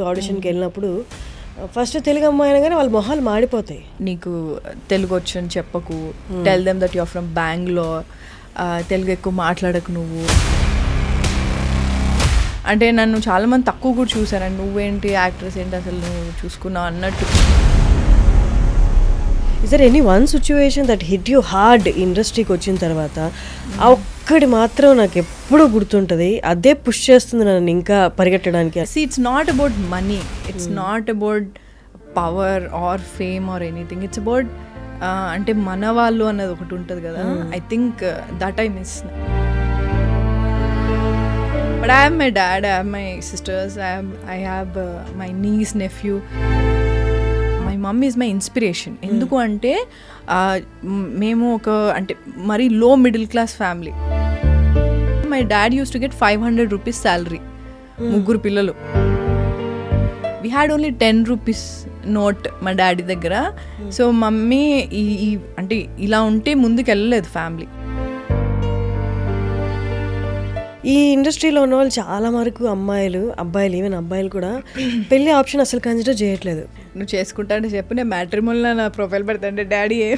ఆడిషన్కి వెళ్ళినప్పుడు ఫస్ట్ తెలుగు అమ్మాయి అనగానే వాళ్ళ మొహాలు మాడిపోతాయి. నీకు తెలుగు వచ్చని చెప్పకు, tell them that you're from Bangalore, Telugu ఎక్కువ మాట్లాడకు నువ్వు అంటే నన్ను చాలామంది తక్కువ కూడా చూసారండి. నువ్వేంటి యాక్ట్రెస్ ఏంటి అసలు నువ్వు చూసుకున్నావు అన్నట్టు. Is there any one situation that hit you hard ఇండస్ట్రీకి వచ్చిన తర్వాత? ఆ ఒక్కటి మాత్రం నాకు ఎప్పుడూ గుర్తుంటుంది, అదే పుష్ చేస్తుంది నన్ను ఇంకా పరిగెట్టడానికి. It's not about money, it's not about power or fame or anything. It's about అంటే మన వాళ్ళు అన్నది ఒకటి ఉంటుంది కదా. I think that I miss. But I have my dad, I have my sisters, I have my niece, nephew. My mom is my inspiration. ఎందుకు అంటే మేము ఒక అంటే మరీ లో middle class family. My dad use to get 500 rupees salary, ముగ్గురు పిల్లలు. We had only 10 rupees note మా డాడీ దగ్గర. సో మమ్మీ ఈ అంటే ఇలా ఉంటే ముందుకు వెళ్ళలేదు ఫ్యామిలీ. ఈ ఇండస్ట్రీలో ఉన్న వాళ్ళు చాలా వరకు అబ్బాయిలు ఈవెన్ అబ్బాయిలు కూడా పెళ్లి ఆప్షన్ అసలు కన్సిడర్ చేయట్లేదు. నువ్వు చేసుకుంటా అంటే చెప్పు, నేను మ్యాట్రిమోనీలో నా ప్రొఫైల్ పెడతా అంటే డాడీ ఏం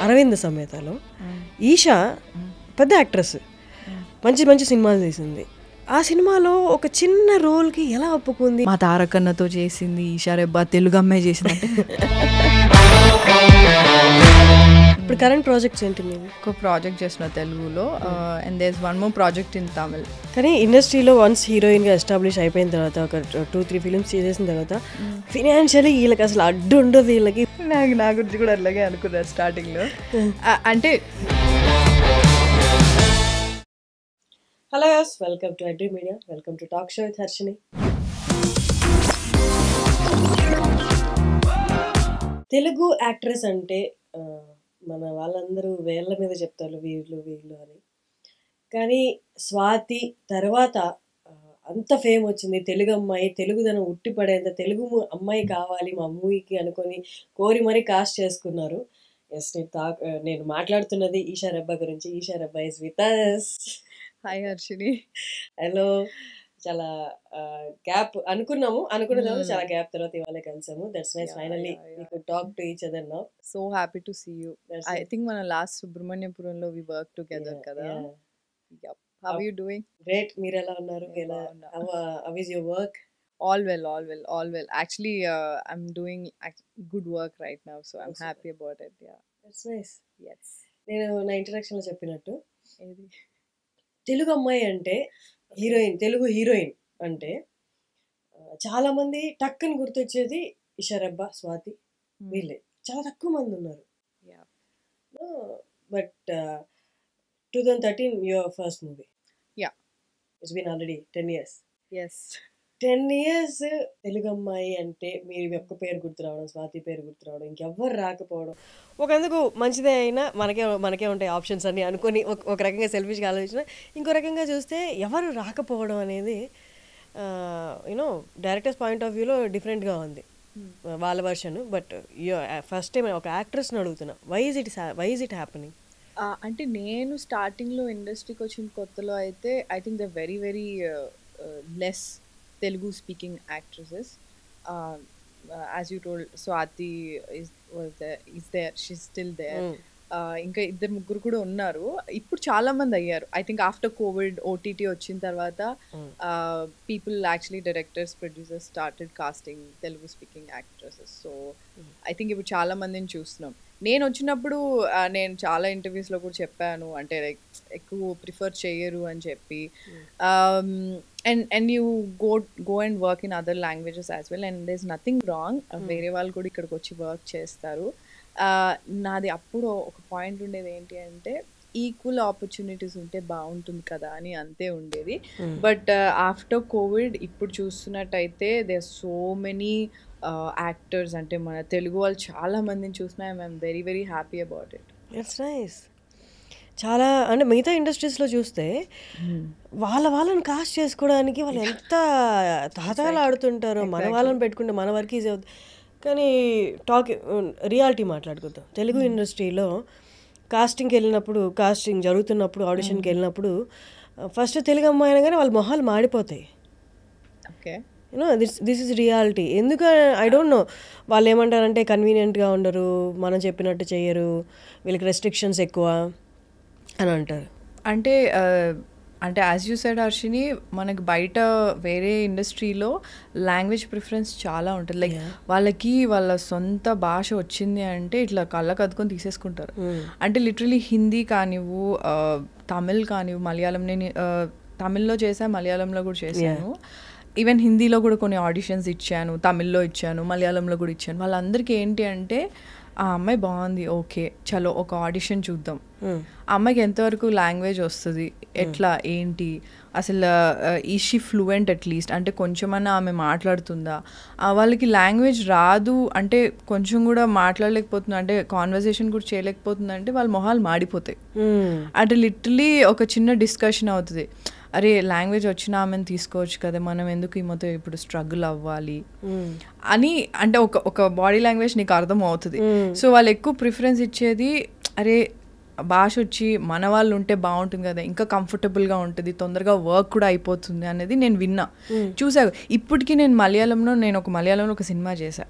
అరవింద్ సమేతలో ఈషా పెద్ద యాక్ట్రెస్, మంచి మంచి సినిమాలు తీసింది. ఆ సినిమాలో ఒక చిన్న రోల్కి ఎలా ఒప్పుకుంది? మా తారకన్నతో చేసింది, ఈషా రెబ్బా తెలుగు అమ్మాయి చేసింది. ఇప్పుడు కరెంట్ ప్రాజెక్ట్స్ ఏంటి మీరు? ఒక ప్రాజెక్ట్ చేసిన తెలుగులో, and there is one more project in Tamil. కానీ ఇండస్ట్రీలో వన్స్ హీరోయిన్గా ఎస్టాబ్లిష్ అయిపోయిన తర్వాత ఒక 2-3 ఫిలిమ్స్ చేసేసిన తర్వాత ఫినాన్షియలీ వీళ్ళకి అసలు అడ్డు ఉండదు. వీళ్ళకి నా గురించి కూడా అలాగే అనుకున్నారు స్టార్టింగ్లో. అంటే hello yes, welcome to iDream media, welcome to talk show with Harshini. Telugu actress అంటే మన వాళ్ళందరూ వేళ్ళ మీద చెప్తారు వీళ్ళు అని. కానీ స్వాతి తర్వాత అంత ఫేమ్ వచ్చింది, తెలుగు అమ్మాయి, తెలుగుదనం ఉట్టిపడేంత తెలుగు అమ్మాయి కావాలి మా మూవీకి అనుకొని కోరి మరీ కాస్ట్ చేసుకున్నారు. ఎస్, నేను మాట్లాడుతున్నది ఈషా రెబ్బా గురించి. Eesha Rebba is with us. Hi Harshini. Hello. చాలా గ్యాప్ అనుకున్న తర్వాత చాలా గ్యాప్ తర్వాత ఇవాళ కలిసాము. That's nice, finally we could talk to each other now. So happy to see you. I think మన లాస్ట్ సుబ్రహ్మణ్యపురంలో వి వర్క్ టుగెదర్ కదా. How are you doing? Great. మీరు ఎలా ఉన్నారు? How is your work? All well. Actually, I'm doing good work right now, so I'm happy about it. Yeah. That's nice. Yes. నేను నా introduction లో చెప్పినట్టు తెలుగు అమ్మాయి అంటే హీరోయిన్, తెలుగు హీరోయిన్ అంటే చాలా మంది టక్కని గుర్తొచ్చేది ఈషా రెబ్బా, స్వాతి, వీళ్ళే. చాలా తక్కువ మంది ఉన్నారు. But 2013 your first movie. Yeah. It's been already 10 years. Yes. 10 years Telugu అమ్మాయి అంటే మీరు ఒక్క పేరు గుర్తు రావడం, స్వాతి పేరు గుర్తు రావడం, ఇంకెవ్వరు రాకపోవడం ఒకందుకు మంచిదే. అయినా మనకే ఉంటాయి ఆప్షన్స్ అన్ని అనుకొని ఒక రకంగా సెల్ఫిష్గా ఆలోచించిన, ఇంకో రకంగా చూస్తే ఎవరు రాకపోవడం అనేది యూనో డైరెక్టర్స్ పాయింట్ ఆఫ్ వ్యూలో డిఫరెంట్గా ఉంది వాళ్ళ వర్షన్. బట్ ఫస్ట్ టైం ఒక యాక్ట్రెస్ని అడుగుతున్నా, వై ఇస్ ఇట్ హ్యాపెనింగ్? అంటే నేను స్టార్టింగ్లో ఇండస్ట్రీకి వచ్చిన కొత్తలో అయితే I think the very very less Telugu speaking actresses. As you told, Swati is there, she's still there. ఇంకా ఇద్దరు ముగ్గురు కూడా ఉన్నారు. ఇప్పుడు చాలా మంది అయ్యారు. I think after covid OTT వచ్చిన తర్వాత people actually directors, producers started casting Telugu speaking actresses. So I think ఇప్పుడు చాలా మందిని చూస్తున్నాం. నేను వచ్చినప్పుడు నేను చాలా ఇంటర్వ్యూస్లో కూడా చెప్పాను, అంటే లైక్ ఎక్కువ ప్రిఫర్ చేయరు అని చెప్పి. And you go and work in other languages as well, and there is nothing wrong. వేరే వాళ్ళు కూడా ఇక్కడికి వచ్చి వర్క్ చేస్తారు. నాది అప్పుడు ఒక పాయింట్ ఉండేది ఏంటి అంటే ఈక్వల్ ఆపర్చునిటీస్ ఉంటే బాగుంటుంది కదా అని అంతే ఉండేది. బట్ ఆఫ్టర్ కోవిడ్ ఇప్పుడు చూస్తున్నట్టయితే దేర్ సో మెనీ యాక్టర్స్, అంటే మన తెలుగు వాళ్ళు చాలా మందిని చూసినా I'm very very happy about it. It's nice. చాలా అంటే మిగతా ఇండస్ట్రీస్లో చూస్తే వాళ్ళని కాస్ట్ చేసుకోవడానికి వాళ్ళు ఎంత తాతాలు ఆడుతుంటారో, మన వాళ్ళని పెట్టుకుంటే మన వర్క్ ఈజీ అవుతుంది. కానీ రియాలిటీ మాట్లాడుకుందాం. తెలుగు ఇండస్ట్రీలో కాస్టింగ్కి వెళ్ళినప్పుడు, కాస్టింగ్ జరుగుతున్నప్పుడు, ఆడిషన్కి వెళ్ళినప్పుడు ఫస్ట్ తెలుగు అమ్మాయి అనగానే వాళ్ళ మొహాలు మాడిపోతాయి. Okay. You know this is reality. ఎందుకు ఐ డోంట్ నో. వాళ్ళు ఏమంటారంటే కన్వీనియంట్గా ఉండరు, మనం చెప్పినట్టు చేయరు, వీళ్ళకి రెస్ట్రిక్షన్స్ ఎక్కువ అని అంటారు. అంటే అంటే యాజ్ యూ సెడ్ హర్షిని, మనకి బయట వేరే ఇండస్ట్రీలో లాంగ్వేజ్ ప్రిఫరెన్స్ చాలా ఉంటుంది. లైక్ వాళ్ళకి వాళ్ళ సొంత భాష వచ్చింది అంటే ఇట్లా కళ్ళకు అద్దుకొని తీసేసుకుంటారు. అంటే లిటరలీ హిందీ కానివ్వు, తమిళ్ కానివ్వు, మలయాళం, నేను తమిళ్లో చేశాను, మలయాళంలో కూడా చేశాను, ఈవెన్ హిందీలో కూడా కొన్ని ఆడిషన్స్ ఇచ్చాను, తమిళ్లో ఇచ్చాను, మలయాళంలో కూడా ఇచ్చాను. వాళ్ళందరికీ ఏంటి అంటే ఆ అమ్మాయి బాగుంది, ఓకే చలో ఒక ఆడిషన్ చూద్దాం, ఆ అమ్మాయికి ఎంతవరకు లాంగ్వేజ్ వస్తుంది, ఎట్లా ఏంటి, అసలు ఈ షీ ఫ్లూయెంట్ అట్లీస్ట్, అంటే కొంచెమన్నా ఆమె మాట్లాడుతుందా, వాళ్ళకి లాంగ్వేజ్ రాదు అంటే కొంచెం కూడా మాట్లాడలేకపోతుంది, అంటే కాన్వర్జేషన్ కూడా చేయలేకపోతుంది అంటే వాళ్ళ మొహాలు మాడిపోతాయి. అంటే లిటరలీ ఒక చిన్న డిస్కషన్ అవుతుంది, అరే లాంగ్వేజ్ వచ్చిన ఆమెను తీసుకోవచ్చు కదా, మనం ఎందుకు ఈ మొత్తం ఇప్పుడు స్ట్రగుల్ అవ్వాలి అని, అంటే ఒక బాడీ లాంగ్వేజ్ నీకు అర్థం అవుతుంది. సో వాళ్ళు ఎక్కువ ప్రిఫరెన్స్ ఇచ్చేది, అరే భాష వచ్చి మన వాళ్ళు ఉంటే బాగుంటుంది కదా, ఇంకా కంఫర్టబుల్గా ఉంటుంది, తొందరగా వర్క్ కూడా అయిపోతుంది అనేది నేను విన్నా, చూసా. ఇప్పటికీ నేను ఒక మలయాళంలో ఒక సినిమా చేశా.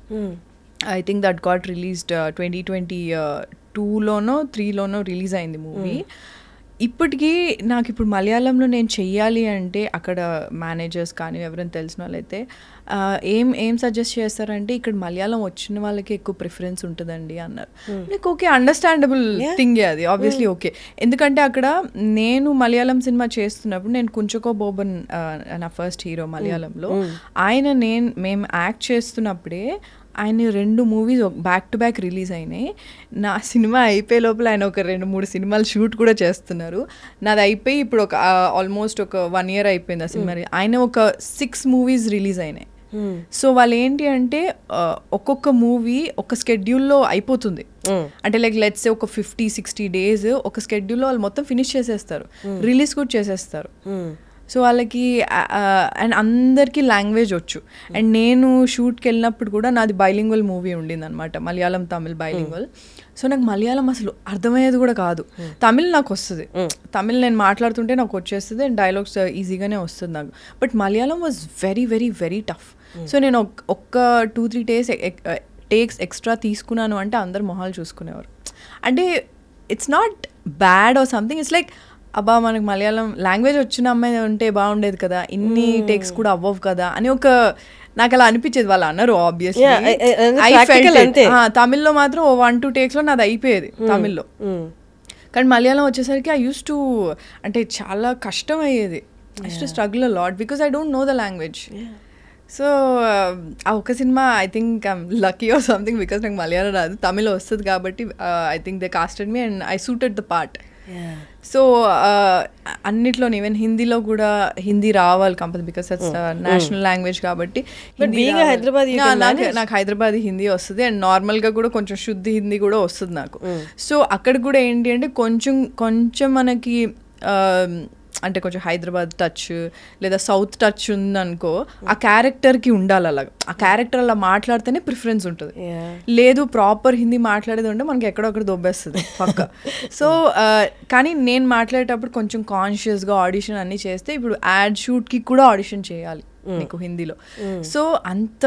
I think that got released 2022లోనో 3లోనో రిలీజ్ అయింది మూవీ. ఇప్పటికీ నాకు ఇప్పుడు మలయాళంలో నేను చెయ్యాలి అంటే అక్కడ మేనేజర్స్ కానీ ఎవరైనా తెలిసిన వాళ్ళైతే ఏం సజెస్ట్ చేస్తారంటే, ఇక్కడ మలయాళం వచ్చిన వాళ్ళకి ఎక్కువ ప్రిఫరెన్స్ ఉంటుందండి అన్నారు. నాకు ఓకే, అండర్స్టాండబుల్ థింగే అది, ఆబ్వియస్లీ ఓకే. ఎందుకంటే అక్కడ నేను మలయాళం సినిమా చేస్తున్నప్పుడు, నేను కుంచకో బోబన్ నా ఫస్ట్ హీరో మలయాళంలో, మేము యాక్ట్ చేస్తున్నప్పుడే ఆయన 2 movies back to back release అయినాయి. నా సినిమా అయిపోయే లోపల ఆయన ఒక 2-3 సినిమాలు షూట్ కూడా చేస్తున్నారు. నాది అయిపోయి ఇప్పుడు ఒక ఆల్మోస్ట్ ఒక 1 year అయిపోయింది ఆ సినిమా. ఆయన ఒక 6 మూవీస్ రిలీజ్ అయినాయి. సో వాళ్ళు ఏంటి అంటే ఒక్కొక్క మూవీ ఒక స్కెడ్యూల్లో అయిపోతుంది. అంటే లైక్ లెట్స్ ఒక 50-60 days ఒక స్కెడ్యూల్లో వాళ్ళు మొత్తం ఫినిష్ చేసేస్తారు, రిలీజ్ కూడా చేసేస్తారు. సో వాళ్ళకి అండ్ అందరికీ లాంగ్వేజ్ వచ్చు. అండ్ నేను షూట్కి వెళ్ళినప్పుడు కూడా నాది బైలింగ్వల్ మూవీ ఉండింది అనమాట, మలయాళం తమిళ్ బైలింగ్వల్. సో నాకు మలయాళం అసలు అర్థమయ్యేది కూడా కాదు. తమిళ్ నాకు వస్తుంది, తమిళ్ నేను మాట్లాడుతుంటే నాకు వచ్చేస్తుంది అండ్ డైలాగ్స్ ఈజీగానే వస్తుంది నాకు. But Malayalam was very very very tough. So నేను ఒక్క 2-3 టేక్స్ ఎక్స్ట్రా తీసుకున్నాను అంటే అందరు మొహాలు చూసుకునేవారు. అంటే it's not bad or something, it's like అబ్బా మనకు మలయాళం లాంగ్వేజ్ వచ్చిన అమ్మాయి ఉంటే బాగుండేది కదా, ఇన్ని టేక్స్ కూడా అవ్వవు కదా అని నాకు అలా అనిపించేది. వాళ్ళు అన్నారు ఆబ్వియస్లీ, తమిళ్లో మాత్రం 1-2 takes లో నాది అయిపోయేది తమిళ్లో. కానీ మలయాళం వచ్చేసరికి ఐ యూస్ టు, అంటే చాలా కష్టం అయ్యేది. I use to struggle a lot because I don't know the language. So ఆ ఒక cinema I think I'm lucky or something because నాకు మలయాళం రాదు, తమిళ్ వస్తుంది కాబట్టి I think they casted me and I suited the part. So అన్నిట్లో even హిందీలో కూడా హిందీ రావాలి compulsory because that's national language కాబట్టి. నాకు హైదరాబాదీ హిందీ వస్తుంది అండ్ నార్మల్గా కూడా కొంచెం శుద్ధి హిందీ కూడా వస్తుంది నాకు. సో అక్కడ కూడా ఏంటి అంటే కొంచెం మనకి అంటే కొంచెం హైదరాబాద్ టచ్ లేదా సౌత్ టచ్ ఉందనుకో, ఆ క్యారెక్టర్కి ఉండాలి అలాగా, ఆ క్యారెక్టర్ అలా మాట్లాడితేనే ప్రిఫరెన్స్ ఉంటుంది. లేదు ప్రాపర్ హిందీ మాట్లాడేది ఉంటే మనకి ఎక్కడొక్కడ దొబ్బేస్తుంది పక్క. సో కానీ నేను మాట్లాడేటప్పుడు కొంచెం కాన్షియస్గా ఆడిషన్ అన్నీ చేస్తే, ఇప్పుడు యాడ్ షూట్కి కూడా ఆడిషన్ చేయాలి నీకు హిందీలో. సో అంత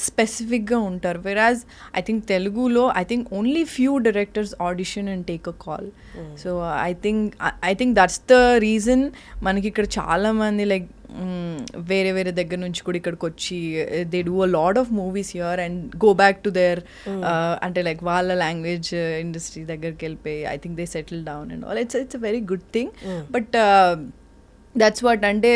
స్పెసిఫిక్గా ఉంటారు. వెరాజ్ ఐ థింక్ తెలుగులో I think only few directors audition and take a call. So I think that's the reason మనకి ఇక్కడ చాలామంది లైక్ వేరే దగ్గర నుంచి కూడా ఇక్కడికి వచ్చి they do a lot of movies here and go back to their అంటే లైక్ వాళ్ళ లాంగ్వేజ్ ఇండస్ట్రీ దగ్గరికి వెళ్ళిపోయి I think they settle down and all. It's a very good thing. But that's what, అంటే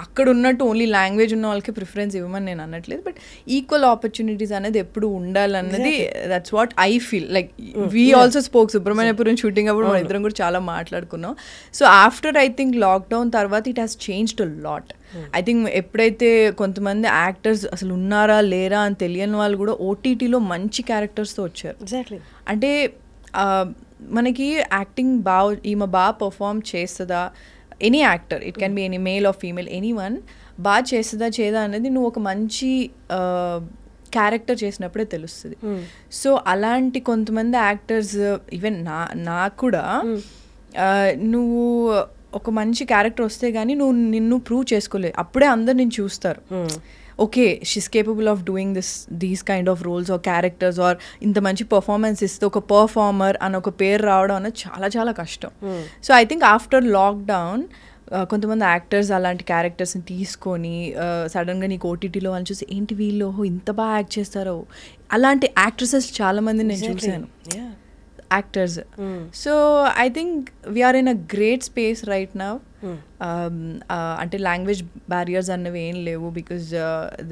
అక్కడ ఉన్నట్టు ఓన్లీ లాంగ్వేజ్ ఉన్న వాళ్ళకి preference ఇవ్వమని నేను అనట్లేదు, బట్ ఈక్వల్ ఆపర్చునిటీస్ అనేది ఎప్పుడు ఉండాలన్నది that's what I feel. Like we also spoke Subrahmanyapuram shooting అప్పుడు మన ఇద్దరం కూడా చాలా మాట్లాడుకున్నాం. So after I think lockdown తర్వాత it has changed a lot. I think ఎప్పుడైతే కొంతమంది యాక్టర్స్ అసలు ఉన్నారా లేరా అని తెలియని వాళ్ళు కూడా ఓటీటీలో మంచి క్యారెక్టర్స్తో వచ్చారు. ఎగ్జాక్ట్లీ. అంటే మనకి యాక్టింగ్ ఈమె బాగా పర్ఫామ్ చేస్తుందా, any actor, it can be any male or female, any one బాగా చేస్తుందా చేయదా అనేది నువ్వు ఒక మంచి క్యారెక్టర్ చేసినప్పుడే తెలుస్తుంది. సో అలాంటి కొంతమంది యాక్టర్స్ ఈవెన్ నాకు కూడా నువ్వు ఒక మంచి క్యారెక్టర్ వస్తే కానీ నువ్వు నిన్ను ప్రూవ్ చేసుకోలేదు, అప్పుడే అందరు నేను చూస్తారు. Okay, she's capable of doing these kind of roles or characters or ఇంత మంచి పర్ఫార్మెన్స్ ఇస్తే ఒక పర్ఫార్మర్ అని ఒక పేరు రావడం అనేది చాలా చాలా కష్టం. So I think after lockdown కొంతమంది యాక్టర్స్ అలాంటి క్యారెక్టర్స్ని తీసుకొని సడన్గా నీకు ఓటీటీలో అని చూసి ఏంటి వీళ్ళు ఇంత బాగా యాక్ట్ చేస్తారో, అలాంటి యాక్ట్రెసెస్ చాలామంది నేను చూశాను, actors. So I think we're in a great space right now. అంటే లాంగ్వేజ్ బ్యారియర్స్ అన్నవి ఏం లేవు, because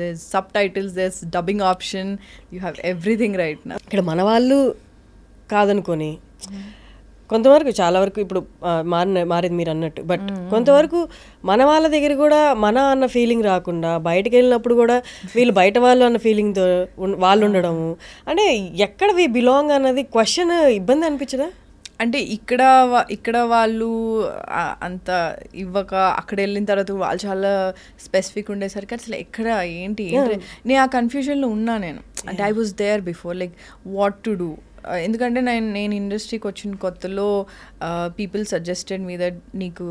there subtitles, there dubbing option, you have everything right now. ఇక్కడ మన వాళ్ళు కాదనుకొని కొంతవరకు చాలా వరకు ఇప్పుడు మారింది మీరు అన్నట్టు, బట్ కొంతవరకు మన వాళ్ళ దగ్గర కూడా మన అన్న ఫీలింగ్ రాకుండా బయటకు వెళ్ళినప్పుడు కూడా వీళ్ళు బయట వాళ్ళు అన్న ఫీలింగ్తో వాళ్ళు ఉండడము, అంటే ఎక్కడ వి బిలాంగ్ అన్నది క్వశ్చన్ ఇబ్బంది అనిపించదా? అంటే ఇక్కడ వాళ్ళు అంత ఇవ్వక అక్కడ వెళ్ళిన తర్వాత వాళ్ళు చాలా స్పెసిఫిక్ ఉండేసరికి అసలు ఎక్కడ ఏంటి నేను ఆ కన్ఫ్యూజన్లో ఉన్నా నేను. అంటే I was there before, like what to do. ఎందుకంటే నేను ఇండస్ట్రీకి వచ్చిన కొత్తలో పీపుల్ సజెస్టెడ్ మీ దట్ నీకు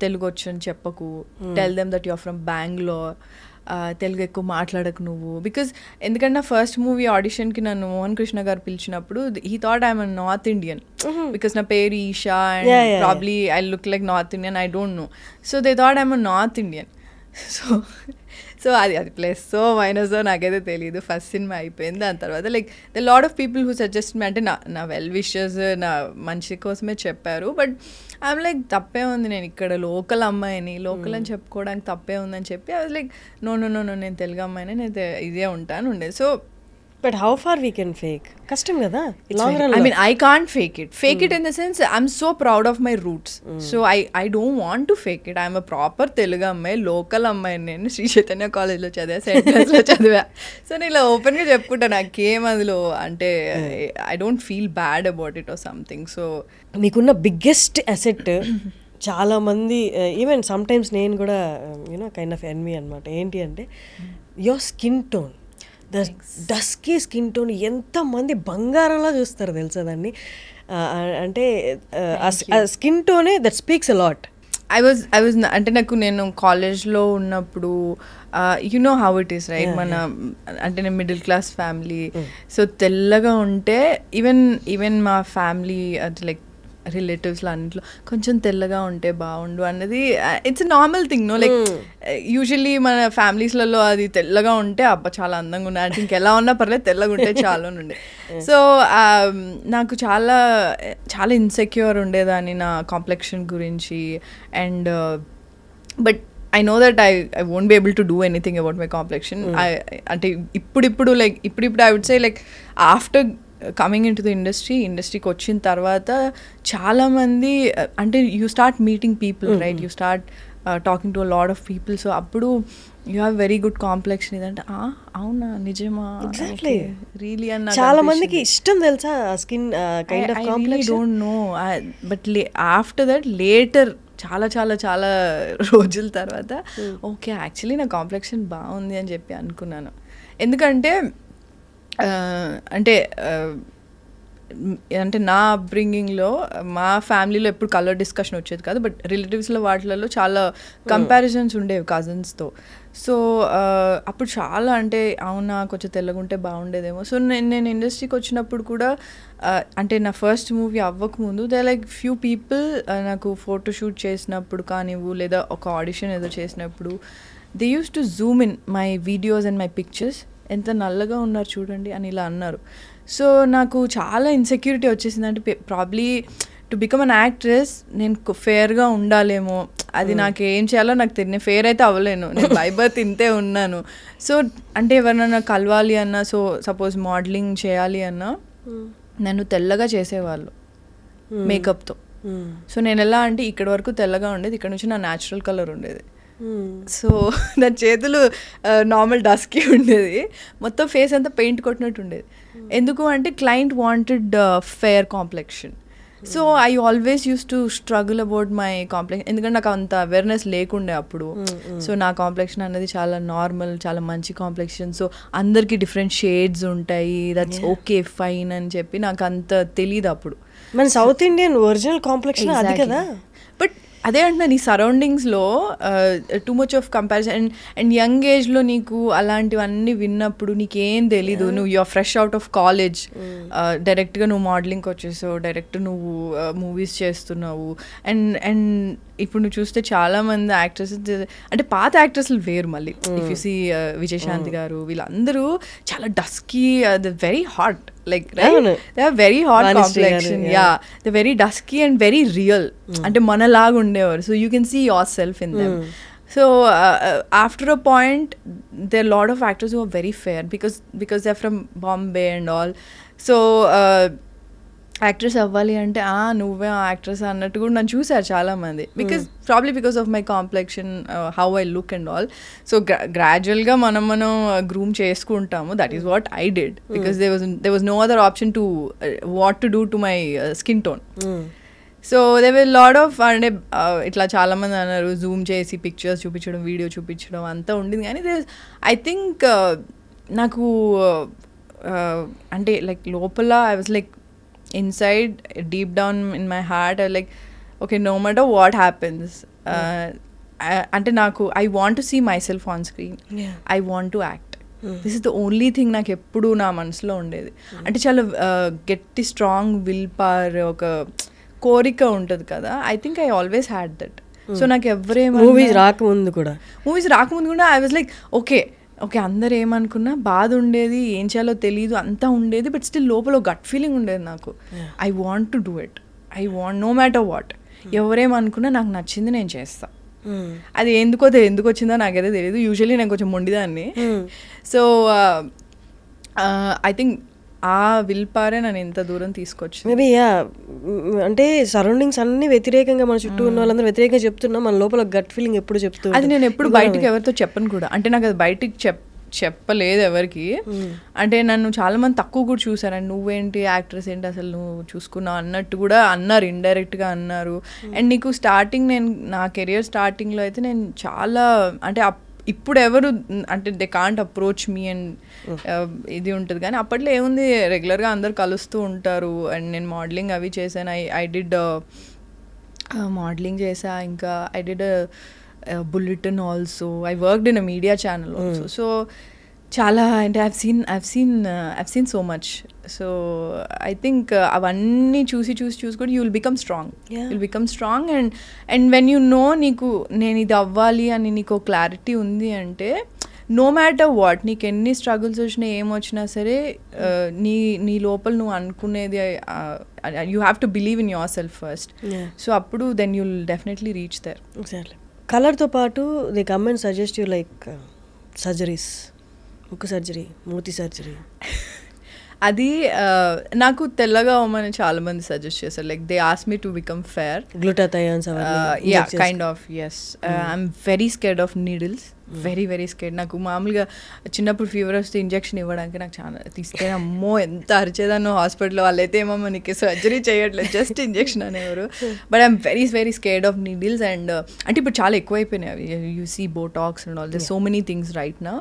తెలుగు వచ్చని చెప్పకు, tell them that you're from Bangalore, Telugu ఎక్కువ మాట్లాడకు నువ్వు. బికాజ్ ఎందుకంటే నా ఫస్ట్ మూవీ ఆడిషన్కి నన్ను మోహన్ కృష్ణ గారు పిలిచినప్పుడు he thought I'm a north Indian, because నా పేరు Esha and probably I look like north Indian, I don't know. So they thought I'm a north Indian. So అది ప్లస్ సో మైనస్ నాకైతే తెలియదు. First సినిమా అయిపోయింది, దాని తర్వాత like the lot of people who suggest me, అంటే నా వెల్ విషర్స్ నా మంచి కోసమే చెప్పారు. బట్ ఐఎమ్ లైక్ తప్పే ఉంది, నేను ఇక్కడ లోకల్ అమ్మాయిని, లోకల్ అని చెప్పుకోవడానికి తప్పే ఉందని చెప్పి ఐ వాజ్ లైక్ నో నేను తెలుగు అమ్మాయిని, నేను ఇదే ఉంటాను ఉండేది. So but how far we can fake? కష్టం కదా. I mean, I can't fake it. Fake it in the sense, I'm so proud of my roots. So I don't want to fake it. I'm a proper Telugu అమ్మాయి, local అమ్మాయి. నేను శ్రీ చైతన్య కాలేజ్లో చదివా, సెంటర్స్లో చదివా. So నేను ఇలా ఓపెన్గా చెప్పుకుంటా, నాకేం అందులో అంటే I don't feel bad about it or something. So మీకున్న బిగ్గెస్ట్ అసెట్ చాలామంది ఈవెన్ సమ్టైమ్స్ నేను కూడా యూనో కైండ్ ఆఫ్ ఎన్మీ అనమాట. ఏంటి అంటే your skin tone, dusky skin tone. ఎంతమంది బంగారంలా చూస్తారు తెలుసా దాన్ని. అంటే స్కిన్ టోనే that speaks a lot. I was అంటే నేను కాలేజ్లో ఉన్నప్పుడు you know how it is right, మన అంటే నేను మిడిల్ క్లాస్ ఫ్యామిలీ. సో తెల్లగా ఉంటే ఈవెన్ మా ఫ్యామిలీ అంటే లైక్ రిలేటివ్స్లో అన్నింటిలో కొంచెం తెల్లగా ఉంటే బాగుండు అన్నది it's a normal thing no. Like usually మన ఫ్యామిలీస్లలో అది తెల్లగా ఉంటే అబ్బా చాలా అందంగా ఉన్నాయి అంటే ఇంకెలా ఉన్నా పర్లేదు తెల్లగా ఉంటే చాలా ఉండే. సో నాకు చాలా చాలా ఇన్సెక్యూర్ ఉండేదాన్ని నా కాంప్లెక్షన్ గురించి. And but I know that I won't be able to do anything about my complexion. అంటే ఇప్పుడు like ఇప్పుడు I would say like after coming into the ఇండస్ట్రీకి వచ్చిన తర్వాత చాలామంది అంటే you start meeting people right, you start talking to a lot of people. So అప్పుడు you have very good complexion. ఇదంటే అవునా నిజమా రియలీ అన్న చాలా మందికి ఇష్టం తెలుసా skin kind of complexion. Don't know but after that later చాలా చాలా చాలా రోజుల తర్వాత ఓకే యాక్చువల్లీ నా కాంప్లెక్షన్ బాగుంది అని చెప్పి అనుకున్నాను. ఎందుకంటే అంటే నా అప్బ్రింగింగ్లో మా ఫ్యామిలీలో ఎప్పుడు కలర్ డిస్కషన్ వచ్చేది కాదు, బట్ రిలేటివ్స్లో వాటిలలో చాలా కంపారిజన్స్ ఉండేవి కజిన్స్తో. సో అప్పుడు చాలా అంటే అవునా కొంచెం తెల్లగుంటే బాగుండేదేమో. సో నేను ఇండస్ట్రీకి వచ్చినప్పుడు కూడా అంటే నా ఫస్ట్ మూవీ అవ్వకముందు దే లైక్ ఫ్యూ పీపుల్ నాకు ఫోటోషూట్ చేసినప్పుడు కానివ్వు లేదా ఒక ఆడిషన్ ఏదో చేసినప్పుడు they used to zoom in my videos and my pictures, ఎంత నల్లగా ఉన్నారు చూడండి అని ఇలా అన్నారు. సో నాకు చాలా ఇన్సెక్యూరిటీ వచ్చేసింది. అంటే probably to become an actress నేను ఫేర్గా ఉండాలేమో, అది నాకు ఏం చేయాలో నాకు తెలియదు. ఫేర్ అయితే అవ్వలేను, నేను బై బర్త్ ఇంతే ఉన్నాను. సో అంటే ఎవరైనా కలవాలి అన్నా, సో సపోజ్ మోడలింగ్ చేయాలి అన్నా నన్ను తెల్లగా చేసేవాళ్ళు మేకప్తో. సో నేను ఎలా అంటే ఇక్కడ వరకు తెల్లగా ఉండేది, ఇక్కడ నుంచి నా న్యాచురల్ కలర్ ఉండేది. సో నా చేతులు నార్మల్ డస్కీ ఉండేది, మొత్తం ఫేస్ అంతా పెయింట్ కొట్టినట్టు ఉండేది. ఎందుకు అంటే client wanted fair complexion. So I always use to struggle about my complexion, ఎందుకంటే నాకు అంత అవేర్నెస్ లేకుండే అప్పుడు. సో నా కాంప్లెక్షన్ అనేది చాలా నార్మల్, చాలా మంచి కాంప్లెక్షన్. సో అందరికి డిఫరెంట్ షేడ్స్ ఉంటాయి, దట్స్ ఓకే ఫైన్ అని చెప్పి నాకు అంత తెలియదు అప్పుడు. మన సౌత్ ఇండియన్ ఒరిజినల్ కాంప్లెక్షన్ అది కదా. బట్ అదే అంటున్నా, నీ సరౌండింగ్స్లో too much of comparison and young ఏజ్లో నీకు అలాంటివన్నీ విన్నప్పుడు నీకేం తెలీదు. నువ్వు you are fresh out of college, డైరెక్ట్గా నువ్వు మోడలింగ్కి వచ్చేసావు, డైరెక్ట్ నువ్వు మూవీస్ చేస్తున్నావు. అండ్ ఇప్పుడు నువ్వు చూస్తే చాలా మంది యాక్టర్స్, అంటే పాత యాక్టర్స్లు వేరు మళ్ళీ. ఇఫ్ యూ సీ విజయశాంతి గారు, వీళ్ళందరూ చాలా dusky, very hot, like right, they are very hot complexion, yeah, they're very dusky and very real, ante manalaga undevaru, so you can see yourself in them. So after a point there are a lot of actors who are very fair because they're from Bombay and all. So actress అవ్వాలి అంటే నువ్వే actress అన్నట్టు కూడా నన్ను చూసారు చాలామంది, because of my complexion, how I look and all. So గ్రాడ్యువల్గా మనం గ్రూమ్ చేసుకుంటాము. That is what I did, because they was no other option to what to do to my skin tone. So they will laugh off, అంటే ఇట్లా చాలామంది అన్నారు Zoom చేసి pictures చూపించడం, video చూపించడం అంతా ఉండింది. కానీ ఐ థింక్ నాకు అంటే లైక్ లోపల I was like inside, deep down in my heart, I like, okay, no matter what happens, ante naku I want to see myself on screen, I want to act. This is the only thing నాకు ఎప్పుడు నా మనసులో ఉండేది. అంటే చాలా గట్టి strong will power, ఒక కోరిక ఉంటుంది కదా. I think I always had that. So నాకు ఎవరేమో మూవీస్ రాకముందు కూడా ఐ వాజ్ లైక్ ఓకే అందరు ఏమనుకున్నా బాధ ఉండేది, ఏం చేయాలో తెలీదు, అంతా ఉండేది. బట్ స్టిల్ లోపల గట్ ఫీలింగ్ ఉండేది నాకు, I want to do it, I want no matter what. ఎవరేమనుకున్నా నాకు నచ్చింది నేను చేస్తా. అది ఎందుకు వచ్చిందో నాకైతే తెలియదు. యూజువల్లీ నేను కొంచెం మొండిదాన్ని. సో ఐ థింక్ ఆ విల్ పవరే నన్ను ఎంత దూరం తీసుకొచ్చి. మేబీ అంటే సరౌండింగ్స్ అన్ని వ్యతిరేకంగా, మన చుట్టూ ఉన్న వాళ్ళందరూ వ్యతిరేకంగా చెప్తున్నా, మన లోపల గట్ ఫీలింగ్ ఎప్పుడు చెప్తూ. అది నేను ఎప్పుడు బయటకు ఎవరితో చెప్పను కూడా. అంటే నాకు అది బయటికి చెప్పలేదు ఎవరికి. అంటే నన్ను చాలా మంది తక్కువ కూడా చూసారండి, నువ్వేంటి యాక్ట్రెస్ ఏంటి అసలు నువ్వు చూసుకున్నావు అన్నట్టు కూడా అన్నారు, ఇండైరెక్ట్గా అన్నారు. అండ్ నీకు స్టార్టింగ్, నేను నా కెరియర్ స్టార్టింగ్లో అయితే నేను చాలా, అంటే ఇప్పుడు ఎవరు అంటే they can't approach me and ఇది ఉంటుంది. కానీ అప్పట్లో ఏముంది, రెగ్యులర్గా అందరు కలుస్తూ ఉంటారు. అండ్ నేను మోడలింగ్ అవి చేశాను. ఐ డిడ్ మోడలింగ్ చేసా, ఇంకా I did bulletin also, I worked in a media channel also. So చాలా, అంటే I've seen so much. So I think అవన్నీ చూసి కూడా you will become strong. And when you know నీకు నేను ఇది అవ్వాలి అని నీకు క్లారిటీ ఉంది అంటే, నో మ్యాటర్ వాట్, నీకు ఎన్ని స్ట్రగుల్స్ వచ్చినా ఏమొచ్చినా సరే, నీ లోపల నువ్వు అనుకునేది, you have to believe in your self first. So అప్పుడు then you will definitely reach there. కలర్తో పాటు they come and suggest you like surgeries, ముక్కు సర్జరీ, మూతి సర్జరీ. అది నాకు తెల్లగా అవ్వమని చాలా మంది సజెస్ట్ చేశారు. Like they ask me to become fair, glutathiones, kind of. Yes, I'm very scared of needles, very scared. నాకు మామూలుగా చిన్నప్పుడు ఫీవర్ వస్తే ఇంజెక్షన్ ఇవ్వడానికి నాకు చాలా తీస్తే, అమ్మో ఎంత అరిచేదాన్నో హాస్పిటల్లో. వాళ్ళైతే ఏమో నీకు సర్జరీ చేయట్లేదు, జస్ట్ ఇంజెక్షన్ అనేవారు. But I'm very scared of needles. And అంటే ఇప్పుడు చాలా ఎక్కువైపోయినాయి అవి, you see botox and all, they so many things right now.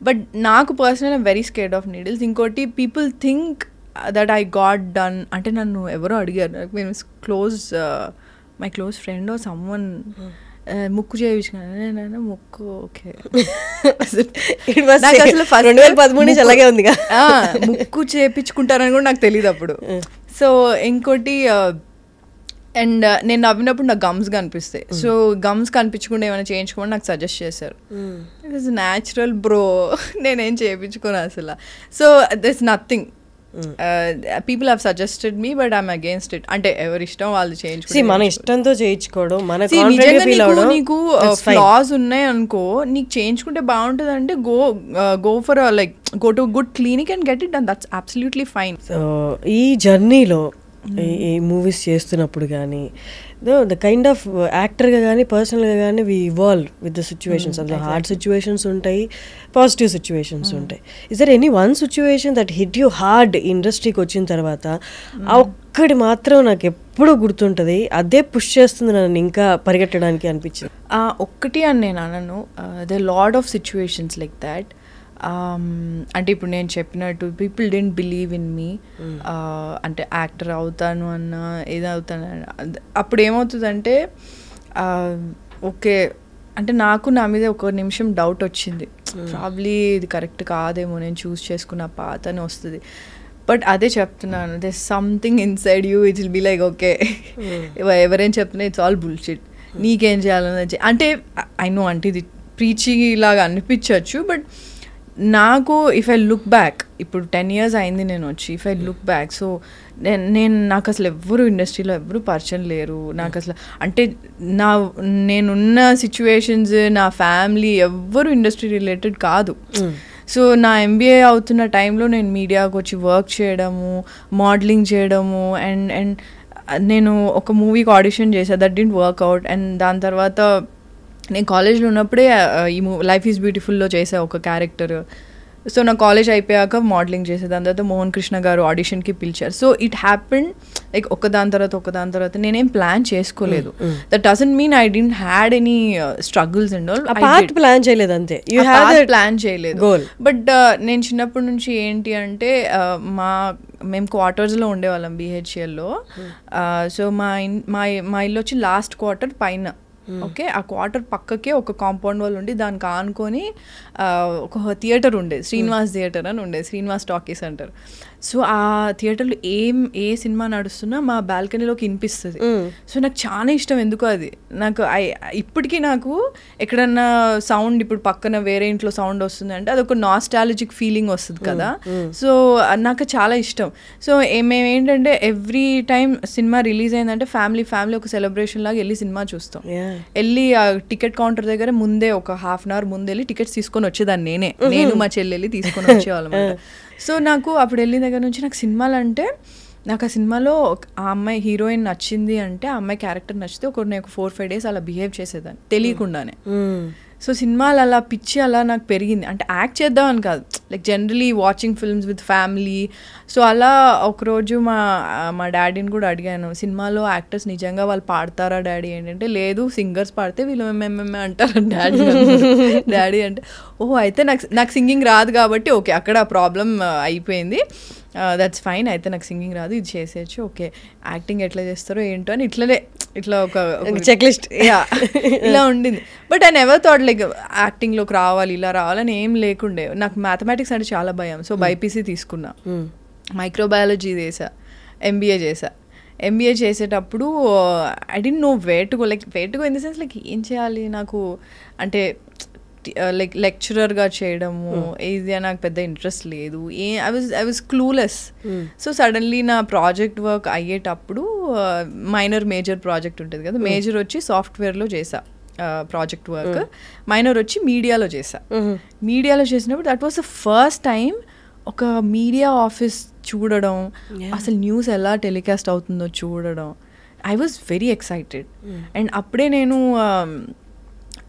But నాకు personal I'm very scared of needles. ఇంకోటి, people think that I got done, అంటే నన్ను ఎవరో అడిగారు, మేము my close friend or someone ముక్కు చేయించుకున్నాను. ముక్కు ఓకే, నాకు అసలు 2013 అలాగే ఉంది, ముక్కు చేయించుకుంటారని కూడా నాకు తెలియదు అప్పుడు. సో ఇంకోటి, అండ్ నేను నవ్వినప్పుడు నాకు గమ్స్ కనిపిస్తాయి. సో గమ్స్ కనిపించకుండా ఏమైనా చేయించుకోమని నాకు సజెస్ట్ చేశారు. ఇట్ ఈస్ న్యాచురల్ బ్రో, నేనేం చేయించుకోను అసలు. So this nothing, people have suggested me, but I'm against it. అంటే ఎవరి ఇష్టం వాళ్ళు చేయించుకో, మన ఇష్టంతో చేయించుకోవడం. నీకు ఫ్లాస్ ఉన్నాయి అనుకో, నీకు చేయించుకుంటే బాగుంటుంది అంటే go for like go to good clinic and get it done, that's absolutely fine. So ఈ జర్నీలో ఈ మూవీస్ చేస్తున్నప్పుడు కానీ, ద కైండ్ ఆఫ్ యాక్టర్గా కానీ పర్సనల్గా కానీ we evolve with the situations. అందులో హార్డ్ సిచ్యువేషన్స్ ఉంటాయి, పాజిటివ్ సిచ్యువేషన్స్ ఉంటాయి. Is there any one situation that hit you hard ఇండస్ట్రీకి వచ్చిన తర్వాత, ఆ ఒక్కటి మాత్రం నాకు ఎప్పుడూ గుర్తుంటుంది, అదే పుష్ చేస్తుంది నన్ను ఇంకా పరిగెట్టడానికి అనిపించింది? ఒక్కటి అని నేను అనను, the lot of situations like that. అంటే ఇప్పుడు నేను చెప్పినట్టు people don't believe in me, అంటే యాక్టర్ అవుతాను అన్న ఏదో అవుతాను అప్పుడు ఏమవుతుందంటే ఓకే అంటే నాకు నా మీద ఒక నిమిషం డౌట్ వచ్చింది, ప్రాబ్లీ ఇది కరెక్ట్ కాదేమో నేను చూస్ చేసుకున్న పాత్ అని వస్తుంది. బట్ అదే చెప్తున్నాను, this something inside you it will be like okay ఎవరేం చెప్తున్నా ఇట్స్ ఆల్ బుల్షిట్, నీకేం చేయాలని అంటే ఐ నో అంటే ఇది ప్రీచింగ్ లాగా అనిపించవచ్చు. బట్ నాకు ఇఫ్ ఐ లుక్ బ్యాక్, ఇప్పుడు 10 years అయింది నేను వచ్చి, if I look back so నాకు అసలు ఎవ్వరు ఇండస్ట్రీలో ఎవ్వరు పరిచయం లేరు నాకు అసలు. అంటే నేనున్న సిచ్యువేషన్స్, నా ఫ్యామిలీ ఎవ్వరు ఇండస్ట్రీ రిలేటెడ్ కాదు. సో నా MBA అవుతున్న టైంలో నేను మీడియాకి వచ్చి వర్క్ చేయడము, మోడలింగ్ చేయడము, అండ్ నేను ఒక మూవీకి ఆడిషన్ చేశాను, దట్ డింట్ వర్క్అవుట్. అండ్ దాని తర్వాత నేను కాలేజ్లో ఉన్నప్పుడే ఈ లైఫ్ ఈజ్ బ్యూటిఫుల్లో చేసా ఒక క్యారెక్టర్. సో నా కాలేజ్ అయిపోయాక మోడలింగ్ చేసే, దాని తర్వాత మోహన్ కృష్ణ గారు ఆడిషన్కి పిలిచారు. సో ఇట్ హ్యాపెండ్ లైక్ ఒకదాని తర్వాత నేనేం ప్లాన్ చేసుకోలేదు. That doesn't mean I didn't had any struggles and all. Plan చేయలేదు అంతే, ప్లాన్ చేయలేదు. బట్ నేను చిన్నప్పటి నుంచి ఏంటి అంటే మేము క్వార్టర్స్లో ఉండేవాళ్ళం BHLలో. సో మా ఇల్లు వచ్చి లాస్ట్ క్వార్టర్ పైన. ఓకే, ఆ క్వార్టర్ పక్కకే ఒక కాంపౌండ్ వాల్ ఉండి దానికి ఆనుకొని ఒక థియేటర్ ఉండేది, శ్రీనివాస్ థియేటర్ అని ఉండేది, శ్రీనివాస్ టాకీస్ అంటారు. సో ఆ థియేటర్లో ఏ సినిమా నడుస్తున్నా మా బాల్కనీలోకి వినిపిస్తుంది. సో నాకు చాలా ఇష్టం ఎందుకో అది. నాకు ఇప్పటికీ నాకు ఎక్కడన్నా సౌండ్, ఇప్పుడు పక్కన వేరే ఇంట్లో సౌండ్ వస్తుంది అంటే అదొక నాస్టాలజిక్ ఫీలింగ్ వస్తుంది కదా. సో నాకు చాలా ఇష్టం. సో మేము ఏంటంటే ఎవ్రీ టైం సినిమా రిలీజ్ అయిందంటే ఫ్యామిలీ ఒక సెలబ్రేషన్ లాగా వెళ్ళి సినిమా చూస్తాం. వెళ్ళి ఆ టికెట్ కౌంటర్ దగ్గర ముందే ఒక ½ hour ముందు వెళ్ళి టికెట్స్ తీసుకొని వచ్చేదాన్ని నేను మా చెల్లెళ్ళి తీసుకొని వచ్చేవాళ్ళం. సో నాకు అప్పుడు వెళ్ళిన దగ్గర నుంచి నాకు సినిమాలు అంటే, నాకు ఆ సినిమాలో ఆ అమ్మాయి హీరోయిన్ నచ్చింది అంటే, ఆ అమ్మాయి క్యారెక్టర్ నచ్చితే నేను 4-5 days అలా బిహేవ్ చేసేదాన్ని తెలియకుండానే. సో సినిమాలు అలా పిచ్చి అలా నాకు పెరిగింది. అంటే యాక్ట్ చేద్దామని కాదు, like generally watching films with family. So అలా ఒకరోజు మా డాడీని కూడా అడిగాను, సినిమాలో యాక్టర్స్ నిజంగా వాళ్ళు పాడతారా డాడీ ఏంటంటే, లేదు సింగర్స్ పాడితే వీళ్ళు మేమే అంటారు డాడీ అంటే అయితే నాకు సింగింగ్ రాదు కాబట్టి ఓకే అక్కడ ప్రాబ్లం అయిపోయింది, దట్స్ ఫైన్, అయితే నాకు సింగింగ్ రాదు ఇది చేసేయచ్చు, ఓకే యాక్టింగ్ ఎట్లా చేస్తారో ఏంటో అని ఇట్లా ఒక చెక్ లిస్ట్ ఇలా ఉండింది. But I never thought like యాక్టింగ్లోకి రావాలి ఇలా రావాలని ఏం లేకుండే. నాకు మ్యాథమెటిక్స్ అంటే చాలా భయం. సో బైపీసీ తీసుకున్నా, మైక్రోబయాలజీ చేసా, MBA చేసా. MBA చేసేటప్పుడు I don't know where to go in the sense like ఏం చేయాలి నాకు అంటే లైక్ లెక్చరర్గా చేయడము ఇది నాకు పెద్ద ఇంట్రెస్ట్ లేదు. I was clueless. So suddenly నా ప్రాజెక్ట్ వర్క్ అయ్యేటప్పుడు మైనర్ మేజర్ ప్రాజెక్ట్ ఉంటుంది కదా, మేజర్ వచ్చి సాఫ్ట్వేర్లో చేసా ప్రాజెక్ట్ వర్క్, మైనర్ వచ్చి మీడియాలో చేసా. మీడియాలో చేసినప్పుడు that was the first time ఒక మీడియా ఆఫీస్ చూడడం, అసలు న్యూస్ ఎలా టెలికాస్ట్ అవుతుందో చూడడం. I was very excited. And అప్పుడే నేను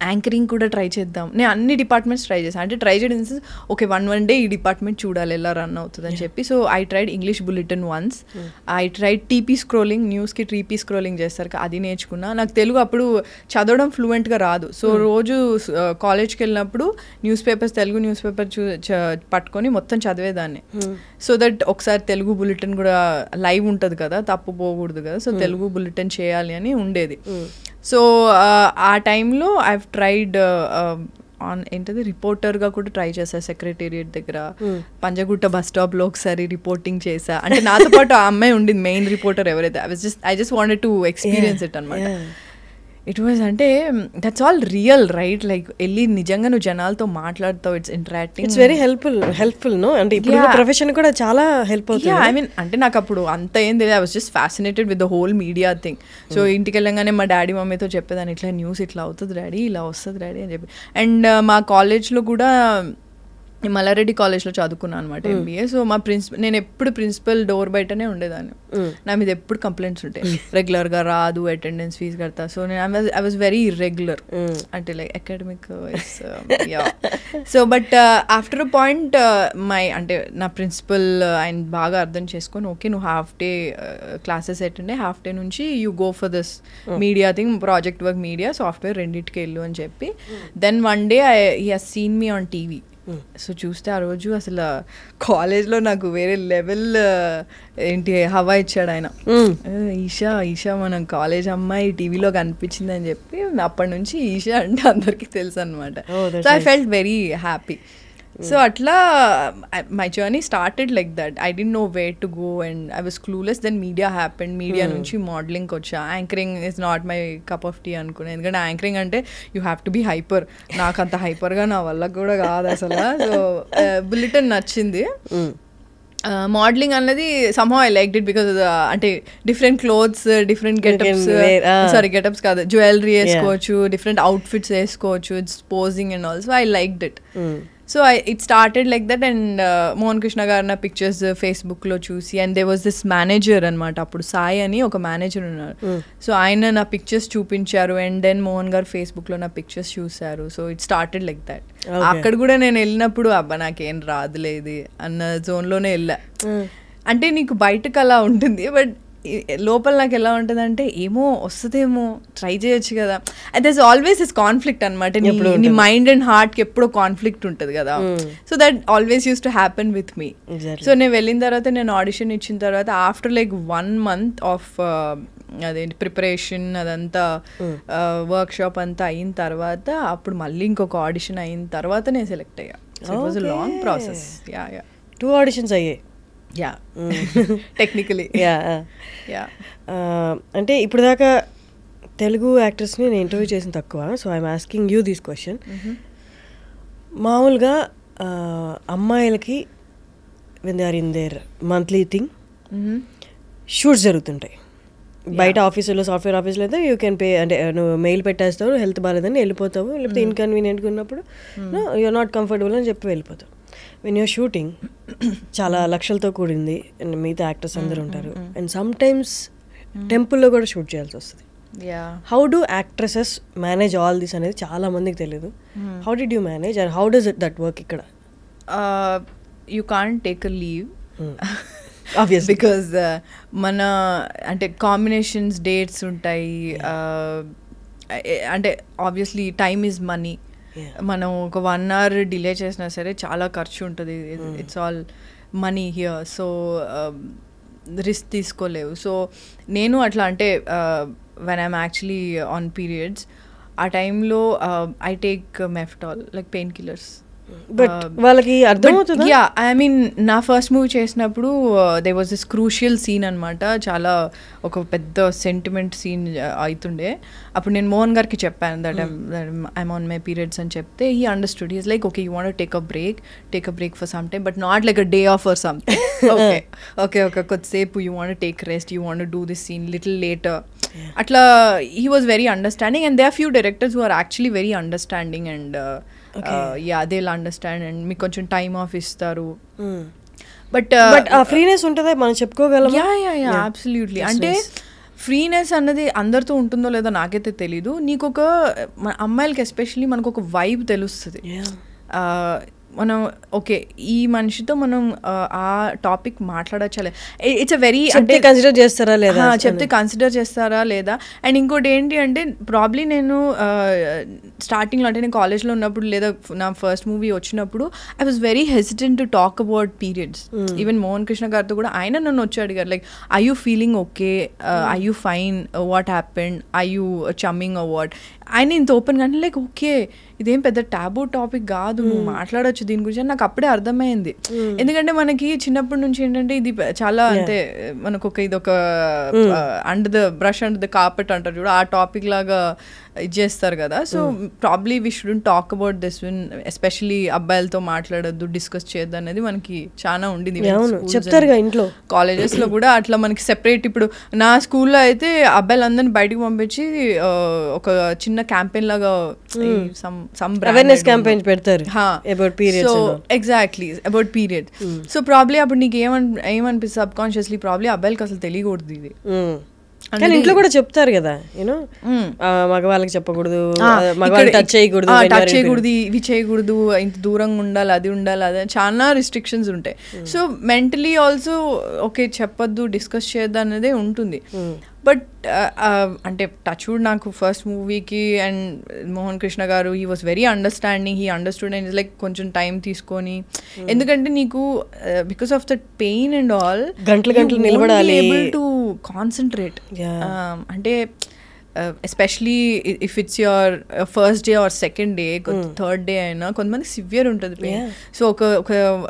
యాంకరింగ్ కూడా ట్రై చేద్దాం, నేను అన్ని డిపార్ట్మెంట్స్ ట్రై చేశాను. అంటే ట్రై చేయడం ఓకే వన్ డే ఈ డిపార్ట్మెంట్ చూడాలి ఎలా రన్ అవుతుంది అని చెప్పి. So I tried English bulletin once, I tried TP scrolling, న్యూస్కి TP స్క్రోలింగ్ చేస్తారు అది నేర్చుకున్నా. నాకు తెలుగు అప్పుడు చదవడం ఫ్లూయెంట్గా రాదు. సో రోజు కాలేజ్కి వెళ్ళినప్పుడు తెలుగు న్యూస్ పేపర్ పట్టుకొని మొత్తం చదివేదాన్ని. సో దట్ ఒకసారి తెలుగు బులెటిన్ కూడా లైవ్ ఉంటుంది కదా, తప్పు పోకూడదు కదా, సో తెలుగు బులెటిన్ చేయాలి అని ఉండేది. సో ఆ టైంలో ఐవ్ ట్రైడ్ ఏంటది రిపోర్టర్గా కూడా ట్రై చేశా సెక్రటేరియట్ దగ్గర, పంజగుట్ట బస్ స్టాప్లో ఒకసారి రిపోర్టింగ్ చేశా. అంటే నాతో పాటు ఆ అమ్మాయి ఉండింది మెయిన్ రిపోర్టర్ ఎవరైతే, I just wanted to experience it అనమాట. ఇట్ వాజ్ అంటే that's all real right, like వెళ్ళి నిజంగా నువ్వు జనాలతో మాట్లాడతావు, it's interacting, it's very helpful no. అంటే ఇప్పుడు ప్రొఫెషన్ కూడా చాలా హెల్ప్ అవుతుంది. ఐ మీన్ అంటే నాకు అప్పుడు అంత ఏం తెలియదు, I was just fascinated with the whole media thing. So ఇంటికి వెళ్ళంగానే మా డాడీ మమ్మీతో చెప్పేదాన్ని, ఇట్లా న్యూస్ ఇట్లా అవుతుంది డాడీ, ఇలా వస్తుంది డాడీ అని చెప్పి. అండ్ మా కాలేజ్లో కూడా మల్లారెడ్డి కాలేజ్లో చదువుకున్నాను అనమాట MBA. సో మా నేను ఎప్పుడు ప్రిన్సిపల్ డోర్ బయటనే ఉండేదాన్ని. నా మీద ఎప్పుడు కంప్లైంట్స్ ఉంటాయి, రెగ్యులర్గా రాదు, అటెండెన్స్ ఫీజు కడతా. సో నేను ఐ వాజ్ వెరీ ఇర్రెగ్యులర్, అంటే like academic so but after a point అంటే నా ప్రిన్సిపల్ ఆయన బాగా అర్థం చేసుకొని, ఓకే నువ్వు హాఫ్ డే క్లాసెస్ అటెండ్ అయ్యి హాఫ్ డే నుంచి you go for this media thing, project work, media, software రెండింటికి వెళ్ళు అని చెప్పి. Then one day he has seen me on TV. So చూస్తే ఆ రోజు అసలు కాలేజ్లో నాకు వేరే లెవెల్ ఏంటి హవా ఇచ్చాడు ఆయన. ఈషా మనం కాలేజ్ అమ్మాయి టీవీలో కనిపించింది అని చెప్పి అప్పటి నుంచి ఈషా అంటే అందరికీ తెలుసు అనమాట. So I felt very happy. So అట్లా my journey started like that. I don't know where to go and I was clueless. Then media happened. Media నుంచి మోడలింగ్కి వచ్చా. Anchoring is not my cup of tea అనుకున్నాను, ఎందుకంటే anchoring అంటే you have to be hyper. నాకు అంత హైపర్గా నా వల్ల కూడా కాదు అసలు. సో బులెటిన్ నచ్చింది. మోడలింగ్ అన్నది somehow I liked it because అంటే డిఫరెంట్ క్లోత్స్, డిఫరెంట్ గెటప్స్ కాదు, జ్యువెలరీ వేసుకోవచ్చు, డిఫరెంట్ అవుట్ఫిట్స్ వేసుకోవచ్చు, it's posing and also I liked it. So it started like that. And Mohan Krishna గారు నా పిక్చర్స్ ఫేస్బుక్లో చూసి, and they was this manager అనమాట, అప్పుడు సాయి అని ఒక మేనేజర్ ఉన్నారు. సో ఆయన నా పిక్చర్స్ చూపించారు, అండ్ దెన్ మోహన్ గారు ఫేస్బుక్లో నా పిక్చర్స్ చూశారు. So it started like that. అక్కడ కూడా నేను వెళ్ళినప్పుడు అబ్బా నాకేం రాదులేదు అన్న జోన్లోనే వెళ్ళా. అంటే నీకు బయటకు అలా ఉంటుంది, బట్ లోపల నాకు ఎలా ఉంటుంది అంటే ఏమో వస్తుందేమో, ట్రై చేయొచ్చు కదా. And there is always this conflict అనమాట. నీ మైండ్ అండ్ హార్ట్కి ఎప్పుడో కాన్ఫ్లిక్ట్ ఉంటుంది కదా. So that always use to happen with me. So నేను వెళ్ళిన తర్వాత, నేను ఆడిషన్ ఇచ్చిన తర్వాత, ఆఫ్టర్ లైక్ 1 month ఆఫ్ అదేంటి ప్రిపరేషన్, అదంతా వర్క్ షాప్ అంతా అయిన తర్వాత, అప్పుడు మళ్ళీ ఇంకొక ఆడిషన్ అయిన తర్వాత నేను సెలెక్ట్ అయ్యా. So it was a long process. 2 auditions అయ్యాయి. టెక్నికలీ. అంటే ఇప్పుడు దాకా తెలుగు యాక్టర్స్ని నేను ఇంటర్వ్యూ చేసిన తక్కువ. So I'm asking you this question. మామూలుగా అమ్మాయిలకి when they are in their monthly thing shoots జరుగుతుంటాయి బయట ఆఫీసులో, సాఫ్ట్వేర్ ఆఫీసులో అయితే యూ కెన్ పే, అంటే నువ్వు మెయిల్ పెట్టేస్తావు, హెల్త్ బాగాలేదని వెళ్ళిపోతావు, లేకపోతే ఇన్కన్వీనియంట్గా ఉన్నప్పుడు యూఆర్ నాట్ కంఫర్టబుల్ అని చెప్పి వెళ్ళిపోతావు. వెన్ యూర్ షూటింగ్ చాలా లక్షలతో కూడింది, అండ్ మిగతా యాక్టర్స్ అందరూ ఉంటారు, అండ్ సమ్ టైమ్స్ టెంపుల్లో కూడా షూట్ చేయాల్సి వస్తుంది. How do actresses manage all this అనేది చాలా మందికి తెలియదు. How did you manage and how does it that work ఇక్కడ? You can't take a leave obviously, because మన అంటే కాంబినేషన్స్, డేట్స్ ఉంటాయి. అంటే ఆబ్వియస్లీ టైమ్ ఈజ్ మనీ. మనం ఒక 1 hour డిలే చేసినా సరే చాలా ఖర్చు ఉంటుంది. It's all money here. So risk తీసుకోలేవు. సో నేను అట్లా అంటే when I'm actually on periods, ఆ టైంలో I take Meftal, like pain killers. But వాళ్ళకి అర్థమవుతుంది. యా, ఐ మీన్ నా ఫస్ట్ మూవీ చేసినప్పుడు they was this crucial scene అనమాట. చాలా ఒక పెద్ద సెంటిమెంట్ సీన్ అవుతుండే. అప్పుడు నేను మోహన్ గారికి చెప్పాను that I'm on my periods అని చెప్తే he understood. He is like, okay you want take a break for some time, but not like a day off or something. Okay కొద్దిసేపు you want take rest, you want do this scene little later. అట్లా he was very understanding, and they are few directors who are actually very understanding, and they'll understand and మీకు కొంచెం time off ఇస్తారు. But ఆ freeness ఉంటుందా మనం చెప్పుకోగలం? Yeah absolutely. అంటే freeness అన్నది అందరితో ఉంటుందో లేదో నాకైతే తెలీదు. నీకు ఒక అమ్మాయిలకి ఎస్పెషల్లీ మనకు ఒక వైబ్ తెలుస్తుంది. మనం ఓకే ఈ మనిషితో మనం ఆ టాపిక్ మాట్లాడచ్చలే, ఇట్స్ అ వెరీ అంటే కన్సిడర్ చేస్తారా లేదా, చెప్తే కన్సిడర్ చేస్తారా లేదా. అండ్ ఇంకోటి ఏంటి అంటే ప్రాబ్లీ నేను స్టార్టింగ్లో అంటే నేను కాలేజ్లో ఉన్నప్పుడు లేదా నా ఫస్ట్ మూవీ వచ్చినప్పుడు I was very hesitant to talk about periods. Even Mohan Krishna గారితో కూడా ఆయన నన్ను వచ్చి అడిగారు like, I you feeling okay, I you fine, what happened, I you chumming a what. ఆయన ఇంత ఓపెన్ కానీ లైక్ ఓకే ఇదేం పెద్ద టాబూ టాపిక్ కాదు, నువ్వు మాట్లాడొచ్చు దీని గురించి అని నాకు అప్పుడే అర్థమైంది. ఎందుకంటే మనకి చిన్నప్పటి నుంచి ఏంటంటే ఇది చాలా అంటే మనకు ఒక ఇదొక under the brush under the carpet అంటారు చూడ, ఆ టాపిక్ లాగా ఇది చేస్తారు కదా. So probably we shouldn't talk about this win, especially అబ్బాయిలతో మాట్లాడొద్దు, డిస్కస్ చేయొద్దు అనేది మనకి చాలా ఉండింది చెప్తారుగా ఇంట్లో. కాలేజెస్ లో కూడా అట్లా మనకి సెపరేట్. ఇప్పుడు నా స్కూల్లో అయితే అబ్బాయిలందరినీ బయటకు పంపించి ఒక చిన్న క్యాంపెయిన్ లాగా అవేర్నెస్ క్యాంపెయిన్ పెడతారు about periods. So exactly about period. So probably అప్పుడు నీకు ఏమనిపిస్తుంది సబ్ కాన్షియస్లీ, ప్రాబ్లీ అబ్బాయిలకి అసలు తెలియకూడదు ఇది. కానీ ఇంట్లో కూడా చెప్తారు కదా, యూనో మగవాళ్ళకి చెప్పకూడదు, మగవాళ్ళు టచ్ చేయకూడదు, ఇవి చేయకూడదు, ఇంత దూరంగా ఉండాలి, అది ఉండాలి, అదే చాలా రిస్ట్రిక్షన్స్ ఉంటాయి. సో మెంటలీ ఆల్సో ఓకే చెప్పొద్దు, డిస్కస్ చేయొద్దు అనేది ఉంటుంది. బట్ అంటే టచ్వుడ్ నాకు ఫస్ట్ మూవీకి అండ్ మోహన్ కృష్ణ గారు he was very understanding, he understood and like కొంచెం టైం తీసుకొని, ఎందుకంటే నీకు because of that pain and all గంటలు నిలబడాలి, ఏబుల్ టు కాన్సన్ట్రేట్. అంటే especially if it's your first day or second day, third day అయినా కొంతమంది సివియర్ ఉంటుంది పెయిన్. సో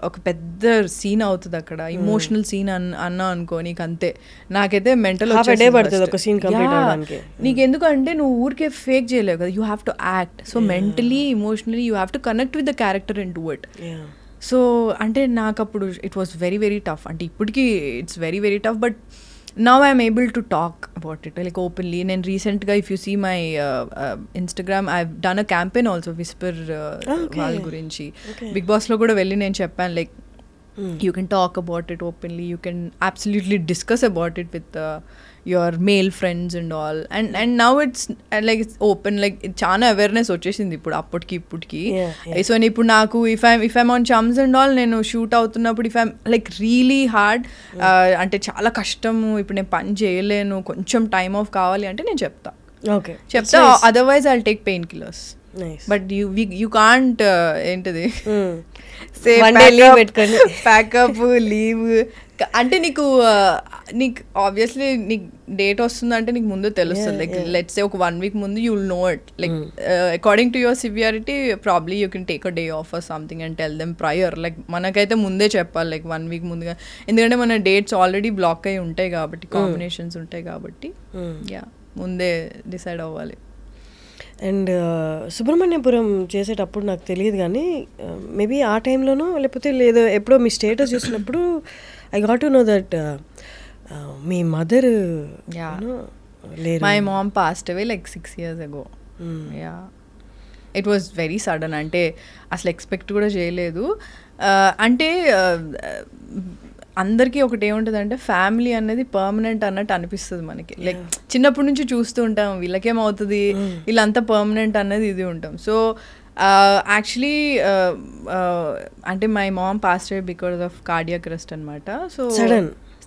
ఒక పెద్ద సీన్ అవుతుంది అక్కడ, ఇమోషనల్ సీన్ అన్నా అనుకో, నీకు అంతే. నాకైతే మెంటల్ నీకు ఎందుకంటే నువ్వు ఊరికే ఫేక్ చేయలేవు కదా, you have to act. So mentally emotionally you have to connect with the character and do it. So అంటే నాకు అప్పుడు it was very very tough. అంటే ఇప్పటికీ it's very very tough, but now I'm able to talk about it like openly. And recently if you see my Instagram, I've done a campaign also, Whisper వాళ్ళ గురించి. Big boss లో కూడా వెళ్ళి నేను చెప్పాను like you can talk about it openly, you can absolutely discuss about it with your male friends and all, and now it's like it's open, like చాలా awareness వచ్చేసింది ఇప్పుడు ఇప్పటికి. సో ఇప్పుడు నాకు if I'm on chums and all, నేను shoot అవుతున్నప్పుడు if I'm like really hard, అంటే చాలా కష్టము, ఇప్పుడు నేను పని చేయలేను, కొంచెం టైమ్ ఆఫ్ కావాలి అంటే నేను చెప్తా. Otherwise I'll take pain killers. But you can't ఏంటిది ప్యాకప్ లీవ్ అంటే నీకు ఆబ్వియస్లీ నీకు డేట్ వస్తుందంటే నీకు ముందు తెలుస్తుంది. లైక్ లెట్స్ సే ఒక 1 week ముందు you will know it. Like according to your severity probably you can take a day off or something and tell them prior. Like మనకైతే ముందే చెప్పాలి, లైక్ 1 week ముందుగా, ఎందుకంటే మన డేట్స్ ఆల్రెడీ బ్లాక్ అయి ఉంటాయి కాబట్టి, కాంబినేషన్స్ ఉంటాయి కాబట్టి యా ముందే డిసైడ్ అవ్వాలి. అండ్ సుబ్రహ్మణ్యపురం చేసేటప్పుడు నాకు తెలియదు కానీ మేబీ ఆ టైంలోనో లేకపోతే లేదో ఎప్పుడో మీ స్టేటస్ చూసినప్పుడు I got to know that me mother my mom passed away like 6 years ago. Yeah it was very sudden. అంటే అసలు ఎక్స్పెక్ట్ కూడా చేయలేదు. అంటే అందరికీ ఒకటి ఏముంటుంది అంటే ఫ్యామిలీ అనేది పర్మనెంట్ అన్నట్టు అనిపిస్తుంది మనకి. లైక్ చిన్నప్పటి నుంచి చూస్తూ ఉంటాం వీళ్ళకేమవుతుంది, వీళ్ళంతా పర్మనెంట్ అన్నది ఇది ఉంటాం. సో యాక్చువల్లీ అంటే my mom passed away because of cardiac arrest అనమాట. సో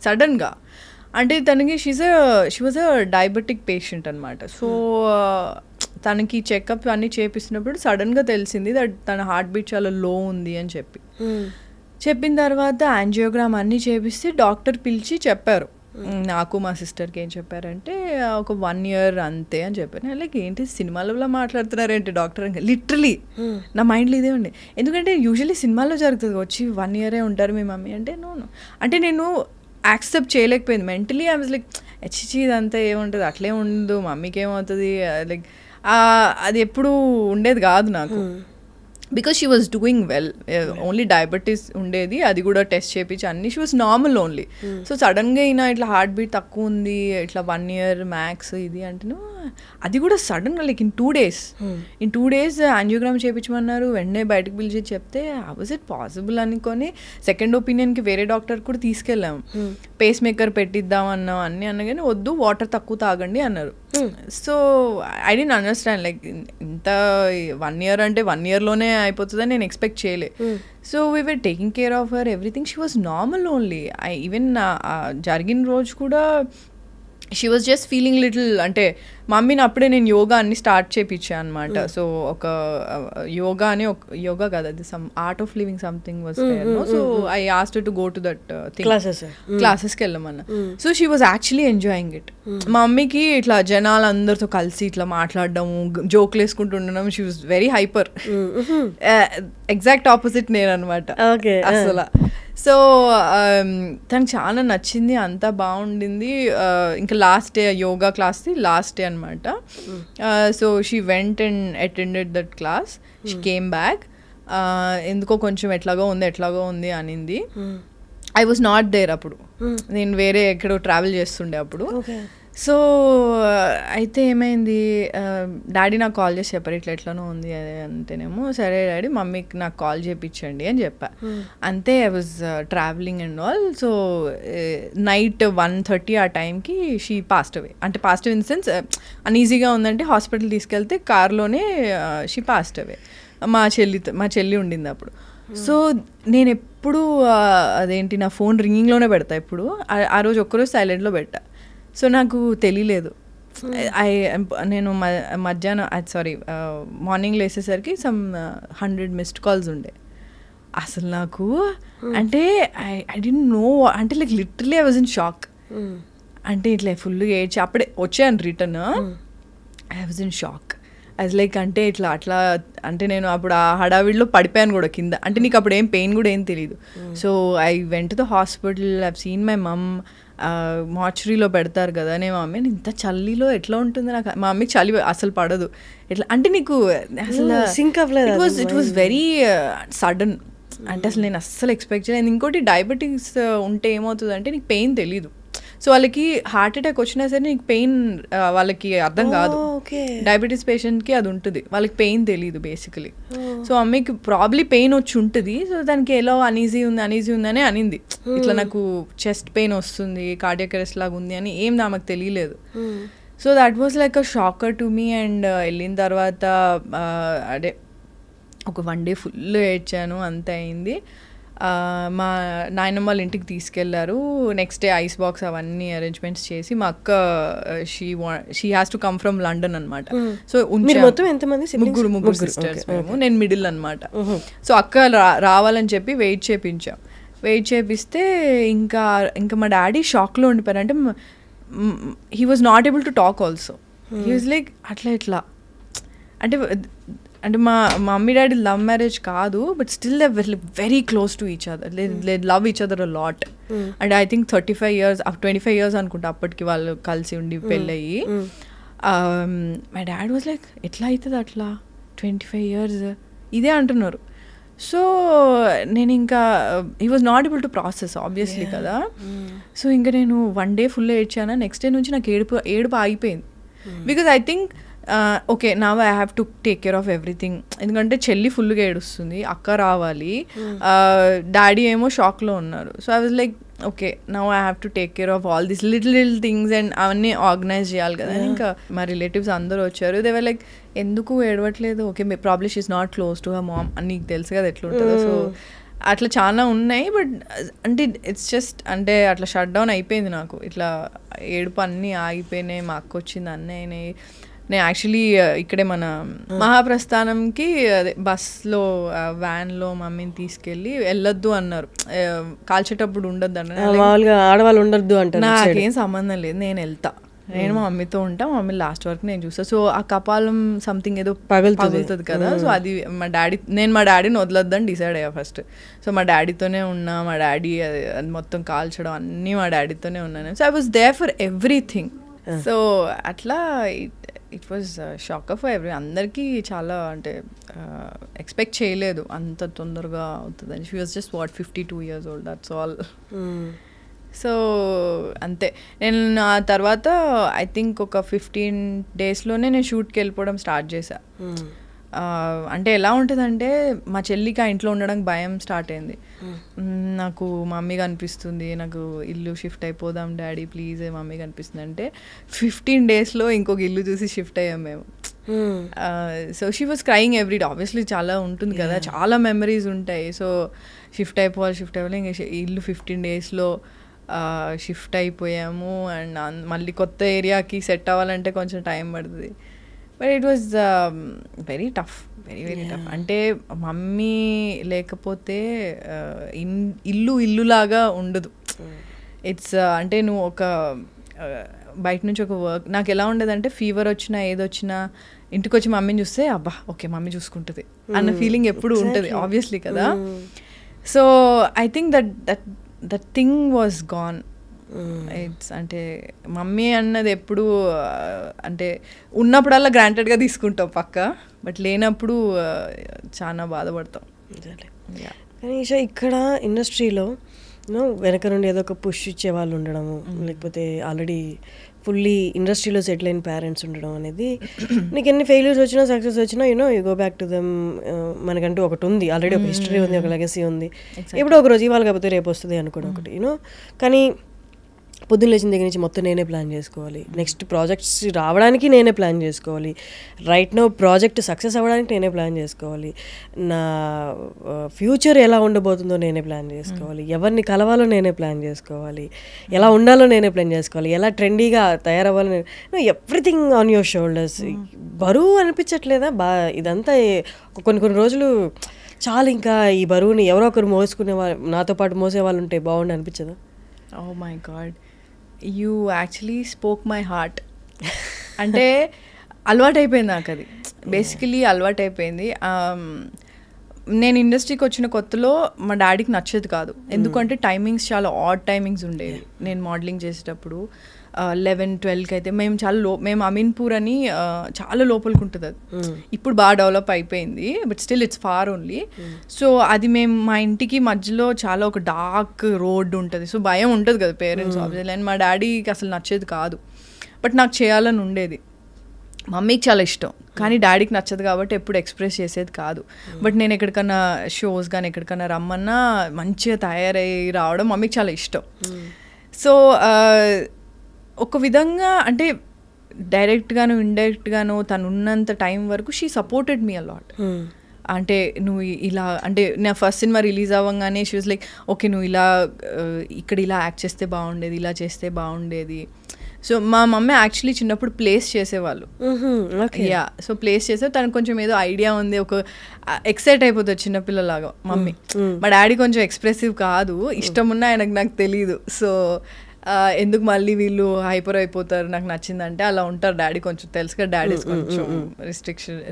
సడన్గా అంటే తనకి she was a diabetic patient అనమాట. సో తనకి చెకప్ అన్నీ చేపిస్తున్నప్పుడు సడన్గా తెలిసింది దట్ తన హార్ట్ బీట్ చాలా లో ఉంది అని చెప్పిన తర్వాత యాంజియోగ్రామ్ అన్నీ చేపిస్తే డాక్టర్ పిలిచి చెప్పారు, నాకు మా సిస్టర్కి ఏం చెప్పారంటే ఒక 1 year అంతే అని చెప్పారు. లైక్ ఏంటి సినిమాలలో మాట్లాడుతున్నారేంటి డాక్టర్ అని లిటరలీ నా మైండ్లో ఇదే ఉండే. ఎందుకంటే యూజువల్లీ సినిమాల్లో జరుగుతుంది, వచ్చి 1 year ఉంటారు మీ మమ్మీ అంటే. నో అంటే నేను యాక్సెప్ట్ చేయలేకపోయింది మెంటలీ. ఐ వాజ్ లైక్ హెచ్చి ఇదంతా ఏముంటుంది, అట్లే ఉండదు, మమ్మీకి ఏమవుతుంది, లైక్ అది ఎప్పుడు ఉండేది కాదు నాకు. Because she was doing well, only diabetes ఉండేది, అది కూడా టెస్ట్ చేయించి అన్ని she was normal only. So సడన్గా అయినా ఇట్లా హార్ట్ బీట్ తక్కువ ఉంది, ఇట్లా 1 year మ్యాక్స్ ఇది అంటే, అది కూడా సడన్గా like in 2 days in 2 days angiogram చేయించమన్నారు. వెంటనే బయటకు పిలిచి చెప్తే హౌ వాజ్ ఇట్ పాసిబుల్ అనుకొని సెకండ్ ఒపీనియన్కి వేరే డాక్టర్ కూడా తీసుకెళ్ళాము. పేస్ మేకర్ పెట్టిద్దాం అన్నాం, అన్నీ అన్నా కానీ వద్దు, వాటర్ తక్కువ తాగండి అన్నారు. So I don't understand, like ఇంత 1 year అంటే 1 yearలోనే అయిపోతుందని నేను ఎక్స్పెక్ట్ చేయలే. So we were taking care of her, everything. She was normal only. Even జరిగిన రోజు కూడా she was just feeling little, అంటే మమ్మీని అప్పుడే నేను యోగా అన్ని స్టార్ట్ చేయించాను అనమాట. సో ఒక యోగా అని యోగా కాదు, అది some art of living something was there. So I asked to go to that thing, క్లాసెస్కి వెళ్ళమన్నా. So she was actually enjoying it. మా మమ్మీకి ఇట్లా జనాలందరితో కలిసి ఇట్లా మాట్లాడడము, జోక్లు వేసుకుంటూ ఉండడం, she was very hyper. Exact opposite నేను అనమాట అసలు. సో తనకు చాలా నచ్చింది, అంతా బాగుండింది. ఇంకా లాస్ట్ డే యోగా క్లాస్ది లాస్ట్ డే అనమాట. So she went and attended that class. She came back. ఎందుకో కొంచెం ఎట్లాగో ఉంది అనింది. ఐ వాజ్ నాట్ దేర్ అప్పుడు, నేను వేరే ఎక్కడో ట్రావెల్ చేస్తుండే అప్పుడు. సో అయితే ఏమైంది, డాడీ నాకు కాల్ చేసి చెప్పారు ఎట్లనో ఉంది అంటేనేమో, సరే డాడీ మమ్మీకి నాకు కాల్ చేయించండి అని చెప్పా. అంతే I was travelling and all. So night 1:30 ఆ టైంకి షీ పాస్ట్ అవే. అంటే passed away in the sense అన్ఈజీగా ఉందంటే హాస్పిటల్ తీసుకెళ్తే కార్లోనే షీ పాస్ట్ అవే. మా చెల్లి ఉండింది అప్పుడు. సో నేను ఎప్పుడు అదేంటి నా ఫోన్ రింగింగ్లోనే పెడతా ఎప్పుడు. ఆ రోజు ఒక్కరోజు సైలెంట్లో పెట్టా. సో నాకు తెలియలేదు. నేను మధ్యాహ్నం మార్నింగ్ లేసేసరికి సమ్ 100 మిస్డ్ కాల్స్ ఉండే. అసలు నాకు అంటే ఐ డోంట్ నో, అంటే like literally I was in shock. అంటే ఇట్లా ఫుల్ ఏడ్చి అప్పుడే వచ్చాను return. I was in shock. As like అంటే అట్లా అంటే నేను అప్పుడు ఆ హడావిడిలో పడిపోయాను కూడా కింద. అంటే నీకు అప్పుడు ఏం పెయిన్ కూడా ఏం తెలియదు. So I went to the hospital. I have seen my mum. మార్చురీలో పెడతారు కదా. నేను మా మమ్మీ ఇంత చలిలో ఎట్లా ఉంటుంది నాకు, మా మమ్మీకి చలి అసలు పడదు. ఎట్లా అంటే నీకు అసలు ఇట్ వాజ్ వెరీ సడన్. అంటే అసలు నేను అస్సలు ఎక్స్పెక్ట్ చేయలేదు. ఇంకోటి డయాబెటీస్ ఉంటే ఏమవుతుంది అంటే నీకు పెయిన్ తెలీదు. సో వాళ్ళకి హార్ట్ అటాక్ వచ్చినా సరే నీకు పెయిన్ వాళ్ళకి అర్థం కాదు. డయాబెటీస్ పేషెంట్కి అది ఉంటుంది, వాళ్ళకి పెయిన్ తెలీదు బేసికలీ. సో మమ్మీకి ప్రాబ్లీ పెయిన్ వచ్చి ఉంటుంది. సో దానికి ఎలా అనీజీ ఉందని అనింది. ఇట్లా నాకు చెస్ట్ పెయిన్ వస్తుంది, కార్డియాక్ అరెస్ట్ లాగా ఉంది అని ఏం నాకు తెలియలేదు. So that was like a shocker to me. And వెళ్ళిన తర్వాత అదే ఒక 1 day ఫుల్ ఏడ్చాను, అంత అయింది. మా నాయనమ్మ వాళ్ళ ఇంటికి తీసుకెళ్లారు. నెక్స్ట్ డే ఐస్ బాక్స్ అవన్నీ అరేంజ్మెంట్స్ చేసి, మా అక్క she has to come from London అనమాట. సో ముగ్గురు సిస్టర్స్ మేము, నేను మిడిల్ అనమాట. సో అక్క రావాలని చెప్పి వెయిట్ చేపిస్తే ఇంకా మా డాడీ షాక్లో ఉండిపోయారు. అంటే he was not able to talk also. He was like అట్లా అంటే మా మమ్మీ డాడీ లవ్ మ్యారేజ్ కాదు, but still they very close to each other. They love each other a lot. And I think 35 years 25 years అనుకుంటా అప్పటికి వాళ్ళు కలిసి ఉండి పెళ్ళయ్యి. My dad was like ఎట్లా అవుతుంది అట్లా 25 years ఇదే అంటున్నారు. సో నేను ఇంకా he was not able to process obviously కదా. సో ఇంకా నేను 1 day ఫుల్ ఏడ్చాను. నెక్స్ట్ డే నుంచి నాకు ఏడుపు ఆగిపోయింది. Because I think okay now I have to take care of everything. ఎందుకంటే చెల్లి ఫుల్గా ఏడుస్తుంది, అక్క రావాలి, డాడీ ఏమో షాక్లో ఉన్నారు. So I was like okay now I have to take care of all this little things and అవన్నీ ఆర్గనైజ్ చేయాలి కదా. ఇంకా మా రిలేటివ్స్ అందరూ వచ్చారు. దే వర్ లైక్ ఎందుకు ఏడవట్లేదు, okay probably she is not close to her mum అని నీకు తెలుసు కదా ఎట్లా ఉంటుందో. సో అట్లా చాలా ఉన్నాయి. బట్ అంటే ఇట్స్ జస్ట్ అంటే అట్లా షట్ డౌన్ అయిపోయింది నాకు. ఇట్లా ఏడుపు అన్నీ ఆగిపోయినాయి, మా అక్క వచ్చింది అన్నీ అయినాయి. నేను యాక్చువల్లీ ఇక్కడే మన మహాప్రస్థానంకి అదే బస్లో వ్యాన్లో మమ్మీని తీసుకెళ్ళి వెళ్ళొద్దు అన్నారు, కాల్చేటప్పుడు ఉండొద్దు అన్నారు. ఆడవాళ్ళు ఉండొద్దు అంటారు. నాకేం సంబంధం లేదు, నేను వెళ్తా, నేను మా మమ్మీతో ఉంటా, మమ్మీ లాస్ట్ వరకు నేను చూస్తా. సో ఆ కపాలం సంథింగ్ ఏదో పగులుతుంది కదా. సో అది నేను మా డాడీని వదలొద్దని డిసైడ్ అయ్యా ఫస్ట్. సో మా డాడీతోనే ఉన్నా, మా డాడీ అది మొత్తం కాల్చడం అన్నీ మా డాడీతోనే ఉన్నాను. So I was there for everything. So అట్లా it was shock for every. అందరికీ చాలా అంటే ఎక్స్పెక్ట్ చేయలేదు అంత తొందరగా అవుతుందని. She was just 52 years old, that's all. So అంతే. నేను ఆ తర్వాత ఐ థింక్ ఒక 15 daysలోనే నేను షూట్కి వెళ్ళిపోవడం స్టార్ట్ చేశా. అంటే ఎలా ఉంటుందంటే మా చెల్లికి ఆ ఇంట్లో ఉండడానికి భయం స్టార్ట్ అయింది. నాకు మమ్మీగా అనిపిస్తుంది, నాకు ఇల్లు షిఫ్ట్ అయిపోదాం డాడీ ప్లీజ్ మమ్మీగా అనిపిస్తుంది అంటే 15 daysలో ఇంకొక ఇల్లు చూసి షిఫ్ట్ అయ్యాం మేము. So she was crying everyday. Obviously చాలా ఉంటుంది కదా, చాలా మెమరీస్ ఉంటాయి. సో షిఫ్ట్ అయిపోవాలి ఇంకా ఇల్లు 15 daysలో షిఫ్ట్ అయిపోయాము. అండ్ మళ్ళీ కొత్త ఏరియాకి సెట్ అవ్వాలంటే కొంచెం టైం పడుతుంది. But it was very tough, very tough. అంటే మమ్మీ లేకపోతే ఇల్లులాగా ఉండదు. ఇట్స్ అంటే నువ్వు ఒక బయట నుంచి ఒక వర్క్, నాకు ఎలా ఉండేదంటే ఫీవర్ వచ్చినా ఏదొచ్చినా ఇంటికి వచ్చి మమ్మీని చూస్తే అబ్బా ఓకే మమ్మీ చూసుకుంటుంది అన్న ఫీలింగ్ ఎప్పుడు ఉంటుంది ఆబ్వియస్లీ కదా. So I think that thing was gone. It's అంటే మమ్మీ అన్నది ఎప్పుడు అంటే ఉన్నప్పుడల్లా గ్రాంటెడ్గా తీసుకుంటాం పక్క, బట్ లేనప్పుడు చాలా బాధపడతాం. కానీ ఈషా ఇక్కడ ఇండస్ట్రీలో వెనక నుండి ఏదో ఒక పుష్ ఇచ్చే వాళ్ళు ఉండడము, లేకపోతే ఆల్రెడీ ఫుల్లీ ఇండస్ట్రీలో సెటిల్ అయిన పేరెంట్స్ ఉండడం అనేది, నీకు ఎన్ని ఫెయిల్యూర్స్ వచ్చినా సక్సెస్ వచ్చినా you go back to them. మనకంటూ ఒకటి ఉంది, ఆల్రెడీ ఒక హిస్టరీ ఉంది, ఒక లెగసీ ఉంది. ఎప్పుడో ఒక రోజు ఇవాళ కాకపోతే రేపు వస్తుంది అనుకోవడం ఒకటి కానీ పొద్దున్న లేచిన దగ్గర నుంచి మొత్తం నేనే ప్లాన్ చేసుకోవాలి, నెక్స్ట్ ప్రాజెక్ట్స్ రావడానికి నేనే ప్లాన్ చేసుకోవాలి, రైట్ నో ప్రాజెక్ట్ సక్సెస్ అవ్వడానికి నేనే ప్లాన్ చేసుకోవాలి, నా ఫ్యూచర్ ఎలా ఉండబోతుందో నేనే ప్లాన్ చేసుకోవాలి, ఎవరిని కలవాలో నేనే ప్లాన్ చేసుకోవాలి, ఎలా ఉండాలో నేనే ప్లాన్ చేసుకోవాలి, ఎలా ట్రెండీగా తయారవ్వాలో ఎవ్రీథింగ్ ఆన్ యువర్ షోల్డర్స్. బరువు అనిపించట్లేదా? ఇదంతా కొన్ని రోజులు చాలా, ఇంకా ఈ బరువుని ఎవరో ఒకరు మోసుకునే వాళ్ళు, నాతో పాటు మోసే వాళ్ళు ఉంటే బాగుండి అనిపించదా? Oh my God, you actually spoke my heart. అంటే అలవాటైపోయింది నాకు అది, బేసికలీ అలవాటైపోయింది. నేను ఇండస్ట్రీకి వచ్చిన కొత్తలో మా డాడీకి నచ్చేది కాదు, ఎందుకంటే టైమింగ్స్ చాలా ఆడ్ టైమింగ్స్ ఉండేవి. నేను మోడలింగ్ చేసేటప్పుడు 11-12కి అయితే మేము అమీన్పూర్ అని చాలా లోపలికి ఉంటుంది అది. ఇప్పుడు బాగా డెవలప్ అయిపోయింది, but still it's far only. So అది మేము మా ఇంటికి మధ్యలో చాలా ఒక డార్క్ రోడ్ ఉంటుంది, సో భయం ఉంటుంది కదా పేరెంట్స్ ఆబ్వియస్లీ. అండ్ మా డాడీకి అసలు నచ్చేది కాదు, బట్ నాకు చేయాలని ఉండేది. మమ్మీకి చాలా ఇష్టం, కానీ డాడీకి నచ్చదు కాబట్టి ఎప్పుడు ఎక్స్ప్రెస్ చేసేది కాదు. బట్ నేను ఎక్కడికన్నా షోస్ కానీ ఎక్కడికన్నా రమ్మన్నా మంచిగా తయారై రావడం మమ్మీకి చాలా ఇష్టం. సో ఒక విధంగా అంటే డైరెక్ట్గాను ఇండైరెక్ట్గాను తను ఉన్నంత టైం వరకు షీ సపోర్టెడ్ మీ అలాట్. అంటే నువ్వు ఇలా, అంటే నా ఫస్ట్ సినిమా రిలీజ్ అవ్వగానే షీ వాజ్ లైక్, ఓకే నువ్వు ఇలా ఇక్కడ ఇలా యాక్ట్ చేస్తే బాగుండేది, ఇలా చేస్తే బాగుండేది. సో మా మమ్మీ యాక్చువల్లీ చిన్నప్పుడు ప్లేస్ చేసేవాళ్ళు. యా, సో ప్లేస్ చేస్తే తనకు కొంచెం ఏదో ఐడియా ఉంది, ఒక ఎక్సైట్ అయిపోతుంది చిన్నపిల్లలాగా మమ్మీ. మా డాడీ కొంచెం ఎక్స్ప్రెసివ్ కాదు, ఇష్టం ఉన్నా ఆయనకు నాకు తెలీదు. సో ఎందుకు మళ్ళీ వీళ్ళు హైపర్ అయిపోతారు, నాకు నచ్చిందంటే అలా ఉంటారు డాడీ. కొంచెం తెలుసు కదా డాడీస్ కొంచెం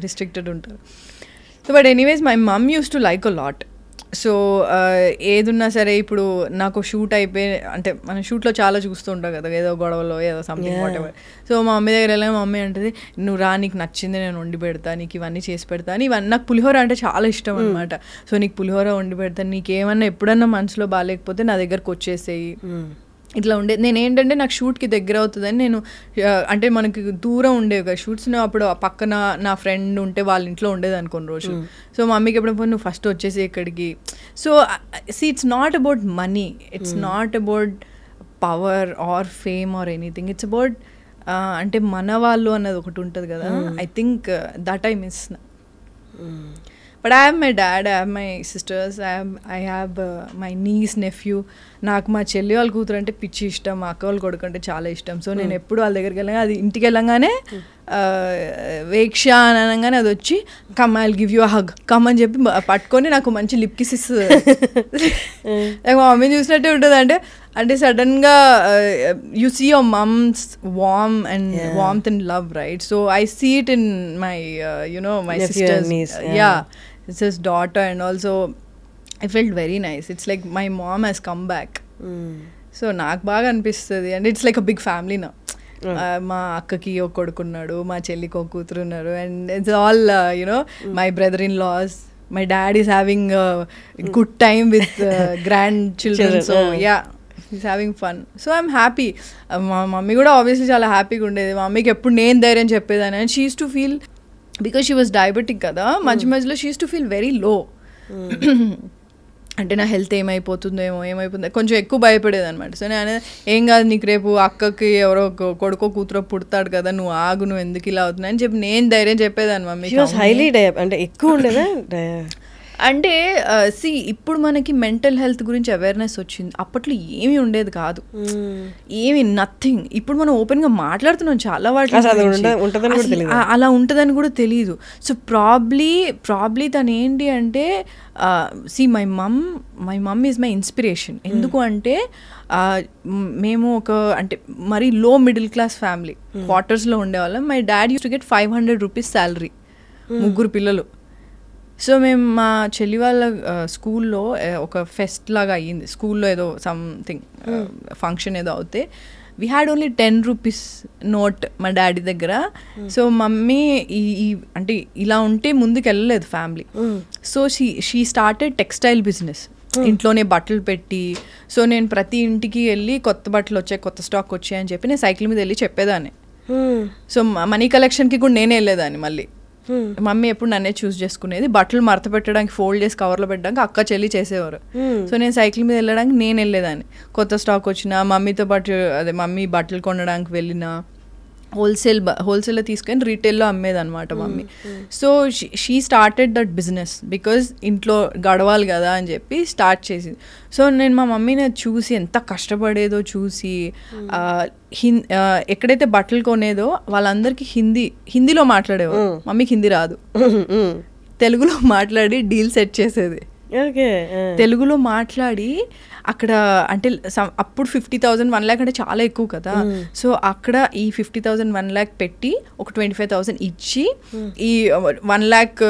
రిస్ట్రిక్టెడ్ ఉంటారు. So but anyways my mum use to like a lot. So ఏదున్నా సరే, ఇప్పుడు నాకు షూట్ అయిపోయి, అంటే మనం షూట్లో చాలా చూస్తూ ఉంటాం కదా, ఏదో గొడవలో ఏదో సంథింగ్ వాట్ ఎవర్. సో మా మమ్మీ దగ్గర వెళ్ళాక మా మమ్మీ అంటది, నువ్వు రా, నీకు నచ్చింది నేను వండి పెడతా, నీకు ఇవన్నీ చేసి పెడతాను. ఇవన్నీ నాకు పులిహోర అంటే చాలా ఇష్టం అనమాట. సో నీకు పులిహోర వండి పెడతాను, నీకేమన్నా ఎప్పుడన్నా మనసులో బాగాలేకపోతే నా దగ్గరకు వచ్చేసేయి, ఇట్లా ఉండేది. నేను ఏంటంటే నాకు షూట్కి దగ్గర అవుతుందని నేను, అంటే మనకి దూరం ఉండేవి కదా షూట్స్, అప్పుడు పక్కన నా ఫ్రెండ్ ఉంటే వాళ్ళ ఇంట్లో ఉండేది అనుకోని రోజు. సో మమ్మీకి ఎప్పుడైనా నువ్వు ఫస్ట్ వచ్చేసి ఇక్కడికి. So it's not about money, it's not about power or fame or anything, it's about అంటే మన వాళ్ళు అన్నది ఒకటి ఉంటుంది కదా. I think that I miss. But I have my dad, I have my sisters, I have my niece, nephew. నాకు మా చెల్లి వాళ్ళ కూతురు అంటే పిచ్చి ఇష్టం, మా అక్క వాళ్ళ కొడుకు అంటే చాలా ఇష్టం. సో నేను ఎప్పుడు వాళ్ళ దగ్గరికి వెళ్ళగా, అది ఇంటికి వెళ్ళంగానే వేక్ష అని అనగానే అది వచ్చి come I will give you a hug, come అని చెప్పి పట్టుకొని నాకు మంచి లిప్ కిస్ ఇస్తుంది. మా మమ్మీని చూసినట్టే ఉంటుంది. అంటే సడన్గా you see your mum's warmth and love, right? So I see it in my my sisters, yeah, it's his daughter, and also I felt very nice. It's like my mom has come back. So నాకు బాగా అనిపిస్తుంది. And it's like a big family నా. మా అక్కకి ఒక కొడుకున్నాడు, మా చెల్లికి ఒక కూతురు ఉన్నారు, and it's all my brother in laws. My dad is having good time with grandchildren. So yeah, he's having fun. So I'm happy. మా మమ్మీ కూడా ఆబ్వియస్లీ చాలా హ్యాపీగా ఉండేది. మా మమ్మీకి ఎప్పుడు నేను ధైర్యం చెప్పేదాన్ని. And she use to feel, because she was diabetic కదా, మధ్య మధ్యలో she use to feel very low. అంటే నా హెల్త్ ఏమైపోతుందో కొంచెం ఎక్కువ భయపడేది అనమాట. సో నేను ఏం కాదు, నీకు రేపు అక్కకి ఎవరో కొడుకో కూతురో పుడతాడు కదా, నువ్వు ఆగు, నువ్వు ఎందుకు ఇలా అవుతున్నావు అని చెప్పి నేను ధైర్యం చెప్పేదాన్ని మమ్మీ. అంటే ఎక్కువ ఉండేదా? అంటే ఇప్పుడు మనకి మెంటల్ హెల్త్ గురించి అవేర్నెస్ వచ్చింది, అప్పట్లో ఏమీ ఉండేది కాదు, ఏమి నథింగ్. ఇప్పుడు మనం ఓపెన్గా మాట్లాడుతున్నాం చాలా వాటి, అలా ఉంటుందని కూడా తెలియదు. సో ప్రాబ్లీ తను ఏంటి అంటే, my mum is my inspiration. ఎందుకు అంటే మేము అంటే మరీ లో మిడిల్ క్లాస్ ఫ్యామిలీ, క్వార్టర్స్లో ఉండేవాళ్ళం. My dad use to get 500 rupees salary, 3 పిల్లలు. సో మేము మా చెల్లి వాళ్ళ స్కూల్లో ఒక ఫెస్ట్ లాగా అయ్యింది, స్కూల్లో ఏదో సంథింగ్ ఫంక్షన్ ఏదో అవుతే we had only 10 rupees note మా డాడీ దగ్గర. సో మమ్మీ ఈ అంటే ఇలా ఉంటే ముందుకు వెళ్ళలేదు family. So she started textile business, ఇంట్లోనే బట్టలు పెట్టి. సో నేను ప్రతి ఇంటికి వెళ్ళి కొత్త బట్టలు వచ్చాయి, కొత్త స్టాక్ వచ్చాయి అని చెప్పి నేను సైకిల్ మీద వెళ్ళి చెప్పేదాన్ని. సో మనీ కలెక్షన్కి కూడా నేనే వెళ్ళేదాన్ని. మళ్ళీ మమ్మీ ఎప్పుడు నన్నే చూస్ చేసుకునేది. బట్టలు మడత పెట్టడానికి, ఫోల్డ్ చేసి కవర్లో పెట్టడానికి అక్క చెల్లి చేసేవారు. సో నేను సైకిల్ మీద వెళ్ళడానికి నేను వెళ్ళేదాన్ని. కొత్త స్టాక్ వచ్చినా మమ్మీతో పాటు, అదే మమ్మీ బట్టలు కొనడానికి వెళ్ళినా హోల్సేల్లో తీసుకొని రీటైల్లో అమ్మేదన్నమాట mummy. So she started that business because ఇంట్లో గడవాలి కదా అని చెప్పి స్టార్ట్ చేసింది. సో నేను మా మమ్మీని చూసి ఎంత కష్టపడేదో చూసి, ఎక్కడైతే బట్టలు కొనేదో వాళ్ళందరికీ హిందీలో మాట్లాడేవారు. మమ్మీకి హిందీ రాదు, తెలుగులో మాట్లాడి డీల్ సెట్ చేసేది. తెలుగులో మాట్లాడి అక్కడ అంటే అప్పుడు 50,000 1 lakh అంటే చాలా ఎక్కువ కదా. సో అక్కడ ఈ 50,000 1 lakh పెట్టి ఒక 25,000 ఇచ్చి ఈ 1 lakh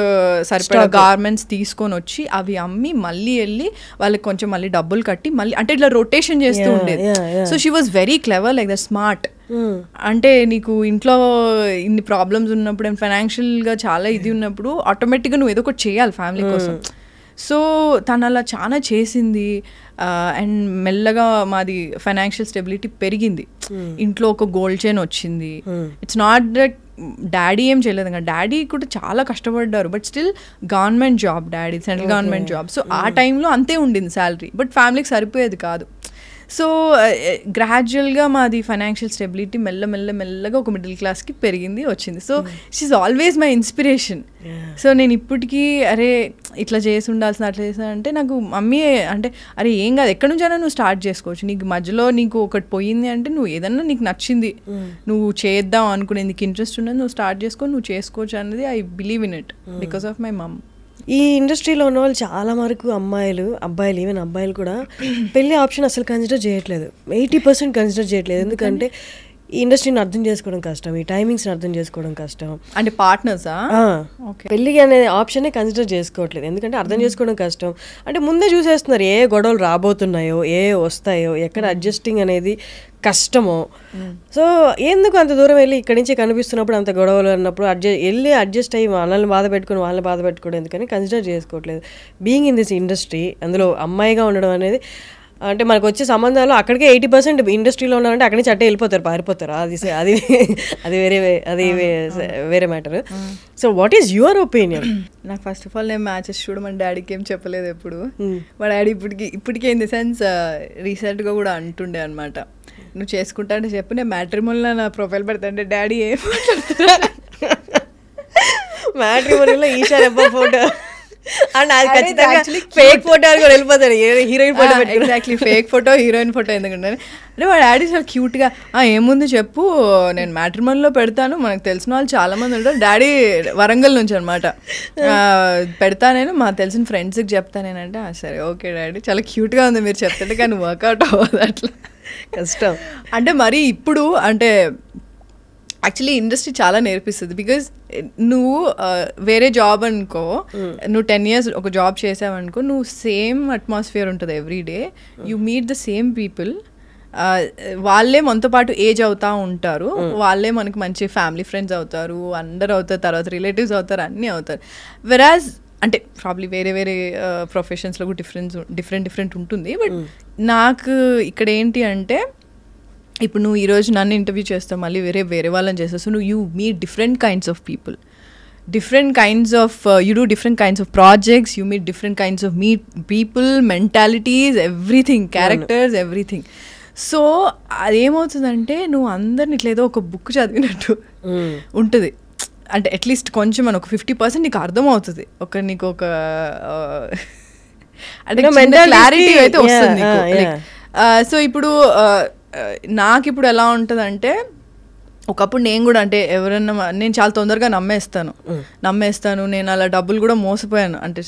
సరిపడా గార్మెంట్స్ తీసుకొని వచ్చి అవి అమ్మి మళ్ళీ వెళ్ళి వాళ్ళకి కొంచెం మళ్ళీ డబ్బులు కట్టి మళ్ళీ అంటే ఇట్లా రొటేషన్ చేస్తూ ఉండేది. So she was very clever like the smart. అంటే నీకు ఇంట్లో ఇన్ని ప్రాబ్లమ్స్ ఉన్నప్పుడు అండ్ ఫైనాన్షియల్గా చాలా ఇది ఉన్నప్పుడు ఆటోమేటిక్గా నువ్వు ఏదో ఒకటి చేయాలి ఫ్యామిలీ కోసం. సో తను అలా చాలా చేసింది. అండ్ మెల్లగా మాది ఫైనాన్షియల్ స్టెబిలిటీ పెరిగింది. ఇంట్లో ఒక గోల్డ్ చైన్ వచ్చింది. ఇట్స్ నాట్ దట్ డాడీ ఏం చేయలేదు కదా, డాడీ కూడా చాలా కష్టపడ్డారు. But still government job, daddy central government job. So ఆ టైంలో అంతే ఉండింది శాలరీ, బట్ ఫ్యామిలీకి సరిపోయేది కాదు. సో గ్రాడ్యువల్గా మాది ఫైనాన్షియల్ స్టెబిలిటీ మెల్లగా ఒక మిడిల్ క్లాస్కి పెరిగింది, వచ్చింది. So she's always my inspiration. So నేను ఇప్పటికీ అరే ఇట్లా చేసి ఉండాల్సిన, అట్లా చేసిన అంటే నాకు మమ్మీ అంటే అరే ఏం కాదు, ఎక్కడి నుంచైనా నువ్వు స్టార్ట్ చేసుకోవచ్చు. నీకు మధ్యలో నీకు ఒకటి పోయింది అంటే నువ్వు ఏదన్నా నీకు నచ్చింది నువ్వు చేద్దాం అనుకునే, నీకు ఇంట్రెస్ట్ ఉన్నది నువ్వు స్టార్ట్ చేసుకొని నువ్వు చేసుకోవచ్చు అనేది I believe in it because of my mum. ఈ ఇండస్ట్రీలో ఉన్న వాళ్ళు చాలా వరకు అబ్బాయిలు ఈవెన్ అబ్బాయిలు కూడా పెళ్లి ఆప్షన్ అసలు కన్సిడర్ చేయట్లేదు. 80% కన్సిడర్ చేయట్లేదు. ఎందుకంటే ఈ ఇండస్ట్రీని అర్థం చేసుకోవడం కష్టం, ఈ టైమింగ్స్ని అర్థం చేసుకోవడం కష్టం. అంటే పార్ట్నర్సా పెళ్లి అనే ఆప్షనే కన్సిడర్ చేసుకోవట్లేదు, ఎందుకంటే అర్థం చేసుకోవడం కష్టం. అంటే ముందే చూసేస్తున్నారు ఏ గొడవలు రాబోతున్నాయో, ఏ వస్తాయో, ఎక్కడ అడ్జస్టింగ్ అనేది కష్టమో. సో ఎందుకు అంత దూరం వెళ్ళి ఇక్కడి నుంచి కనిపిస్తున్నప్పుడు అంత గొడవలు అన్నప్పుడు అడ్జస్ట్ అయ్యి వాళ్ళని బాధ పెట్టుకుని వాళ్ళని బాధ పెట్టుకోవడం ఎందుకని కన్సిడర్ చేసుకోవట్లేదు. బీయింగ్ ఇన్ దిస్ ఇండస్ట్రీ, అందులో అమ్మాయిగా ఉండడం అనేది అంటే మనకు వచ్చే సంబంధాలు అక్కడికే 80% ఇండస్ట్రీలో ఉన్నారంటే అక్కడి నుంచి అట్టే వెళ్ళిపోతారు, పారిపోతారు. అది వేరే matter. So what is your opinion? నాకు ఫస్ట్ ఆఫ్ ఆల్ నేను మ్యాచెస్ చూడమని డాడీకి ఏం చెప్పలేదు ఎప్పుడు. మా డాడీ ఇప్పటికే ఇన్ ది సెన్స్ రీసెంట్గా కూడా అంటుండే అనమాట, నువ్వు చేసుకుంటా అంటే చెప్పు, నేను మ్యాట్రిమోనీలో నా ప్రొఫైల్ పెడతా అంటే డాడీ ఏం మాట్లాడుతున్నా మ్యాట్రిమోనీలో ఈషా రెబ్బా ఫోటో అండ్ అది ఖచ్చితంగా ఫేక్ ఫోటో కూడా వెళ్ళిపోతాడు, heroine photo. Exactly fake photo, heroine photo ఎందుకంటే అంటే మా డాడీ చాలా క్యూట్గా ఏముంది చెప్పు నేను మ్యాట్రిమోనీలో పెడతాను, మనకు తెలిసిన వాళ్ళు చాలా మంది ఉంటారు. డాడీ వరంగల్ నుంచి అనమాట, పెడతా నేను మా తెలిసిన ఫ్రెండ్స్కి చెప్తా నేనంటే సరే ఓకే డాడీ చాలా క్యూట్గా ఉంది మీరు చెప్తుంటే, కానీ వర్కౌట్ అవ్వదు, అట్లా కష్టం. అంటే మరి ఇప్పుడు అంటే యాక్చువల్లీ ఇండస్ట్రీ చాలా నేర్పిస్తుంది. బికాజ్ నువ్వు వేరే జాబ్ అనుకో, నువ్వు 10 years ఒక జాబ్ చేసావనుకో, నువ్వు సేమ్ అట్మాస్ఫియర్ ఉంటుంది every day, you meet the same people, వాళ్ళే మనతో పాటు ఏజ్ అవుతూ ఉంటారు, వాళ్ళే మనకు మంచి ఫ్యామిలీ ఫ్రెండ్స్ అవుతారు, అందరు అవుతారు, తర్వాత రిలేటివ్స్ అవుతారు, అన్నీ అవుతారు. వెరాజ్ అంటే ప్రాబ్లీ వేరే ప్రొఫెషన్స్లో కూడా డిఫరెంట్ ఉంటుంది. బట్ నాకు ఇక్కడ ఏంటి అంటే ఇప్పుడు నువ్వు ఈరోజు నన్ను ఇంటర్వ్యూ చేస్తావు, మళ్ళీ వేరే వాళ్ళని చేస్తావు. సో నువ్వు you meet different kinds of people, different kinds of you do different kinds of projects, you meet different kinds of people, mentalities, everything, characters, everything. So అదేమవుతుందంటే నువ్వు అందరిని ఇట్లా ఏదో ఒక బుక్ చదివినట్టు ఉంటుంది. అంటే అట్లీస్ట్ కొంచెం మన ఒక 50% నీకు అర్థమవుతుంది, నీకు ఒక అంటే క్లారిటీ అయితే వస్తుంది నీకు. సో ఇప్పుడు నాకు ఇప్పుడు ఎలా ఉంటుందంటే, ఒకప్పుడు నేను కూడా అంటే ఎవరన్నా నేను చాలా తొందరగా నమ్మేస్తాను. నేను అలా డబ్బులు కూడా మోసపోయాను, అంటే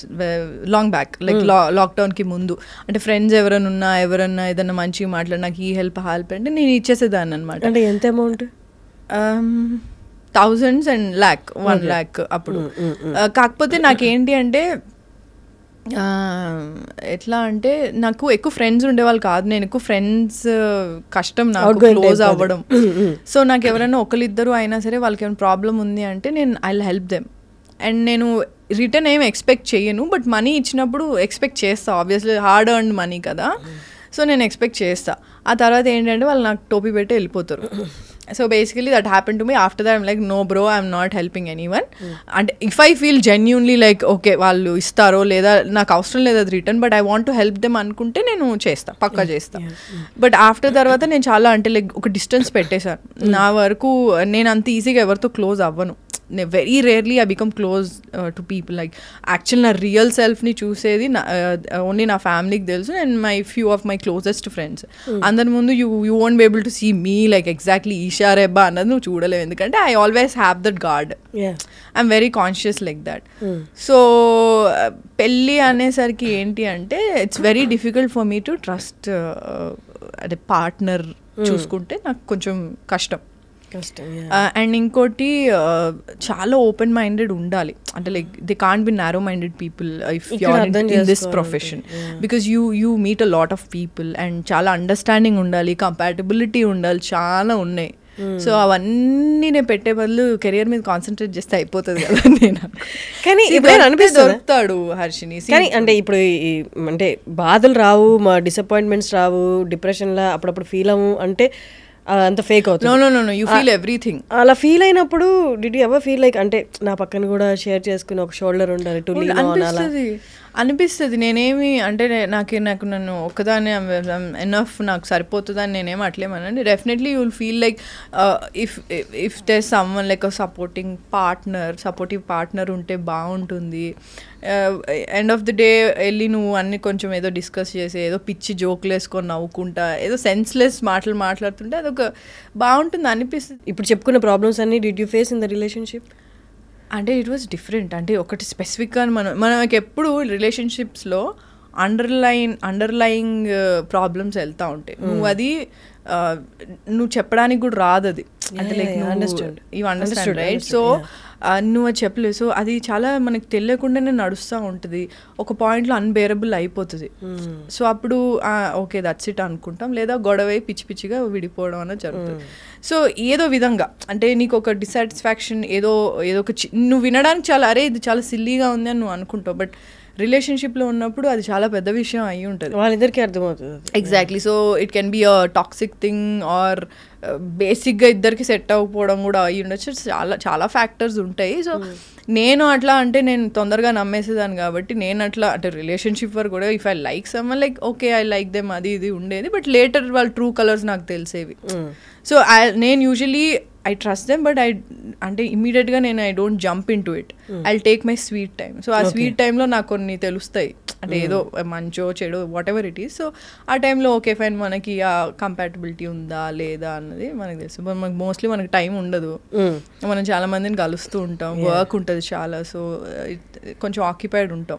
లాంగ్ బ్యాక్ లైక్ లాక్డౌన్కి ముందు. అంటే ఫ్రెండ్స్ ఎవరైనా ఏదన్నా మంచిగా మాట్లాడి నాకు ఈ హెల్ప్ అంటే నేను ఇచ్చేసేదాన్ని అనమాట. అంటే ఎంత అమౌంట్? థౌజండ్స్ అండ్ $1 lakh అప్పుడు. కాకపోతే నాకేంటి అంటే ఎట్లా అంటే నాకు ఎక్కువ ఫ్రెండ్స్ ఉండేవాళ్ళు కాదు. నేను ఎక్కువ ఫ్రెండ్స్ కష్టం నాకు క్లోజ్ అవ్వడం. సో నాకు ఎవరైనా ఒకరిద్దరు అయినా సరే వాళ్ళకి ఏమైనా ప్రాబ్లం ఉంది అంటే నేను I will help them. And నేను రిటర్న్ ఏం ఎక్స్పెక్ట్ చేయను, బట్ మనీ ఇచ్చినప్పుడు ఎక్స్పెక్ట్ చేస్తా. ఆబ్వియస్లీ హార్డ్ ఎర్న్డ్ మనీ కదా, సో నేను ఎక్స్పెక్ట్ చేస్తా. ఆ తర్వాత ఏంటంటే వాళ్ళు నాకు టోపీ పెట్టి వెళ్ళిపోతారు. So basically that happen to me. After that I'm like no bro, I'm not helping anyone. అంటే if I feel genuinely like okay వాళ్ళు ఇస్తారో లేదా నాకు అవసరం లేదు అది return, but I want to help them అనుకుంటే నేను చేస్తా, పక్కా చేస్తా. బట్ ఆఫ్టర్ తర్వాత నేను చాలా అంటే లైక్ ఒక డిస్టెన్స్ పెట్టేశాను. నా వరకు నేను అంత ఈజీగా ఎవరితో క్లోజ్ అవ్వను. Very rarely I become close to people. Like actual నా రియల్ సెల్ఫ్ని చూసేది ఓన్లీ నా ఫ్యామిలీకి తెలుసు and my few of my closest friends. అందరి ముందు you won't be able to see me like exactly Eesha Rebba అన్నది నువ్వు చూడలేవు, ఎందుకంటే I always have that guard. I'm very conscious like that. So పెళ్ళి అనేసరికి ఏంటి అంటే it's very difficult for me to trust అదే పార్ట్నర్ చూసుకుంటే నాకు కొంచెం కష్టం. అండ్ ఇంకోటి చాలా ఓపెన్ మైండెడ్ ఉండాలి. అంటే like they can't be narrow minded people if you are in this profession, because you meet a lot of people and చాలా అండర్స్టాండింగ్ ఉండాలి, కంపాటబిలిటీ ఉండాలి, చాలా ఉన్నాయి. సో అవన్నీ నేను పెట్టే బదులు కెరియర్ మీద కాన్సన్ట్రేట్ చేస్తే అయిపోతుంది కదా. నేను కానీ దొరుకుతాడు హర్షిని. కానీ అంటే ఇప్పుడు అంటే బాధలు రావు, మా డిసప్పాయింట్మెంట్స్ రావు, డిప్రెషన్లో అప్పుడప్పుడు ఫీల్ అవ్వు అంటే అంత ఫేక్ అవుతుంది. No you feel everything. అలా ఫీల్ అయినప్పుడు did you ever feel like అంటే నా పక్కన కూడా షేర్ చేసుకుని ఒక షోల్డర్ ఉండాలి టు లీన్ ఆన్ అలా అనిపిస్తుంది? నేనేమి అంటే నాకు నన్ను ఒక్కదాన్ని ఎనఫ్ నాకు సరిపోతుందని నేనేమి అట్లేమనండి. Definitely you will feel like if there someone like a supportive partner ఉంటే బాగుంటుంది. ఎండ్ ఆఫ్ ది డే వెళ్ళి నువ్వు అన్ని కొంచెం ఏదో డిస్కస్ చేసి ఏదో పిచ్చి జోకులు వేసుకొని నవ్వుకుంటా ఏదో సెన్స్లెస్ మాటలు మాట్లాడుతుంటే అదొక బాగుంటుంది అనిపిస్తుంది. ఇప్పుడు చెప్పుకున్న ప్రాబ్లమ్స్ అన్ని did you face in the relationship? అంటే ఇట్ వాజ్ డిఫరెంట్. అంటే ఒకటి స్పెసిఫిక్గా మనకి ఎప్పుడు రిలేషన్షిప్స్లో అండర్లయింగ్ ప్రాబ్లమ్స్ వెళ్తూ ఉంటాయి. నువ్వు అది నువ్వు చెప్పడానికి కూడా రాదు అది. అంటే like you understand right? So నువ్వు అది చెప్పలేవు. సో అది చాలా మనకు తెలియకుండానే నడుస్తూ ఉంటుంది. ఒక పాయింట్లో అన్బేరబుల్ అయిపోతుంది. సో అప్పుడు ఓకే దట్స్ ఇట్ అనుకుంటాం, లేదా గొడవ పిచ్చి పిచ్చిగా విడిపోవడం అనేది జరుగుతుంది. సో ఏదో విధంగా అంటే నీకు ఒక డిసాటిస్ఫాక్షన్ ఏదో ఒక నువ్వు వినడానికి చాలా అరే ఇది చాలా సిల్లీగా ఉంది అని నువ్వు అనుకుంటావు, బట్ రిలేషన్షిప్లో ఉన్నప్పుడు అది చాలా పెద్ద విషయం అయ్యి ఉంటుంది, వాళ్ళిద్దరికీ అర్థమవుతుంది. Exactly. So it can be a toxic thing or బేసిక్గా ఇద్దరికి సెట్ అవ్వకపోవడం కూడా అయ్యి ఉండొచ్చు. చాలా ఫ్యాక్టర్స్ ఉంటాయి. సో నేను అట్లా అంటే నేను తొందరగా నమ్మేసేదాన్ని కాబట్టి నేను అట్లా అంటే రిలేషన్షిప్ వరకు కూడా if I like someone like okay I like them అది ఇది ఉండేది, బట్ లేటర్ వాళ్ళ ట్రూ కలర్స్ నాకు తెలిసేవి. సో నేను usually I trust them, but అంటే ఇమీడియట్గా నేను I don't jump in to it. I take my sweet time. So ఆ స్వీట్ టైంలో నాకు కొన్ని తెలుస్తాయి, అంటే ఏదో మంచో చెడు what ever it is. So ఆ టైంలో ఓకే ఫైన్ మనకి ఆ కంపాటబిలిటీ ఉందా లేదా అన్నది మనకు తెలుసు. మనకు మోస్ట్లీ మనకి టైం ఉండదు, మనం చాలా మందిని కలుస్తూ ఉంటాం, వర్క్ ఉంటుంది చాలా, సో కొంచెం ఆక్యుపైడ్ ఉంటాం.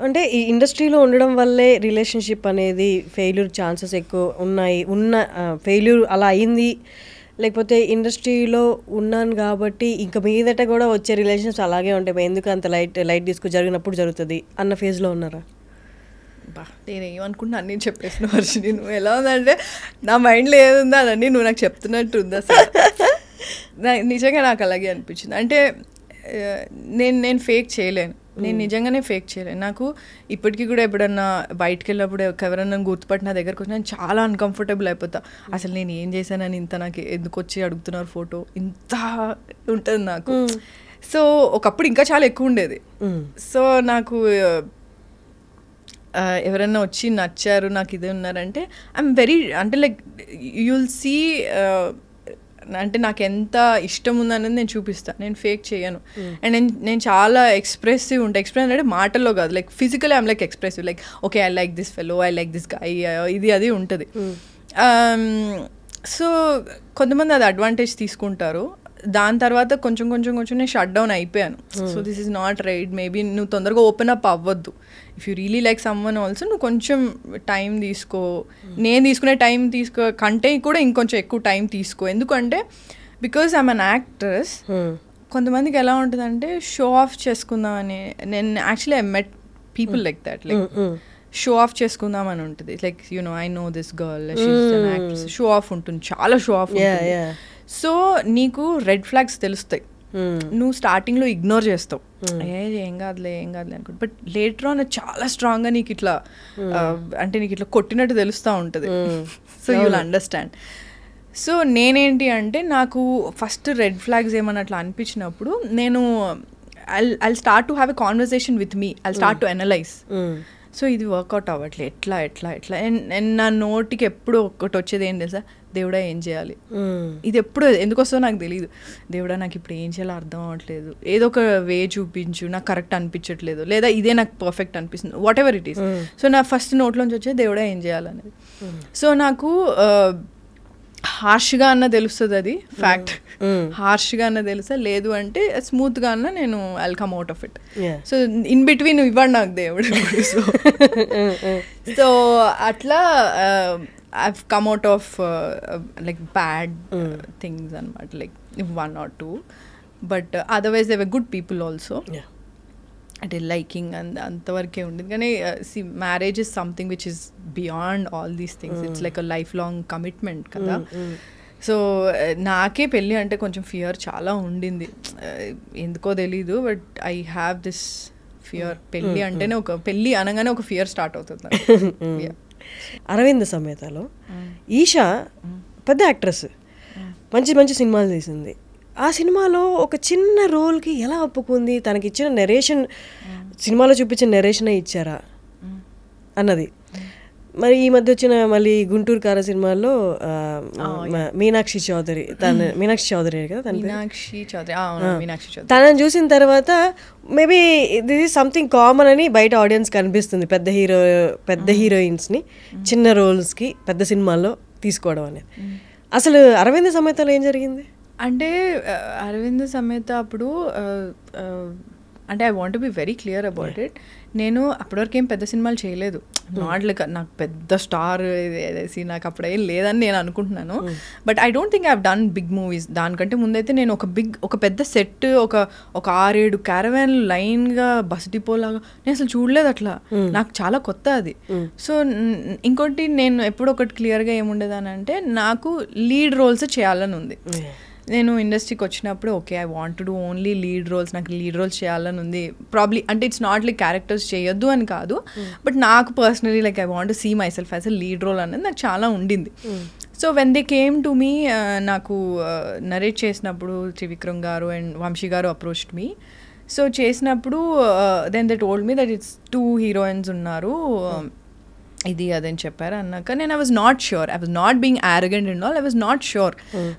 అంటే ఈ ఇండస్ట్రీలో ఉండడం వల్లే రిలేషన్షిప్ అనేది ఫెయిల్యూర్ ఛాన్సెస్ ఎక్కువ ఉన్నాయి. ఫెయిల్యూర్ అలా అయింది, లేకపోతే ఇండస్ట్రీలో ఉన్నాను కాబట్టి ఇంకా మీదట కూడా వచ్చే రిలేషన్స్ అలాగే ఉంటాయి, ఎందుకు అంత లైట్ తీసుకు జరిగినప్పుడు జరుగుతుంది అన్న ఫేజ్లో ఉన్నారా? నేను ఏమనుకుంటున్నా అన్నీ చెప్పేసిన వర్షిని. నువ్వు ఎలా ఉందంటే నా మైండ్లో ఏదుందో అదన్నీ నువ్వు నాకు చెప్తున్నట్టు ఉందా సార్? నిజంగా నాకు అలాగే అనిపించింది. అంటే నేను ఫేక్ చేయలేను, నేను నిజంగానే ఫేక్ చేయలేను. నాకు ఇప్పటికీ కూడా ఎప్పుడన్నా బయటకు వెళ్ళినప్పుడు ఎవరన్నా గుర్తుపట్టి నా దగ్గరకు వచ్చి నేను చాలా అన్కంఫర్టబుల్ అయిపోతా. అసలు నేను ఏం చేశానని ఇంత నాకు ఎందుకు వచ్చి అడుగుతున్నారు ఫోటో, ఇంత ఉంటుంది నాకు. సో ఒకప్పుడు ఇంకా చాలా ఎక్కువ ఉండేది. సో నాకు ఎవరైనా వచ్చి నచ్చారు నాకు ఇదే ఉన్నారంటే ఐఎమ్ వెరీ అంటే లైక్ యూ విల్ సీ అంటే నాకు ఎంత ఇష్టం ఉందనేది నేను చూపిస్తాను, నేను ఫేక్ చేయను. అండ్ నేను చాలా ఎక్స్ప్రెసివ్ ఉంటాను. ఎక్స్ప్రెస్ అంటే మాటల్లో కాదు, like physically I'm like expressive, like okay I like this fellow, I like this guy, ఇది అది ఉంటుంది. సో కొంతమంది అది అడ్వాంటేజ్ తీసుకుంటారు. దాని తర్వాత కొంచెం నేను షట్ డౌన్ అయిపోయాను. So this is not right. Maybe నువ్వు తొందరగా ఓపెన్ అప్ అవ్వద్దు. If you really like someone also నువ్వు కొంచెం టైం తీసుకో. నేను తీసుకునే టైం కంటే కూడా ఇంకొంచెం ఎక్కువ టైం తీసుకో. ఎందుకంటే బికాస్ ఐమ్ అన్ యాక్ట్రెస్, కొంతమందికి ఎలా ఉంటుందంటే షో ఆఫ్ చేసుకుందామని. నేను actually I met people like that, like show off చేసుకుందాం అని ఉంటుంది. Like I know this girl, she's an actress. Show off ఉంటుంది, చాలా షో ఆఫ్ ఉంటుంది. సో నీకు రెడ్ ఫ్లాగ్స్ తెలుస్తాయి, నువ్వు స్టార్టింగ్లో ఇగ్నోర్ చేస్తావు, ఏం కాదులే అనుకుంటా. బట్ లేటర్ ఆన్ చాలా స్ట్రాంగ్గా నీకు ఇట్లా అంటే నీకు ఇట్లా కొట్టినట్టు తెలుస్తూ ఉంటుంది. So you will understand. So నేనేంటి అంటే నాకు ఫస్ట్ రెడ్ ఫ్లాగ్స్ ఏమన్నా అట్లా అనిపించినప్పుడు నేను I'll start to have a conversation with me. I'll start to analyze. So ఇది వర్కౌట్ అవ్వట్లే, ఎట్లా అండ్ నా నోటికి ఎప్పుడు ఒకటి వచ్చేది ఏం తెలుసా, దేవుడా ఏం చేయాలి. ఇది ఎప్పుడు ఎందుకు వస్తుందో నాకు తెలియదు. దేవుడా నాకు ఇప్పుడు ఏం చేయాలో అర్థం అవ్వట్లేదు, ఏదో ఒక వే చూపించు, నాకు కరెక్ట్ అనిపించట్లేదు, లేదా ఇదే నాకు పర్ఫెక్ట్ అనిపిస్తుంది, what ever it is. So నా ఫస్ట్ నోట్లోంచి వచ్చేది దేవుడా ఏం చేయాలనేది. సో నాకు హార్ష్గా అన్న తెలుస్తుంది, అది ఫ్యాక్ట్. హార్ష్గా అన్న తెలుసా, లేదు అంటే స్మూత్గా అన్న నేను I'll come out of it. So in between ఇవ్వండి నాకు దేవుడు. సో అట్లా I've come out of like bad things అనమాట, like 1 or 2. But otherwise they were good people also. అంటే లైకింగ్ అంతవరకే ఉండేది. కానీ marriage is something which is beyond all these things. It's like a life long commitment కదా. So నాకే పెళ్ళి అంటే కొంచెం ఫియర్ చాలా ఉండింది, ఎందుకో తెలీదు. But I have this fear. పెళ్ళి అంటేనే పెళ్ళి అనగానే ఒక ఫియర్ స్టార్ట్ అవుతుంది. అరవింద్ సమేతలో ఈషా పెద్ద యాక్ట్రెస్, మంచి మంచి సినిమాలు తీసింది. ఆ సినిమాలో ఒక చిన్న రోల్కి ఎలా ఒప్పుకుంది, తనకి ఇచ్చిన నెరేషన్, సినిమాలో చూపించిన నెరేషనే ఇచ్చారా అన్నది. మరి ఈ మధ్య వచ్చిన మళ్ళీ గుంటూరు కార సినిమాల్లో మీనాక్షి చౌదరి కదా తనని చూసిన తర్వాత maybe this is something common అని బయట ఆడియన్స్ కనిపిస్తుంది. పెద్ద హీరోయిన్స్ని చిన్న రోల్స్కి పెద్ద సినిమాల్లో తీసుకోవడం అనేది. అసలు అరవింద సమేతలో ఏం జరిగింది అంటే, అరవింద సమేత అప్పుడు అంటే I want be very clear about it. నేను అప్పటివరకు ఏం పెద్ద సినిమాలు చేయలేదు. నాట్ లైక్ నాకు పెద్ద స్టార్ వేసి నాకు అప్పుడు ఏం లేదని నేను అనుకుంటున్నాను. But I don't think I have done big movies. దానికంటే ముందైతే నేను ఒక పెద్ద సెట్, ఒక 6-7 క్యారవాన్ లైన్గా బస్ డిపో లాగా నేను అసలు చూడలేదు. అట్లా నాకు చాలా కొత్త అది. సో ఇంకోటి నేను ఎప్పుడు ఒకటి క్లియర్గా ఏముండేదని అంటే, నాకు లీడ్ రోల్స్ చేయాలని ఉంది. నేను ఇండస్ట్రీకి వచ్చినప్పుడు okay I want to do only lead roles, నాకు లీడ్ రోల్స్ చేయాలని ఉంది. ప్రాబ్లీ అంటే ఇట్స్ నాట్ లైక్ క్యారెక్టర్స్ చేయొద్దు అని కాదు, బట్ నాకు personally like I want to see my self as a lead role అనేది నాకు చాలా ఉండింది. So when they came to me, నాకు నరేట్ చేసినప్పుడు త్రివిక్రమ్ గారు అండ్ వంశీ గారు అప్రోచ్డ్ మీ. సో చేసినప్పుడు then they told me that it's 2 heroines ఉన్నారు, ఇది అదని చెప్పారు. అన్నాక నేను I was not sure, I was not being arrogant and all, I was not sure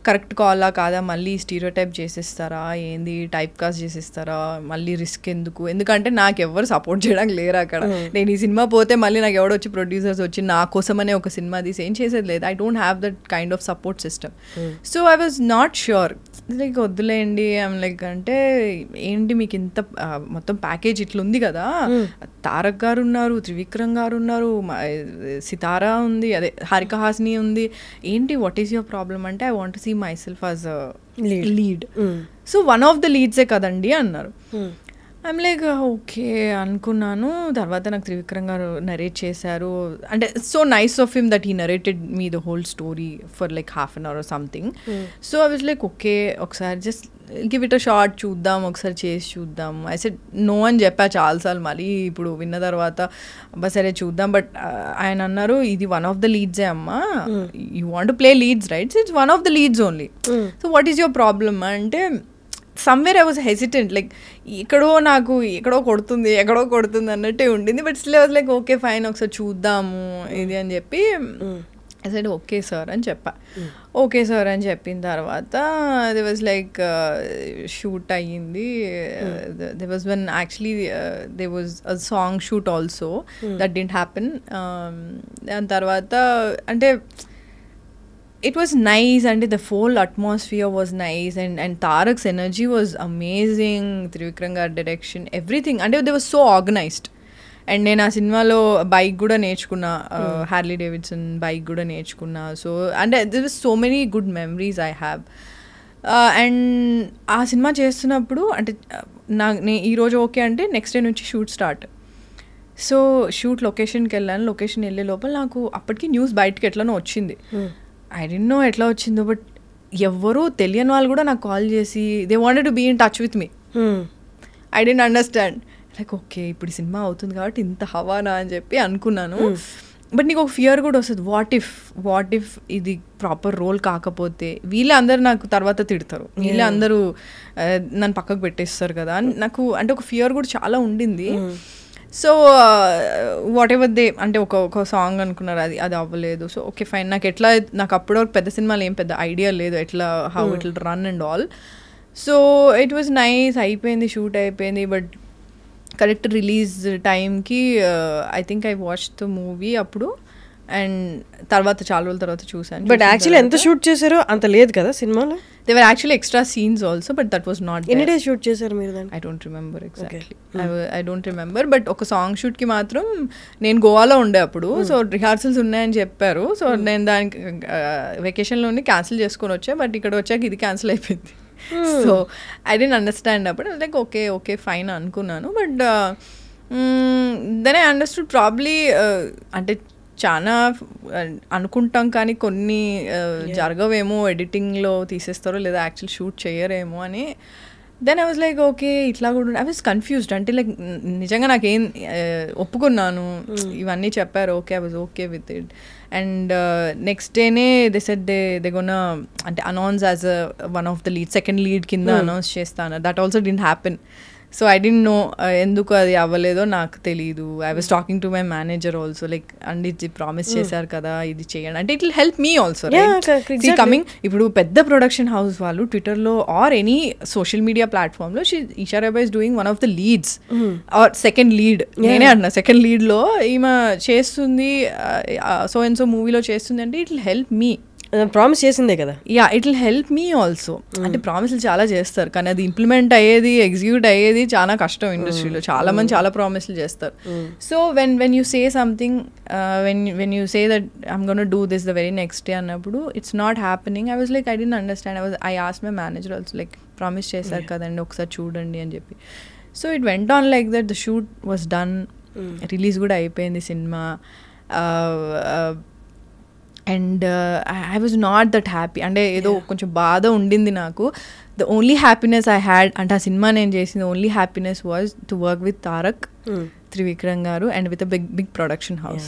correct కాలా కాదా, మళ్ళీ స్టీరియో టైప్ చేసేస్తారా ఏంది, టైప్ కాస్ట్ చేసేస్తారా, మళ్ళీ రిస్క్ ఎందుకు, ఎందుకంటే నాకు ఎవరు సపోర్ట్ చేయడానికి లేరు అక్కడ. నేను ఈ సినిమా పోతే మళ్ళీ నాకు ఎవడో వచ్చి ప్రొడ్యూసర్స్ వచ్చి నా కోసమనే ఒక సినిమా తీసి ఏం చేసేది లేదు. I don't have that kind of support system. So I was not sure, like వద్దులేండి. ఐమ్ లైక్ అంటే ఏంటి మీకు ఇంత మొత్తం ప్యాకేజ్ ఇట్లా ఉంది కదా, తారక్ గారు ఉన్నారు, త్రివిక్రమ్ గారు ఉన్నారు, సితారా ఉంది, అదే హారిక హాసిని ఉంది, ఏంటి వాట్ ఈస్ యువర్ ప్రాబ్లమ్ అంటే I want to see my self as a lead. So one of the లీడ్సే కదండి అన్నారు. ఐమ్ లైక్ ఓకే అనుకున్నాను. తర్వాత నాకు త్రివిక్రమ్ గారు నరేట్ చేశారు. అంటే so nice of him that he narrated me the whole story for like ½ an hour or something. So I was like okay ఒకసారి just give it a shot, చూద్దాం ఒకసారి చేసి చూద్దాం. ఐ సెడ్ నో అని చెప్పా చాలాసార్లు. మళ్ళీ ఇప్పుడు విన్న తర్వాత అబ్బా సరే చూద్దాం. బట్ ఆయన అన్నారు ఇది వన్ ఆఫ్ ద లీడ్సే అమ్మా, you want to play leads right, it's one of the leads only. So what is your problem అంటే somewhere I was hesitant, like ఎక్కడో కొడుతుంది అన్నట్టే ఉండింది. But still I was like okay fine ఒకసారి చూద్దాము ఇది అని చెప్పి ఐ సెడ్ ఓకే సార్ అని చెప్పా. ఓకే సార్ అని చెప్పిన తర్వాత దే వాజ్ లైక్ షూట్ అయ్యింది. They was one actually they was a song shoot also that didn't happen. దాని తర్వాత అంటే it was nice and the whole atmosphere was nice and Tarak's energy was amazing, Trivikram gar direction, everything, and they were so organized. And నేను ఆ సినిమాలో bike కూడా నేర్చుకున్నా, Harley Davidson bike కూడా నేర్చుకున్నా. So and there was so many good memories I have. And ఆ cinema చేస్తున్నప్పుడు అంటే ఈరోజు ఓకే అంటే నెక్స్ట్ డే నుంచి షూట్ స్టార్ట్. సో షూట్ లొకేషన్కి వెళ్ళాను. లొకేషన్ వెళ్ళే లోపల నాకు అప్పటికి న్యూస్ బయటకి ఎట్లనో వచ్చింది. ఐ డోంట్ నో ఎట్లా వచ్చిందో, బట్ ఎవరు తెలియని వాళ్ళు కూడా నాకు కాల్ చేసి they wanted to be in touch with me. I don't understand, like okay ఇప్పుడు సినిమా అవుతుంది కాబట్టి ఇంత హవానా అని చెప్పి అనుకున్నాను. బట్ నీకు ఒక ఫియర్ కూడా వస్తుంది, వాట్ ఇఫ్ ఇది ప్రాపర్ రోల్ కాకపోతే వీళ్ళే అందరు నాకు తర్వాత తిడతారు, వీళ్ళే అందరూ నన్ను పక్కకు పెట్టేస్తారు కదా అని నాకు అంటే ఒక ఫియర్ కూడా చాలా ఉండింది. సో వాట్ ఎవర్ దే అంటే ఒక సాంగ్ అనుకున్నారు, అది అవ్వలేదు. సో ఓకే ఫైన్, నాకు అప్పుడు పెద్ద సినిమాలు ఏం పెద్ద ఐడియా లేదు ఎట్లా how it will run and all. So it was nice, అయిపోయింది, షూట్ అయిపోయింది. బట్ కరెక్ట్ రిలీజ్ టైంకి I think I watch the movie అప్పుడు, అండ్ తర్వాత చాలా రోజుల తర్వాత చూసాను. బట్ యాక్చువల్లీ ఎంత షూట్ చేశారో అంత లేదు కదా సినిమాలో. They were actually extra scenes also, but that was not. ఎన్ని డేస్ షూట్ చేశారు మీరు దాన్ని? I don't remember exactly, I don't remember. But ఒక సాంగ్ షూట్కి మాత్రం నేను గోవాలో ఉండే అప్పుడు, సో రిహార్సల్స్ ఉన్నాయని చెప్పారు. సో నేను దానికి వెకేషన్లోని క్యాన్సిల్ చేసుకొని వచ్చా, బట్ ఇక్కడ వచ్చాక ఇది క్యాన్సిల్ అయిపోయింది. సో ఐ డోంట్ అండర్స్టాండ్ అప్పుడు, లైక్ ఓకే ఫైన్ అనుకున్నాను. But then I understood probably అంటే చాలా అనుకుంటాం కానీ కొన్ని జరగవేమో, ఎడిటింగ్లో తీసేస్తారో లేదా యాక్చువల్ షూట్ చేయరేమో అని. Then I was like okay ఇట్లా కూడా ఐ వాజ్ కన్ఫ్యూజ్డ్. అంటే లైక్ నిజంగా నాకేం ఒప్పుకున్నాను, ఇవన్నీ చెప్పారు, okay I was okay with it. And next డేనే దే సెడ్ దే గోనా అంటే announce as one of the lead, second lead కింద అనౌన్స్ చేస్తాను. That also didn't happen. So I don't know ఎందుకు అది అవ్వలేదో నాకు తెలీదు. I was talking to my manager also, like and ఇది ప్రామిస్ చేశారు కదా ఇది చేయండి అంటే it will help me also. Coming ఇప్పుడు పెద్ద ప్రొడక్షన్ హౌస్ వాళ్ళు ట్విట్టర్లో ఆర్ ఎనీ సోషల్ మీడియా ప్లాట్ఫామ్లో Eesha Rebba is doing one of the leads or second lead. నేనే అంటున్నా సెకండ్ లీడ్లో ఈమె చేస్తుంది, సో అండ్ సో మూవీలో చేస్తుంది అంటే it will help me. Promise చేసిందే కదా. Yeah it will help me also. అంటే ప్రామిస్లు చాలా చేస్తారు కానీ అది ఇంప్లిమెంట్ అయ్యేది, ఎగ్జిక్యూట్ అయ్యేది చాలా కష్టం ఇండస్ట్రీలో. చాలా మంది చాలా ప్రామిస్లు చేస్తారు. So when you say something, when you say that I'm gonna do this the very next day అన్నప్పుడు it's not happening. I was like I don't understand. I ask my manager also, like promise చేశారు కదండి ఒకసారి చూడండి అని చెప్పి. So it went on like that. The shoot was done, release కూడా అయిపోయింది సినిమా. And I was not that happy. అంటే ఏదో కొంచెం బాధ ఉండింది నాకు. The only happiness I had అంటే ఆ సినిమా నేను చేసింది only happiness was to work with Tarak, Trivikram గారు and with a big production house.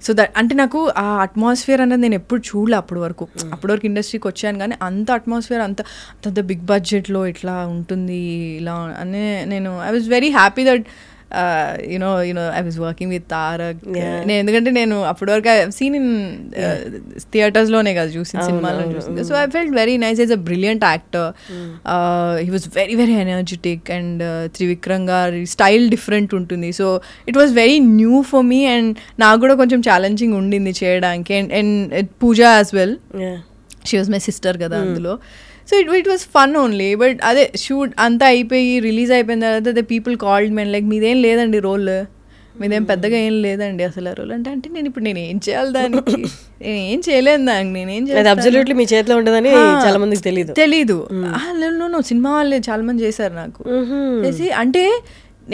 So that అంటే నాకు ఆ అట్మాస్ఫియర్ అనేది నేను ఎప్పుడు చూడలే అప్పటి వరకు ఇండస్ట్రీకి వచ్చాను కానీ అంత అట్మాస్ఫియర్ అంత బిగ్ బడ్జెట్లో ఇట్లా ఉంటుంది ఇలా అని నేను I was very happy that you know I was working with Tarak. ఎందుకంటే నేను అప్పటి వరకు సీన్ ఇన్ థియేటర్స్లోనే కదా చూసింది, సినిమాలో చూసింది. So I felt very nice. Is a brilliant actor. He was very very energetic and Trivikram గారి స్టైల్ డిఫరెంట్ ఉంటుంది. So it was very new for me and నాకు కూడా కొంచెం ఛాలెంజింగ్ ఉండింది చేయడానికి. And Pooja as well, she was my sister కదా అందులో. So it was fun only. But అదే షూట్ అంతా అయిపోయి రిలీజ్ అయిపోయిన తర్వాత the people called me like మీదేం లేదండి రోల్, మీదేం పెద్దగా ఏం లేదండి అసలు రోల్ అంటే నేను ఏం చేయాలి దానికి, నేను ఏం చేయలేను దానికి, నేనేం చేయాలి. అబ్సల్యూట్లీ మీ చేతిలో ఉండదని చాలా మందికి తెలీదు. సినిమా వాళ్ళే చాలా మంది చేశారు నాకు చేసి. అంటే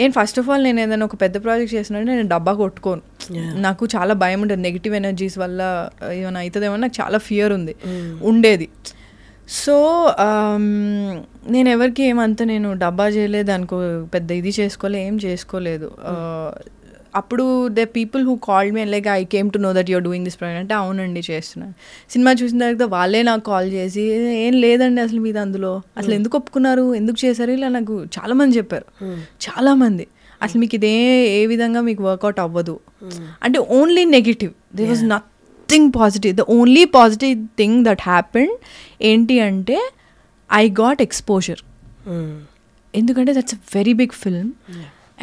నేను ఫస్ట్ ఆఫ్ ఆల్ నేను ఏదైనా ఒక పెద్ద ప్రాజెక్ట్ చేసినట్టు నేను డబ్బా కొట్టుకోను. నాకు చాలా భయం ఉంటుంది నెగిటివ్ ఎనర్జీస్ వల్ల ఏమైనా అవుతుందేమో నాకు చాలా ఫియర్ ఉండేది. సో నేను ఎవరికి ఏమంతా నేను డబ్బా చేయలేదు అనుకో, పెద్ద ఇది ఏం చేసుకోలేదు. అప్పుడు the people who called me like I came to know that you're doing this project అంటే అవునండి చేస్తున్నాను. సినిమా చూసిన తర్వాత వాళ్ళే నాకు కాల్ చేసి ఏం లేదండి అసలు మీద అందులో అసలు ఎందుకు ఒప్పుకున్నారు, ఎందుకు చేశారు, ఇలా నాకు చాలామంది చెప్పారు. చాలామంది అసలు మీకు ఇదే ఏ విధంగా మీకు వర్కౌట్ అవ్వదు అంటే only negative. There was nothing positive. The only positive thing that happened ఏంటి అంటే ఐ గాట్ ఎక్స్పోజర్. ఎందుకంటే that's a very big film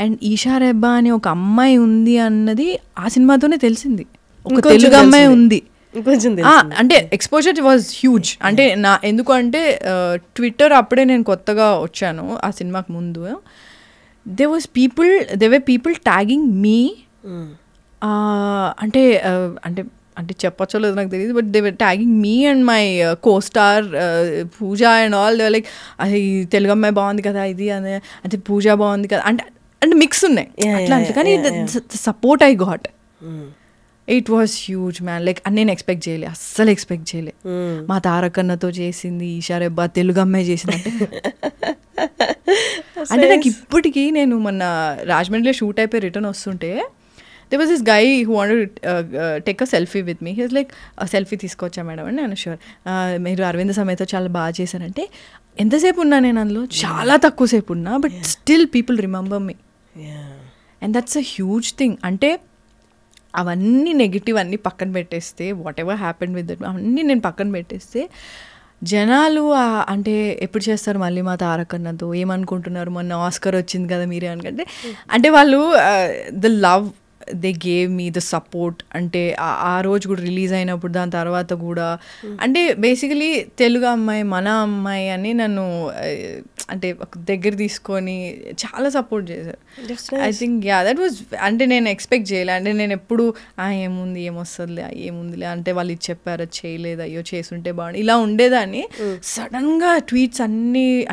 and Eesha Rebba అనే ఒక అమ్మాయి ఉంది అన్నది ఆ సినిమాతోనే తెలిసింది. ఒక తెలుగు అమ్మాయి ఉంది అంటే ఎక్స్పోజర్ వాజ్ హ్యూజ్. అంటే ఎందుకంటే ట్విట్టర్ అప్పుడే నేను కొత్తగా వచ్చాను ఆ సినిమాకి ముందు. They were people tagging me. అంటే అంటే చెప్పచ్చో లేదో నాకు తెలియదు, but they were tagging me and my co-star Pooja and all. They like అది తెలుగు అమ్మాయి బాగుంది కదా ఇది అని, అంటే పూజ బాగుంది కదా అంటే అంటే మిక్స్ ఉన్నాయి అట్లా అంటే. కానీ support I got, it was huge man. Like నేను ఎక్స్పెక్ట్ చేయలే, అస్సలు ఎక్స్పెక్ట్ చేయలే. మా తారకన్నతో చేసింది, ఈషారెబ్బా తెలుగు అమ్మాయి చేసింది అంటే నాకు ఇప్పటికీ, నేను మొన్న రాజమండ్రిలో షూట్ అయిపోయి రిటర్న్ వస్తుంటే there was this guy who wanted to take a selfie with me. He was like, selfie తీసుకొచ్చా మేడం అని. నేను షూర్, మీరు అరవింద్ సమేతో చాలా బాగా చేశారంటే, ఎంతసేపు ఉన్నా నేను అందులో, చాలా తక్కువ సేపు ఉన్నా, but still people remember me. And that's a huge thing. అంటే అవన్నీ నెగిటివ్ అన్నీ పక్కన పెట్టేస్తే, what ever happened with that అవన్నీ నేను పక్కన పెట్టేస్తే, జనాలు అంటే ఎప్పుడు చేస్తారు మళ్ళీ మా తారకన్నతో, ఏమనుకుంటున్నారు, మొన్న ఆస్కర్ వచ్చింది కదా మీరే అనుకుంటే, అంటే వాళ్ళు the love they gave me, the support. అంటే ఆ రోజు కూడా రిలీజ్ అయినప్పుడు, దాని తర్వాత కూడా, అంటే బేసికలీ తెలుగు అమ్మాయి, మన అమ్మాయి అని నన్ను అంటే దగ్గర తీసుకొని చాలా సపోర్ట్ చేశారు. ఐ థింక్ దట్ వాజ్, అంటే నేను ఎక్స్పెక్ట్ చేయలే. అంటే నేను ఎప్పుడు ఏముంది, ఏమొస్తుందిలే, ఏముందిలే అంటే వాళ్ళు ఇది చెప్పారు, చేయలేదు, అయ్యో చేసుంటే బాగుంది, ఇలా ఉండేదాన్ని. సడన్గా ట్వీట్స్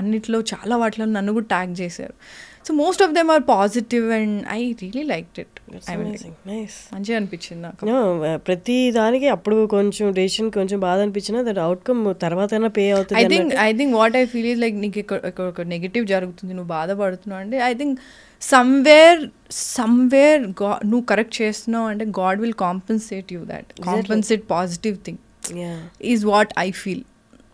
అన్నిట్లో చాలా వాటిలో నన్ను కూడా ట్యాగ్ చేశారు. So most of them are positive and I really liked it. మంచిగా అనిపించింది నాకు. ప్రతి దానికి అప్పుడు కొంచెం డెసిషన్ కొంచెం బాధ అనిపించినా దట్ అవుట్కమ్ తర్వాత పే అవుతుంది. I think what I feel is like, నీకు ఒక నెగిటివ్ జరుగుతుంది, నువ్వు బాధపడుతున్నావు అంటే, ఐ థింక్ సమ్వేర్ నువ్వు కరెక్ట్ చేస్తున్నావు అంటే God will compensate you, that compensate positive thing is what I feel.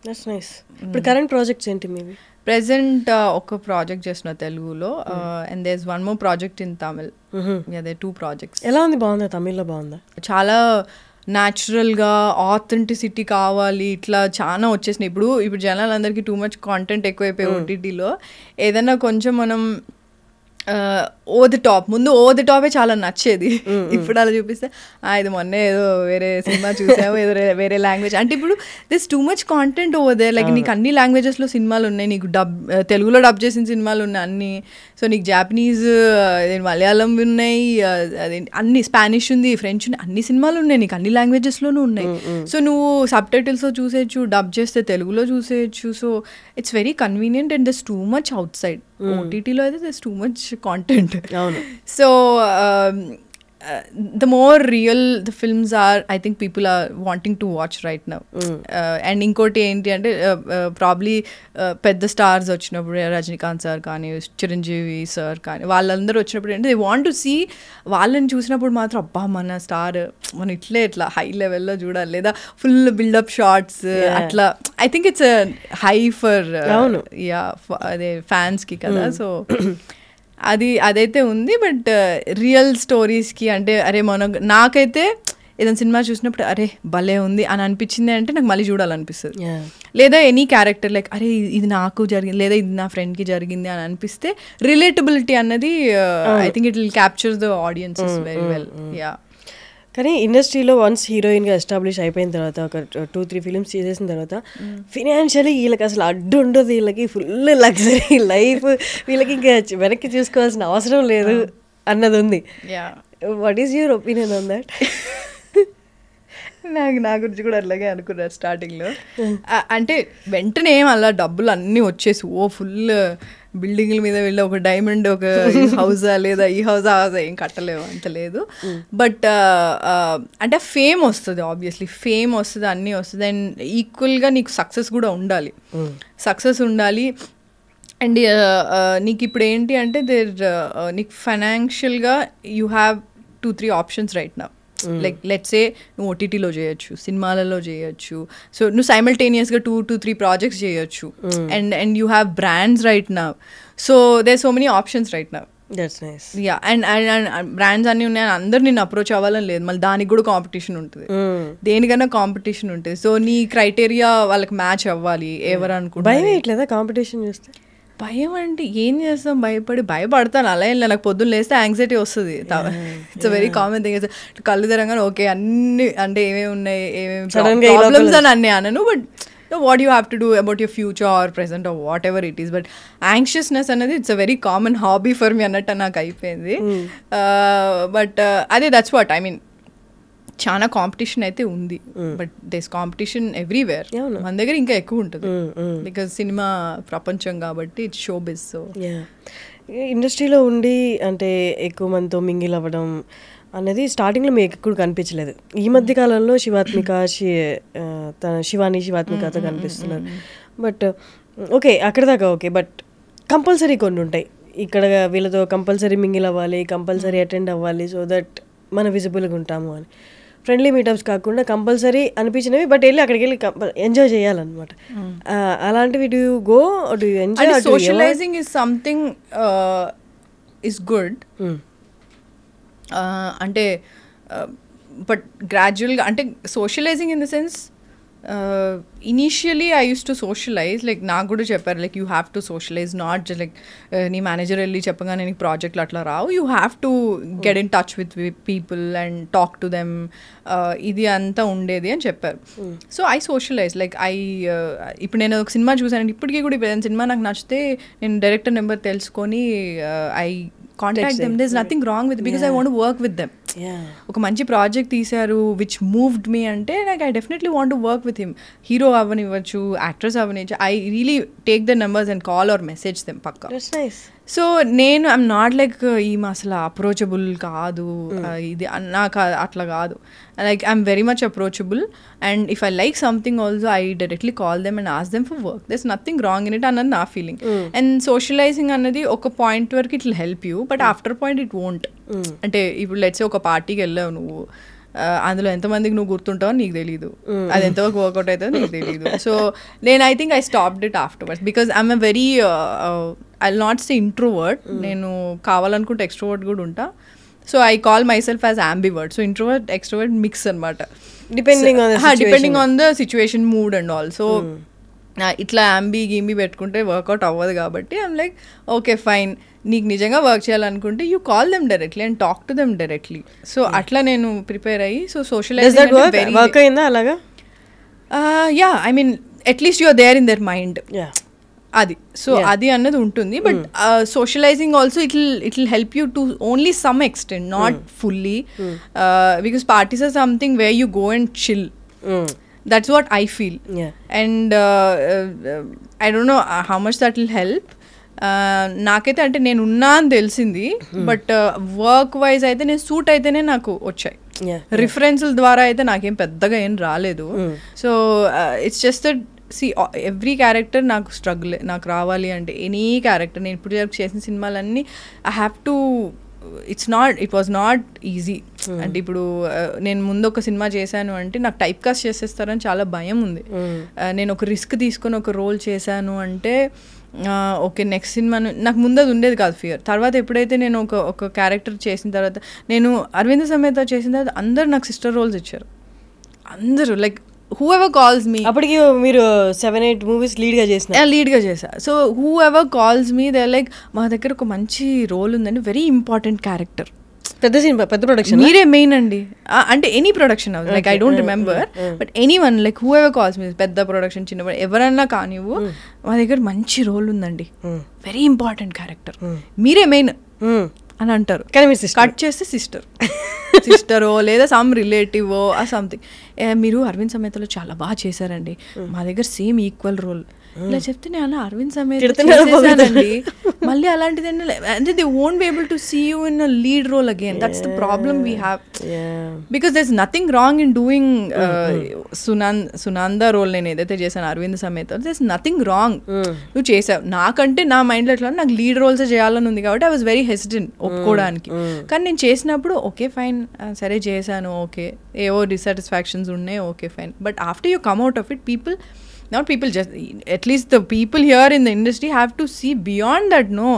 That's nice. ఇప్పుడు కరెంట్ ప్రాజెక్ట్స్ ఏంటి మీవి? ప్రెసెంట్ ఒక ప్రాజెక్ట్ చేసిన తెలుగులో, and there is one more project in Tamil. There 2 projects. ఎలా ఉంది? బాగుందా? తమిళ్లో బాగుందా? చాలా న్యాచురల్గా ఆథెంటిసిటీ కావాలి, ఇట్లా చాలా వచ్చేసినాయి. ఇప్పుడు జనాలందరికీ టూ మచ్ కాంటెంట్ ఎక్కువైపోయి ఓటీటీలో. ఏదైనా కొంచెం మనం ముందు ఓ ది టాపే చాలా నచ్చేది. ఇప్పుడు అలా చూపిస్తే ఇది మొన్న ఏదో వేరే సినిమా చూసాము, ఏదో వేరే లాంగ్వేజ్ అంటే, ఇప్పుడు this too much content over there. Like నీకు అన్ని లాంగ్వేజెస్లో సినిమాలు ఉన్నాయి, నీకు తెలుగులో డబ్ చేసిన సినిమాలు ఉన్నాయి అన్ని. సో నీకు జాపనీస్, మలయాళం ఉన్నాయి, అన్ని స్పానిష్ ఉంది, ఫ్రెంచ్ ఉంది, అన్ని సినిమాలు ఉన్నాయి నీకు, అన్ని లాంగ్వేజెస్లోనూ ఉన్నాయి. సో నువ్వు సబ్ టైటిల్స్లో చూసేయచ్చు, డబ్ చేస్తే తెలుగులో చూసేయచ్చు. So it's very convenient and thus too much outside. ఓటీటీలో అయితే thus too much content. So the more real the films are, I think people are wanting to watch right now. And inkoti enti ante probably pedda stars vachinappudu, Rajinikanth sir kaani, Chiranjeevi sir kaani, vallandaru vachinappudu ante they want to see, vallani chusinappudu matram abba mana star man itla high level lo chudali, leda full build up shots atla. I think it's a high for ade fans ki kada. So అదైతే ఉంది. But real స్టోరీస్కి అంటే, అరే నాకైతే ఏదైనా cinema చూసినప్పుడు అరే భలే ఉంది అని అనిపించింది అంటే నాకు మళ్ళీ చూడాలనిపిస్తుంది. లేదా ఎనీ క్యారెక్టర్ లైక్ అరే ఇది నాకు జరిగింది, లేదా ఇది నా ఫ్రెండ్కి జరిగింది అని అనిపిస్తే, రిలేటబిలిటీ అన్నది I think it will capture the audiences very well. కానీ ఇండస్ట్రీలో వన్స్ హీరోయిన్గా ఎస్టాబ్లిష్ అయిపోయిన తర్వాత, ఒక 2-3 ఫిలిమ్స్ చేసేసిన తర్వాత, ఫినాన్షియలీ వీళ్ళకి అసలు అడ్డు ఉండదు, వీళ్ళకి ఫుల్ లగ్జరీ లైఫ్, వీళ్ళకి ఇంకా వెనక్కి చూసుకోవాల్సిన అవసరం లేదు అన్నది ఉంది. What is your opinion on that? నా గురించి కూడా అట్లాగే అనుకున్నారు స్టార్టింగ్లో. అంటే వెంటనే అలా డబ్బులు అన్నీ వచ్చేసి ఫుల్ బిల్డింగ్ల మీద వెళ్ళి ఒక డైమండ్, ఒక హౌజా లేదా ఈ హౌజా ఏం కట్టలేవు, అంత లేదు. బట్ అంటే ఫేమ్ వస్తుంది, ఆబ్వియస్లీ ఫేమ్ వస్తుంది, అన్నీ వస్తుంది. అండ్ ఈక్వల్గా నీకు సక్సెస్ కూడా ఉండాలి, సక్సెస్ ఉండాలి. అండ్ నీకు ఇప్పుడు ఏంటి అంటే నీకు ఫైనాన్షియల్గా you have 2-3 options right now. Like let's say నువ్వు ఓటీటీలో చేయొచ్చు, సినిమాలలో చేయొచ్చు. సో నువ్వు సైమల్టేనియస్గా 2-3 ప్రాజెక్ట్స్ చేయొచ్చు. And you have brands right now. So there so many options right now. That's nice. And brands అన్నీ ఉన్నాయి, అందరు నేను అప్రోచ్ అవ్వాలని లేదు, మళ్ళీ దానికి కూడా కాంపిటీషన్ ఉంటుంది, దేనికన్నా కాంపిటీషన్ ఉంటుంది. సో నీ క్రైటీరియా వాళ్ళకి మ్యాచ్ అవ్వాలి. ఎవరు అనుకుంటా భయం వేయట్లేదా కాంపిటీషన్ చూస్తే? భయం అంటే ఏం చేస్తాం, భయపడతాను. అలా ఏం నాకు పొద్దున్న లేస్తే యాంగ్జైటీ వస్తుంది. It's very common thing. కళ్ళు తెరంగానే ఓకే అన్ని అంటే ఏమేమి ఉన్నాయి, ఏమేమి ప్రాబ్లమ్స్ అని అన్నీ అనను. But what you have to do about your future or present or whatever it is. But anxiousness అనేది it's a very common hobby for me అన్నట్టు నాకు అయిపోయింది. But అదే that's what I mean. చాలా కాంపిటీషన్ అయితే ఉంది, బట్ దేస్ కాంపిటీషన్ ఎవ్రీవేర్. మన దగ్గర ఇంకా ఎక్కువ ఉంటుంది బికాజ్ సినిమా ప్రపంచం కాబట్టి ఇట్స్ షో బిజ్. సో ఇండస్ట్రీలో ఉండి అంటే ఎక్కువ మందితో మింగిల్ అవ్వడం అనేది స్టార్టింగ్లో మీకు ఎక్కడ కనిపించలేదు. ఈ మధ్య కాలంలో శివాని శివాత్మికతో కనిపిస్తున్నారు. బట్ ఓకే అక్కడ దాకా ఓకే, బట్ కంపల్సరీ కొన్ని ఉంటాయి. ఇక్కడ వీళ్ళతో కంపల్సరీ మింగిల్ అవ్వాలి, కంపల్సరీ అటెండ్ అవ్వాలి, సో దట్ మనం విజిబుల్గా ఉంటాము అని. ఫ్రెండ్లీ మీటప్స్ కాకుండా కంపల్సరీ అనిపించినవి, బట్ వెళ్ళి అక్కడికి వెళ్ళి ఎంజాయ్ చేయాలన్నమాట. అలాంటివి do you go, do you enjoy? Socialising is something is good, అంటే బట్ గ్రాడ్యువల్గా అంటే socialising in the sense initially I use to socialise, like నాకు కూడా చెప్పారు like you have to socialise, not just like నీ manager వెళ్ళి చెప్పగానే నీకు ప్రాజెక్ట్లు అట్లా రావు, you have to get in touch with people and talk to them, ఇది అంతా ఉండేది అని చెప్పారు. సో ఐ సోషలైజ్ లైక్ ఇప్పుడు నేను ఒక సినిమా చూసాను, ఇప్పటికీ కూడా ఇప్పుడు సినిమా నాకు నచ్చితే నేను డైరెక్టర్ నెంబర్ తెలుసుకొని I contact them, there is nothing wrong with, because I want to work with them. ఒక మంచి ప్రాజెక్ట్ తీశారు విచ్ మూవ్డ్ మీ అంటే like I definitely want to work with him. Hero అవ్వనివ్వచ్చు, actress అవ్వనివ్వచ్చు, I really take the numbers and call or message them పక్కా. So నేను I'm not like ఈమె అసలు అప్రోచబుల్ కాదు, ఇది నాకు అట్లా కాదు. Like I'm very much approachable, and if I like something also I directly call them and ask them for work. There is nothing wrong in it అన్నది నా ఫీలింగ్. అండ్ సోషలైజింగ్ అన్నది ఒక పాయింట్ వరకు it will help you, but after point it won't. అంటే ఇప్పుడు let's ఒక పార్టీకి వెళ్ళావు నువ్వు, అందులో ఎంతమందికి నువ్వు గుర్తుంటావో నీకు తెలీదు, అది ఎంతవరకు వర్కౌట్ అవుతుందో నీకు తెలీదు. సో నేను I think I stopped it afterwards because I'm a very I will not say introvert, నేను కావాలనుకుంటే ఎక్స్ట్రోవర్ట్ కూడా ఉంటా. So I call my self as ambivert. So introvert extrovert mix అనమాట, depending on the situation, mood and all. So ఇట్లా గింబి పెట్టుకుంటే work out అవ్వదు కాబట్టి ఐఎమ్ లైక్ ఓకే ఫైన్, నీకు నిజంగా వర్క్ చేయాలనుకుంటే you call them directly and talk to them directly. So అట్లా నేను ప్రిపేర్ అయ్యి సో సోషలైజింగ్ వర్క్ అయిందా అలాగా? Yeah, I mean at least you are there in their mind, అది. సో అది అన్నది ఉంటుంది, but socializing also it will help you to only some extent, not fully, because parties or something where you go and chill. That's what I feel. And I don't know how much that will help. నాకైతే అంటే నేను ఉన్నా అని తెలిసింది, but work wise అయితే నేను suit అయితేనే నాకు వచ్చాయి. రిఫరెన్స్ల ద్వారా అయితే నాకేం పెద్దగా ఏం రాలేదు. So it's just that see every character నాకు స్ట్రగుల్, నాకు రావాలి అంటే ఎనీ క్యారెక్టర్ నేను ఇప్పుడు చేసిన సినిమాలన్నీ I have to, it was not easy. అంటే ఇప్పుడు నేను ముందు ఒక సినిమా చేశాను అంటే నాకు టైప్ కాస్ట్ చేసేస్తారని చాలా భయం ఉంది. నేను ఒక రిస్క్ తీసుకొని ఒక రోల్ చేశాను అంటే ఓకే నెక్స్ట్ సినిమా నాకు ముందు అది ఉండేది కాదు ఫియర్. తర్వాత ఎప్పుడైతే నేను ఒక క్యారెక్టర్ చేసిన తర్వాత, నేను అరవింద సమేత చేసిన తర్వాత అందరు నాకు సిస్టర్ రోల్స్ ఇచ్చారు, అందరూ లైక్ whoever calls me. అప్పటికి మీరు 7-8 మూవీస్ లీడ్గా చేశా. So whoever calls me they're like మా దగ్గర ఒక మంచి రోల్ ఉందండి, వెరీ ఇంపార్టెంట్ క్యారెక్టర్, పెద్ద సినిమా, పెద్ద ప్రొడక్షన్, మీరే మెయిన్ అండి అంటే any production like I don't remember, but any one like whoever calls me, పెద్ద ప్రొడక్షన్ చిన్న ఎవరన్నా కానివ్వు, మా దగ్గర మంచి రోల్ ఉందండి, వెరీ ఇంపార్టెంట్ క్యారెక్టర్, మీరే మెయిన్ అని అంటారు. కానీ మీరు కట్ చేస్తే సిస్టరో లేదా సమ్ రిలేటివో ఆ సంథింగ్, మీరు అరవింద్ సమేతలో చాలా బాగా చేశారండి, మా దగ్గర సేమ్ ఈక్వల్ రోల్, ఇలా చెప్తే నేను అలా అరవింద్ సమేత చేశానండి మళ్ళీ అలాంటిది అంటే they won't be able to see you in a lead role again. That's the problem we have, because there is nothing wrong in doing Sunanda role నేను ఏదైతే చేశాను అరవింద్ సమేత, దర్ ఇస్ నథింగ్ రాంగ్, నువ్వు చేసావు. నాకంటే నా మైండ్లో ఎట్లా నాకు లీడ్ రోల్స్ చేయాలని ఉంది కాబట్టి ఐ వాజ్ వెరీ హెసిటెంట్ ఒప్పుకోవడానికి. కానీ నేను చేసినప్పుడు ఓకే ఫైన్, సరే చేశాను, ఓకే ఏవో డిసాటిస్ఫాక్షన్స్ ఉన్నాయి, okay fine. But after you come out of it, not people, just at least the people here in the industry have to see beyond that. No,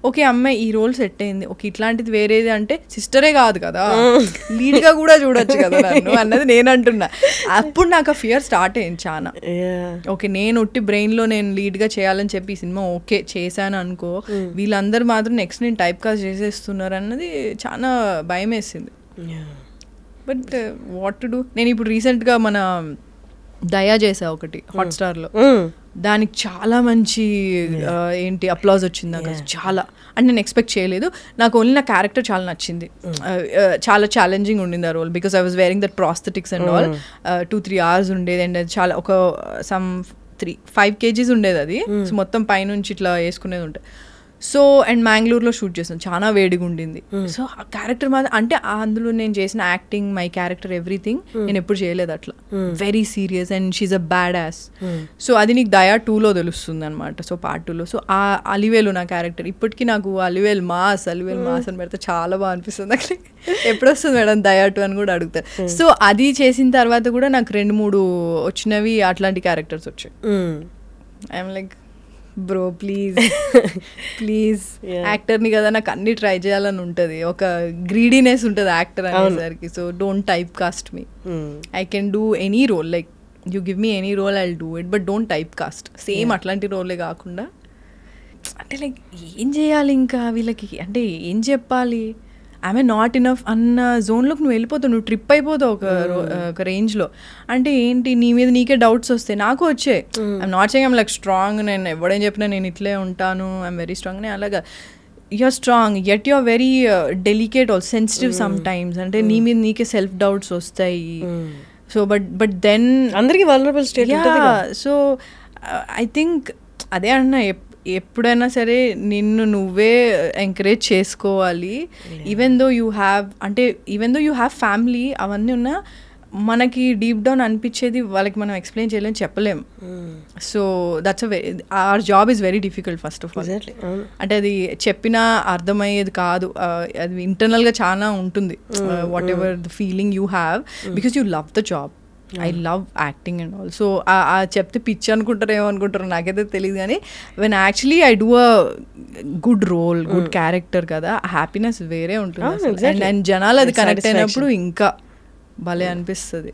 okay అమ్మాయి ఈ రోల్ సెట్ అయింది, okay ఇట్లాంటిది వేరేది అంటే సిస్టరే కాదు కదా, లీడ్ గా కూడా చూడొచ్చు కదా నన్ను అన్నది నేను అంటున్నా. అప్పుడు నాకు ఆ ఫియర్ స్టార్ట్ అయింది చాలా. ఓకే నేను ఉట్టి బ్రెయిన్ లో నేను లీడ్ గా చేయాలని చెప్పి ఈ సినిమా ఓకే చేశాను అనుకో, వీళ్ళందరూ మాత్రం నెక్స్ట్ నేను టైప్ కాస్ట్ చేసేస్తున్నారు అన్నది చాలా భయం వేసింది. But what to do. నేను ఇప్పుడు రీసెంట్గా మన దయా చేసా ఒకటి హాట్స్టార్లో, దానికి చాలా మంచి ఏంటి అప్లాజ్ వచ్చింది నాకు, చాలా అంటే నేను ఎక్స్పెక్ట్ చేయలేదు. నాకు ఓన్లీ నా క్యారెక్టర్ చాలా నచ్చింది, చాలా ఛాలెంజింగ్ ఉండింది ఆ role, because I was wearing that prosthetics and all. 2-3 hours ఉండేది, అండ్ చాలా ఒక సమ్ 5 kgs ఉండేది అది. సో మొత్తం పైనుంచి ఇట్లా వేసుకునేది ఉంటుంది. సో అండ్ మ్యాంగ్లూర్లో షూట్ చేసాను, చాలా వేడిగా ఉండింది. సో ఆ క్యారెక్టర్ మాత్రం అంటే అందులో నేను చేసిన యాక్టింగ్, మై క్యారెక్టర్, ఎవ్రీథింగ్ నేను ఎప్పుడు చేయలేదు అట్లా. Very serious and she's a badass. So అది నీకు దయా 2లో తెలుస్తుంది అనమాట. సో పార్ట్ 2లో సో ఆ అలివేలు నా క్యారెక్టర్. ఇప్పటికీ నాకు అలివేలు మాస్ అని పెడితే చాలా బాగా అనిపిస్తుంది. అట్లా ఎప్పుడు వస్తుంది మేడం దయా 2 అని కూడా అడుగుతారు. సో అది చేసిన తర్వాత కూడా నాకు 2-3 వచ్చినవి అట్లాంటి క్యారెక్టర్స్ వచ్చాయి. ఐఎమ్ లైక్ బ్రో ప్లీజ్ యాక్టర్ని కదా, నాకు అన్ని ట్రై చేయాలని ఉంటుంది, ఒక గ్రీడీనెస్ ఉంటుంది యాక్టర్ అనేసరికి. So don't typecast me, I can do any role, like you give me any role I will do it, but don't typecast. Same అట్లాంటి రోలే కాకుండా అంటే లైక్ ఏం చేయాలి ఇంకా వీళ్ళకి, అంటే ఏం చెప్పాలి, ఐఎమ్ నాట్ ఇనఫ్ అన్న జోన్లోకి నువ్వు వెళ్ళిపోతావు, నువ్వు ట్రిప్ అయిపోతావు ఒక రేంజ్లో. అంటే ఏంటి నీ మీద నీకే డౌట్స్ వస్తాయి, నాకు వచ్చాయి. I'm not saying I'm like strong, నేను ఎవడేం చెప్పినా నేను ఇట్లే ఉంటాను, ఐఎమ్ వెరీ స్ట్రాంగ్ అని అలాగా. You're strong yet you're very delicate also, sensitive sometimes. అంటే నీ మీద నీకే సెల్ఫ్ డౌట్స్ వస్తాయి. సో బట్ దెన్ అందరికీ vulnerable state. So I think అదే అన్నా, ఎప్పుడైనా సరే నిన్ను నువ్వే ఎంకరేజ్ చేసుకోవాలి. Even though you have family, అవన్నీ ఉన్నా మనకి డీప్ డౌన్ అనిపించేది వాళ్ళకి మనం ఎక్స్ప్లెయిన్ చేయలేం, చెప్పలేం. So that's our job is very difficult first of all. అంటే అది చెప్పినా అర్థమయ్యేది కాదు, అది ఇంటర్నల్గా చాలా ఉంటుంది. Whatever the feeling you have, because you love the job. I love acting and all. So చెప్తే పిచ్చి అనుకుంటారు, ఏమనుకుంటారో నాకైతే తెలియదు, కానీ when actually I do a good role, good character కదా, హ్యాపీనెస్ వేరే ఉంటుంది. అండ్ జనాలు అది కనెక్ట్ అయినప్పుడు ఇంకా భలే అనిపిస్తుంది.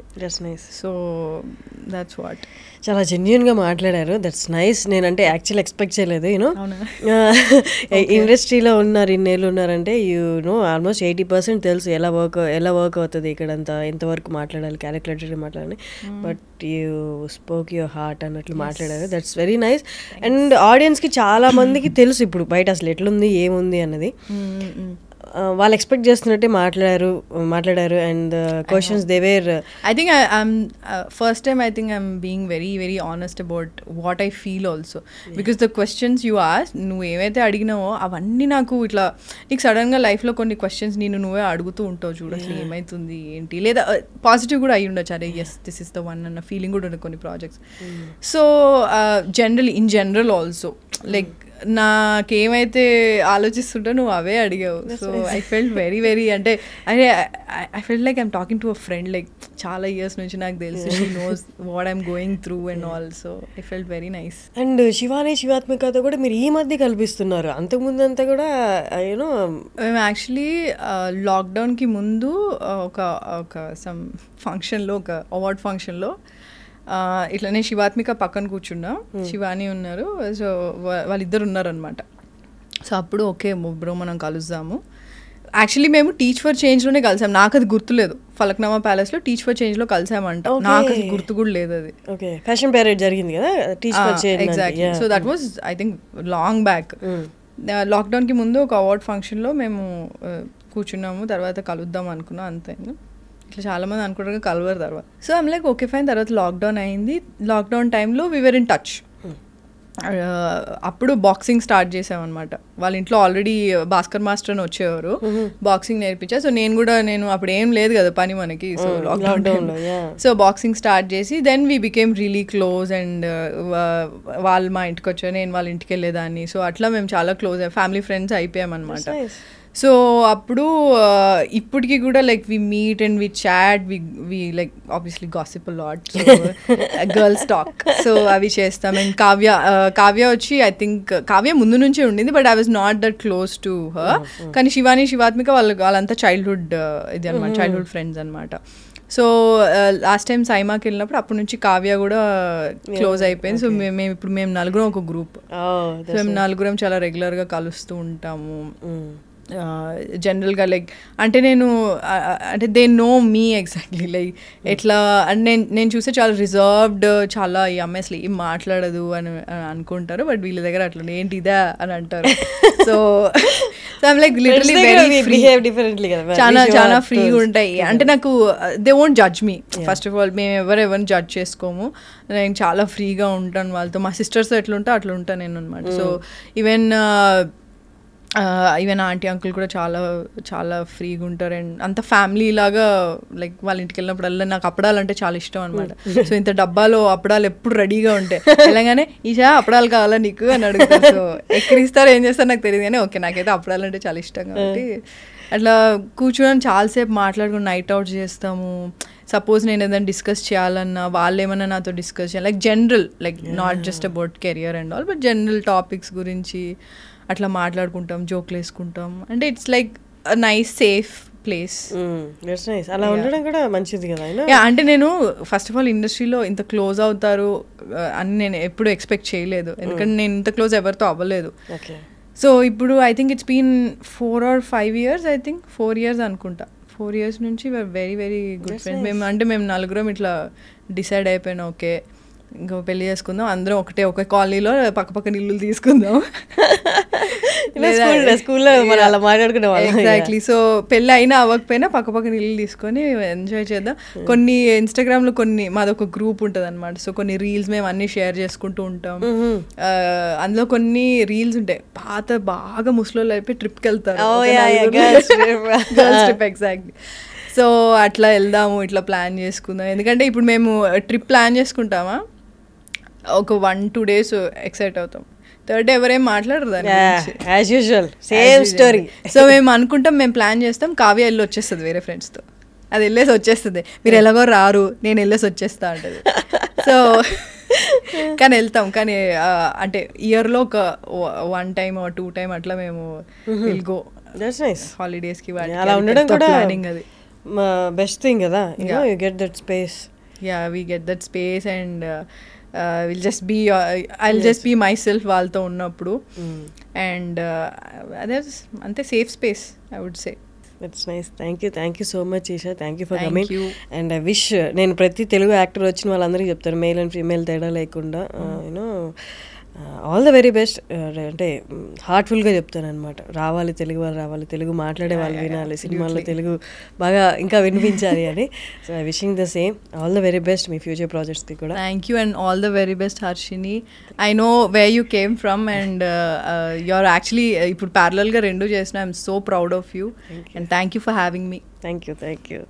So that's what. చాలా జెన్యున్గా మాట్లాడారు, దట్స్ నైస్. నేనంటే యాక్చువల్ ఎక్స్పెక్ట్ చేయలేదు. యూనో ఇండస్ట్రీలో ఉన్నారు, ఇన్నేళ్ళు ఉన్నారంటే ఆల్మోస్ట్ 80% తెలుసు ఎలా వర్క్ అవుతుంది ఇక్కడంతా, ఎంతవరకు మాట్లాడాలి, క్యాలిక్యులేటెడ్ మాట్లాడాలి. But you spoke your heart అన్నట్లు మాట్లాడారు, దట్స్ వెరీ నైస్. అండ్ ఆడియన్స్కి చాలా మందికి తెలుసు ఇప్పుడు బయట అసలు ఎట్లుంది ఏముంది అన్నది. వాళ్ళు ఎక్స్పెక్ట్ చేస్తున్నట్టే మాట్లాడారు. And questions they were, I think first time I think I'm being very very honest about what I feel also, because the questions you ask, నువ్వు ఏవైతే అడిగినావో అవన్నీ నాకు ఇట్లా, నీకు సడన్గా లైఫ్లో కొన్ని క్వశ్చన్స్ నువ్వే అడుగుతూ ఉంటావు చూడు, అసలు ఏమవుతుంది ఏంటి, లేదా పాజిటివ్ కూడా అయ్యి ఉండొచ్చు, అరే yes this is the one అన్న ఫీలింగ్ కూడా ఉండదు కొన్ని projects. So in general also like నాకేమైతే ఆలోచిస్తుంటో నువ్వు అవే అడిగావు. So I felt very very, అంటే అరే I felt like I'm talking to a friend, like చాలా ఇయర్స్ నుంచి నాకు తెలుసు, she knows what I'm going through and all. So I felt very nice. And శివాత్మికతో కూడా మీరు ఈ మధ్య కల్పిస్తున్నారు, అంతకుముందు అంతా కూడా యూనో మేము యాక్చువల్లీ లాక్డౌన్కి ముందు ఒక సమ్ ఫంక్షన్లో, ఒక అవార్డ్ ఫంక్షన్లో ఇట్లనే శివాత్మిక పక్కన కూర్చున్నా, శివాని ఉన్నారు, సో వాళ్ళిద్దరు ఉన్నారనమాట. సో అప్పుడు ఓకే బ్రో మనం కలుద్దాము. యాక్చువల్లీ మేము టీచ్ ఫర్ చేంజ్లోనే కలిసాం, నాకు అది గుర్తులేదు. ఫలక్నామా ప్యాలెస్లో టీచ్ ఫర్ చేంజ్లో కలిసామంట, నాకు అది గుర్తు కూడా లేదు. అది ఓకే ఫ్యాషన్ పేరేడ్ జరిగింది కదా teach for change. Exactly. So that was I think long back. లాక్డౌన్కి ముందు ఒక అవార్డ్ ఫంక్షన్లో మేము కూర్చున్నాము, తర్వాత కలుద్దాం అనుకున్నాం, అంతే. ఇట్లా చాలామంది అనుకుంటారు కలవరు తర్వాత. So I'm like okay fine. తర్వాత లాక్డౌన్ అయింది. లాక్డౌన్ టైంలో వీ వర్ ఇన్ టచ్. అప్పుడు బాక్సింగ్ స్టార్ట్ చేసామన్నమాట. వాళ్ళ ఇంట్లో ఆల్రెడీ భాస్కర్ మాస్టర్ అని వచ్చేవారు, బాక్సింగ్ నేర్పించా. సో నేను అప్పుడు ఏం లేదు కదా పని మనకి, so lockdown so boxing start చేసి then we became really close. And వాళ్ళు మా ఇంటికి వచ్చారు, నేను వాళ్ళ ఇంటికి వెళ్ళేదాన్ని. సో అట్లా మేము చాలా క్లోజ్ ఫ్యామిలీ ఫ్రెండ్స్ అయిపోయామన్నమాట. సో అప్పుడు ఇప్పటికి కూడా like we meet and we chat, we like obviously gossip lot, girls talk, so అవి చేస్తాం. అండ్ కావ్య వచ్చి ఐ థింక్ కావ్య ముందు నుంచే ఉండింది, but I was not that close to her. కానీ శివాత్మిక వాళ్ళంతా చైల్డ్హుడ్ ఇది అనమాట, చైల్డ్హుడ్ ఫ్రెండ్స్ అనమాట. సో లాస్ట్ టైం సైమాకి వెళ్ళినప్పుడు అప్పటి నుంచి కావ్య కూడా క్లోజ్ అయిపోయింది. సో మేము నలుగురం ఒక గ్రూప్. సో మేము నలుగురం చాలా రెగ్యులర్గా కలుస్తూ ఉంటాము. జనరల్గా లైక్ అంటే నేను అంటే they know me exactly like ఎట్లా అంటే నేను చూస్తే చాలా రిజర్వ్డ్, చాలా ఈ అమ్మాయి అసలు ఏం మాట్లాడదు అని అనుకుంటారు. బట్ వీళ్ళ దగ్గర అట్లా ఏంటి ఇదా అని అంటారు. So I'm like literally very free, చాలా చాలా ఫ్రీగా ఉంటాయి. అంటే నాకు they won't judge me. First of all మేము ఎవరిని జడ్జ్ చేసుకోము. నేను చాలా ఫ్రీగా ఉంటాను వాళ్ళతో. మా సిస్టర్స్ ఎట్లుంటా అట్లా ఉంటాను నేను అనమాట. సో ఈవెన్ ఆంటీ అంకుల్ కూడా చాలా చాలా ఫ్రీగా ఉంటారు. అండ్ అంత ఫ్యామిలీ లాగా లైక్ వాళ్ళ ఇంటికి వెళ్ళినప్పుడల్లా నాకు అప్పడాలు అంటే చాలా ఇష్టం అనమాట. సో ఇంత డబ్బాలో అప్పడాలు ఎప్పుడు రెడీగా ఉంటాయి. వెళ్ళగానే ఈషా అప్పడాలు కావాలా నీకు అని అడుగుతారు. సో ఎక్కడిస్తారు ఏం చేస్తారు నాకు తెలియదు, కానీ ఓకే నాకైతే అప్పడాలు అంటే చాలా ఇష్టం. కాబట్టి అట్లా కూర్చొని చాలాసేపు మాట్లాడుకుని నైట్ అవుట్ చేస్తాము. సపోజ్ నేను ఏదైనా డిస్కస్ చేయాలన్నా వాళ్ళు ఏమన్నా నాతో డిస్కస్ చేయాలి, like general, like not just about career and all, but general topics గురించి అట్లా మాట్లాడుకుంటాం, జోక్లు వేసుకుంటాం. అంటే it's like nice safe place. అలా ఉండడం కూడా మంచిది కదా. అంటే నేను ఫస్ట్ ఆఫ్ ఆల్ ఇండస్ట్రీలో ఇంత క్లోజ్ అవుతారు అని నేను ఎప్పుడు ఎక్స్పెక్ట్ చేయలేదు. ఎందుకంటే నేను ఇంత క్లోజ్ ఎవరితో అవ్వలేదు. సో ఇప్పుడు I think it's been 4 or 5 years, I think 4 years అనుకుంటా. 4 years నుంచి వెరీ వెరీ గుడ్ ఫ్రెండ్స్. మేము నలుగురం ఇట్లా డిసైడ్ అయిపోయినా ఓకే ఇంకా పెళ్లి చేసుకుందాం, అందరం ఒక కాలనీలో పక్కపక్కన ఇల్లు తీసుకుందాం. స్కూల్లో అలా మాట్లాడుకునే వాళ్ళం. ఎగ్జాక్ట్లీ. సో పెళ్ళి అయినా అవ్వకపోయినా పక్కపక్కన ఇల్లు తీసుకొని ఎంజాయ్ చేద్దాం. కొన్ని ఇన్స్టాగ్రామ్లో కొన్ని మాదొక గ్రూప్ ఉంటుంది అనమాట. సో కొన్ని రీల్స్ మేము అన్ని షేర్ చేసుకుంటూ ఉంటాం. అందులో కొన్ని రీల్స్ ఉంటాయి పాత బాగా ముసలోళ్ళు అయిపోయి ట్రిప్కి వెళ్తారు, గర్ల్స్ ట్రిప్. ఎగ్జాక్ట్లీ. సో అట్లా వెళ్దాము, ఇట్లా ప్లాన్ చేసుకుందాం. ఎందుకంటే ఇప్పుడు మేము ట్రిప్ ప్లాన్ చేసుకుంటామా ఒక 1-2 days ఎక్సైట్ అవుతాం, థర్డ్ డే ఎవరేం మాట్లాడరు దాని గురించి. సో మేము అనుకుంటాం, మేము ప్లాన్ చేస్తాం, కావ్య వెళ్ళి వచ్చేస్తుంది వేరే ఫ్రెండ్స్తో. అది వెళ్ళేసి వచ్చేస్తుంది, మీరు ఎలాగో రారు నేను వెళ్ళేసి వచ్చేస్తా అంటది. సో కానీ వెళ్తాం, కానీ అంటే ఇయర్లో ఒక 1 time or 2 time అట్లా మేము విల్ గో హాలిడేస్కి. అలా ఉండడం కూడా ప్లానింగ్, అది బెస్ట్ థింగ్ కదా. You get that space. We get that space and I'll just be myself వాళ్ళతో ఉన్నప్పుడు. అండ్ అదే అంతే safe space I would say. That's nice. Thank you so much Isha. Thank you for coming. And I wish, నేను ప్రతి Telugu actor వచ్చిన వాళ్ళందరికీ చెప్తాను, male and female తేడా లేకుండా you know all the very best. అంటే హార్ట్ఫుల్గా చెప్తాను అనమాట. రావాలి తెలుగు వాళ్ళు, రావాలి తెలుగు మాట్లాడే వాళ్ళు వినాలి, సినిమాల్లో తెలుగు బాగా ఇంకా వినిపించాలి అని. So I wishing the same. All the very best మీ ఫ్యూచర్ ప్రాజెక్ట్స్కి కూడా. Thank you and all the very best Harshini. I know where you came from and you're actually ఇప్పుడు ప్యారలల్గా 2 చేసిన. I'm so proud of you and thank you for having me. Thank you.